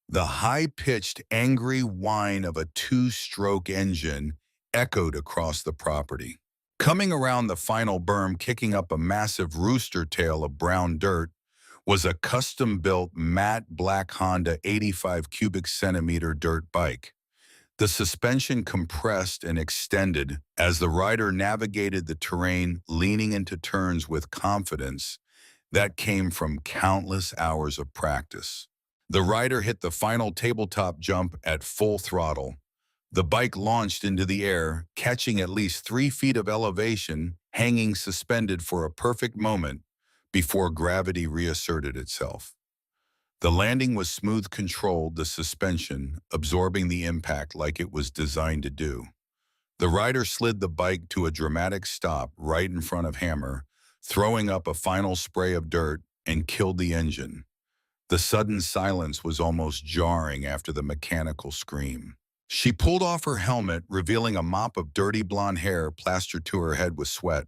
The high-pitched, angry whine of a two-stroke engine echoed across the property. Coming around the final berm, kicking up a massive rooster tail of brown dirt, was a custom-built matte black Honda 85 cubic centimeter dirt bike. The suspension compressed and extended as the rider navigated the terrain, leaning into turns with confidence that came from countless hours of practice. The rider hit the final tabletop jump at full throttle. The bike launched into the air, catching at least 3 feet of elevation, hanging suspended for a perfect moment before gravity reasserted itself. The landing was smooth, controlled, the suspension absorbing the impact like it was designed to do. The rider slid the bike to a dramatic stop right in front of Hammer, throwing up a final spray of dirt, and killed the engine. The sudden silence was almost jarring after the mechanical scream. She pulled off her helmet, revealing a mop of dirty blonde hair plastered to her head with sweat.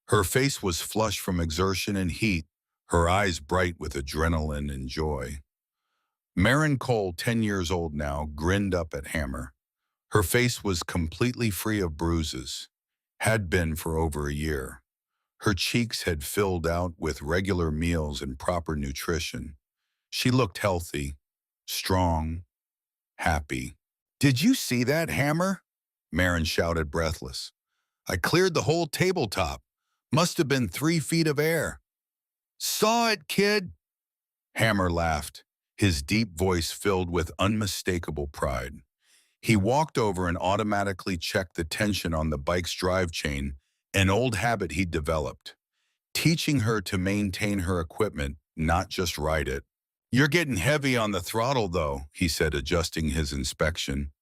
Her face was flushed from exertion and heat, her eyes bright with adrenaline and joy. Marin Cole, 10 years old now, grinned up at Hammer. Her face was completely free of bruises, had been for over a year. Her cheeks had filled out with regular meals and proper nutrition. She looked healthy, strong, happy. "Did you see that, Hammer?" Marin shouted, breathless. "I cleared the whole tabletop. Must have been 3 feet of air." "Saw it, kid." Hammer laughed, his deep voice filled with unmistakable pride. He walked over and automatically checked the tension on the bike's drive chain, an old habit he'd developed, teaching her to maintain her equipment, not just ride it. "You're getting heavy on the throttle, though," he said, adjusting his inspection.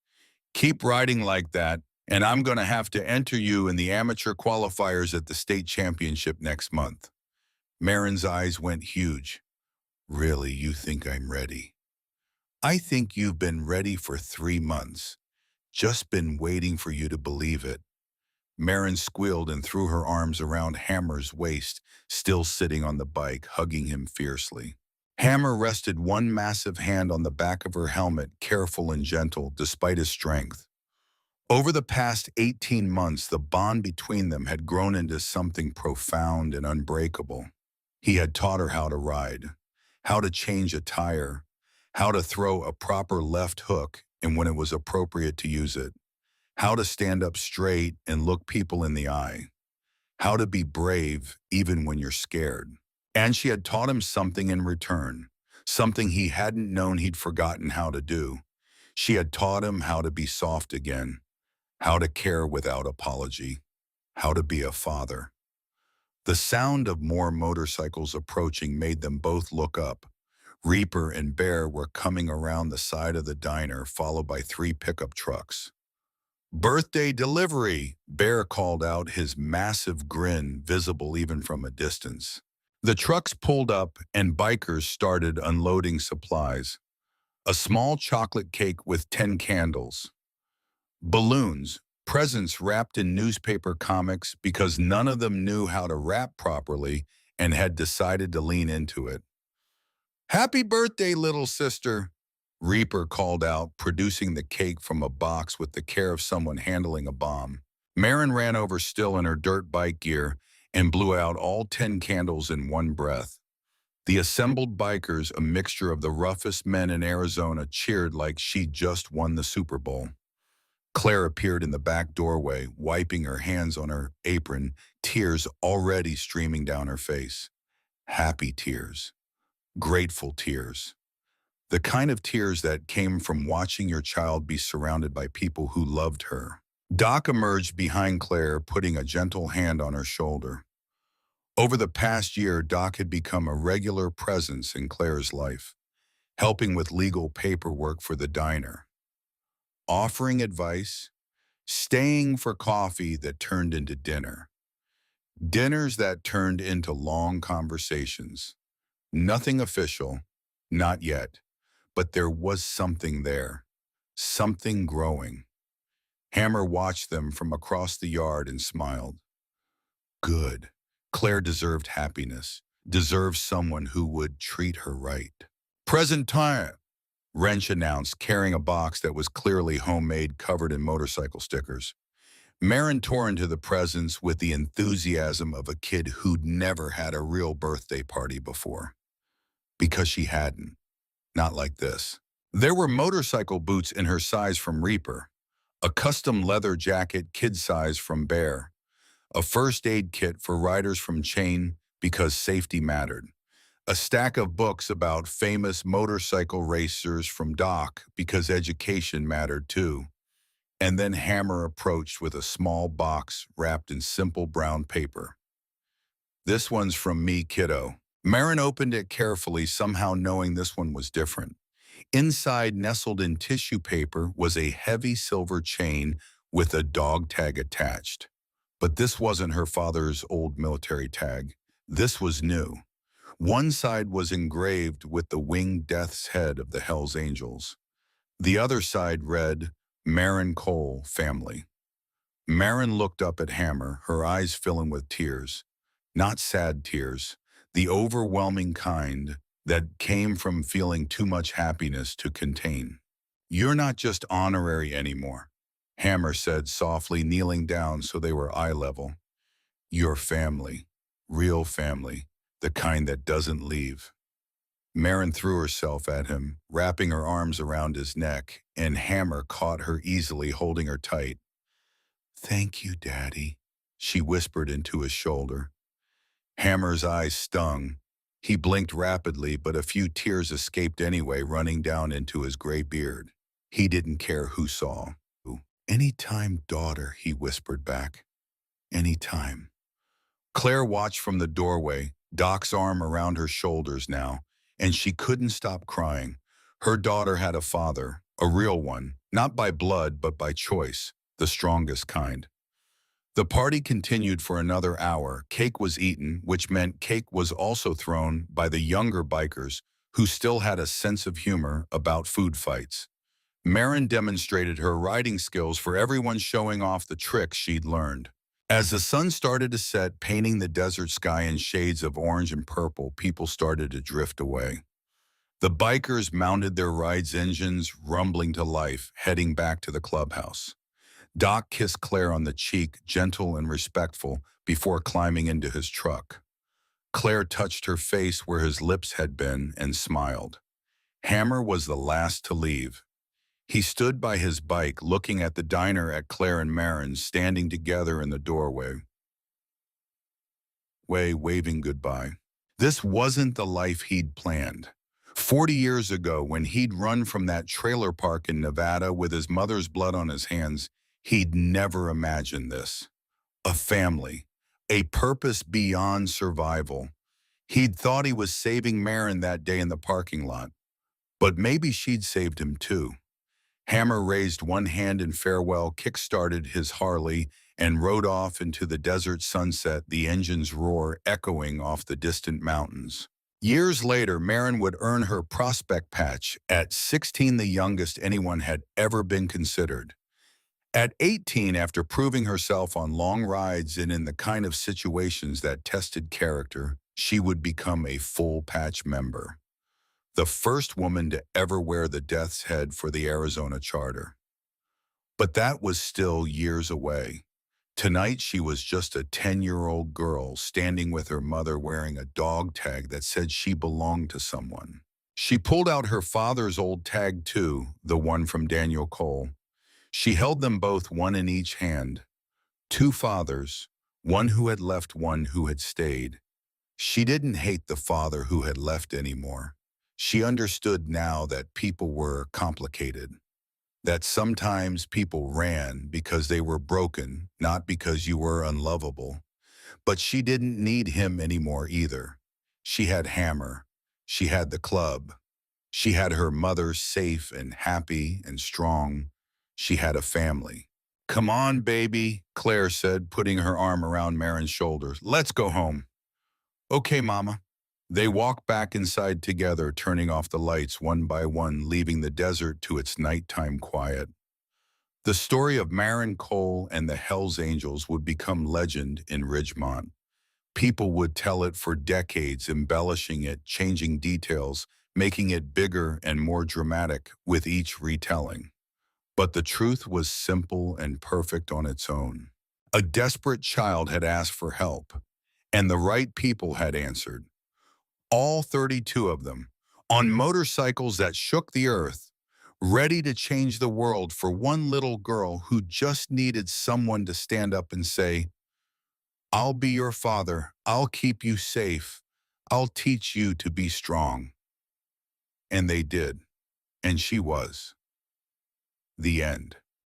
"Keep riding like that, and I'm going to have to enter you in the amateur qualifiers at the state championship next month." Marin's eyes went huge. "Really, you think I'm ready?" "I think you've been ready for 3 months. Just been waiting for you to believe it." Marin squealed and threw her arms around Hammer's waist, still sitting on the bike, hugging him fiercely. Hammer rested one massive hand on the back of her helmet, careful and gentle, despite his strength. Over the past 18 months, the bond between them had grown into something profound and unbreakable. He had taught her how to ride, how to change a tire, how to throw a proper left hook and when it was appropriate to use it, how to stand up straight and look people in the eye, how to be brave even when you're scared. And she had taught him something in return, something he hadn't known he'd forgotten how to do. She had taught him how to be soft again, how to care without apology, how to be a father. The sound of more motorcycles approaching made them both look up. Reaper and Bear were coming around the side of the diner, followed by 3 pickup trucks. "Birthday delivery," Bear called out, his massive grin visible even from a distance. The trucks pulled up and bikers started unloading supplies. A small chocolate cake with 10 candles. Balloons, presents wrapped in newspaper comics because none of them knew how to wrap properly and had decided to lean into it. "Happy birthday, little sister," Reaper called out, producing the cake from a box with the care of someone handling a bomb. Marin ran over still in her dirt bike gear and blew out all 10 candles in one breath. The assembled bikers, a mixture of the roughest men in Arizona, cheered like she'd just won the Super Bowl. Claire appeared in the back doorway, wiping her hands on her apron, tears already streaming down her face. Happy tears, grateful tears. The kind of tears that came from watching your child be surrounded by people who loved her. Doc emerged behind Claire, putting a gentle hand on her shoulder. Over the past year, Doc had become a regular presence in Claire's life, helping with legal paperwork for the diner, offering advice, staying for coffee that turned into dinner, dinners that turned into long conversations. Nothing official, not yet, but there was something there, something growing. Hammer watched them from across the yard and smiled. Good. Claire deserved happiness, deserved someone who would treat her right. Present time, Wrench announced, carrying a box that was clearly homemade, covered in motorcycle stickers. Marin tore into the presents with the enthusiasm of a kid who'd never had a real birthday party before. Because she hadn't. Not like this. There were motorcycle boots in her size from Reaper, a custom leather jacket kid size from Bear, a first aid kit for riders from Chain because safety mattered, a stack of books about famous motorcycle racers from Doc because education mattered too. And then Hammer approached with a small box wrapped in simple brown paper. This one's from me, kiddo. Marin opened it carefully, somehow knowing this one was different. Inside, nestled in tissue paper, was a heavy silver chain with a dog tag attached. But this wasn't her father's old military tag. This was new. One side was engraved with the winged death's head of the Hells Angels. The other side read, Marin Cole, family. Marin looked up at Hammer, her eyes filling with tears. Not sad tears, the overwhelming kind that came from feeling too much happiness to contain. You're not just honorary anymore, Hammer said softly, kneeling down so they were eye level. You're family, real family, the kind that doesn't leave. Marin threw herself at him, wrapping her arms around his neck, and Hammer caught her easily, holding her tight. Thank you, Daddy, she whispered into his shoulder. Hammer's eyes stung. He blinked rapidly, but a few tears escaped anyway, running down into his gray beard. He didn't care who saw. Any time, daughter, he whispered back. Any time. Claire watched from the doorway, Doc's arm around her shoulders now, and she couldn't stop crying. Her daughter had a father, a real one, not by blood but by choice, the strongest kind. The party continued for another hour. Cake was eaten, which meant cake was also thrown by the younger bikers who still had a sense of humor about food fights. Marin demonstrated her riding skills for everyone, showing off the tricks she'd learned. As the sun started to set, painting the desert sky in shades of orange and purple, people started to drift away. The bikers mounted their ride's engines, rumbling to life, heading back to the clubhouse. Doc kissed Claire on the cheek, gentle and respectful, before climbing into his truck. Claire touched her face where his lips had been and smiled. Hammer was the last to leave. He stood by his bike, looking at the diner, at Claire and Marin standing together in the doorway, waving goodbye. This wasn't the life he'd planned. 40 years ago, when he'd run from that trailer park in Nevada with his mother's blood on his hands, he'd never imagined this. A family, a purpose beyond survival. He'd thought he was saving Marin that day in the parking lot, but maybe she'd saved him too. Hammer raised one hand in farewell, kick-started his Harley, and rode off into the desert sunset, the engine's roar echoing off the distant mountains. Years later, Marin would earn her prospect patch, at 16 the youngest anyone had ever been considered. At 18, after proving herself on long rides and in the kind of situations that tested character, she would become a full patch member. The first woman to ever wear the death's head for the Arizona charter. But that was still years away. Tonight, she was just a 10-year-old girl standing with her mother wearing a dog tag that said she belonged to someone. She pulled out her father's old tag too, the one from Daniel Cole. She held them both, one in each hand. Two fathers, one who had left, one who had stayed. She didn't hate the father who had left anymore. She understood now that people were complicated, that sometimes people ran because they were broken, not because you were unlovable. But she didn't need him anymore either. She had Hammer. She had the club. She had her mother safe and happy and strong. She had a family. Come on, baby, Claire said, putting her arm around Marin's shoulders. Let's go home. Okay, Mama. They walked back inside together, turning off the lights one by one, leaving the desert to its nighttime quiet. The story of Marin Cole and the Hells Angels would become legend in Ridgemont. People would tell it for decades, embellishing it, changing details, making it bigger and more dramatic with each retelling. But the truth was simple and perfect on its own. A desperate child had asked for help, and the right people had answered. All 32 of them, on motorcycles that shook the earth, ready to change the world for one little girl who just needed someone to stand up and say, I'll be your father. I'll keep you safe. I'll teach you to be strong. And they did. And she was. The end.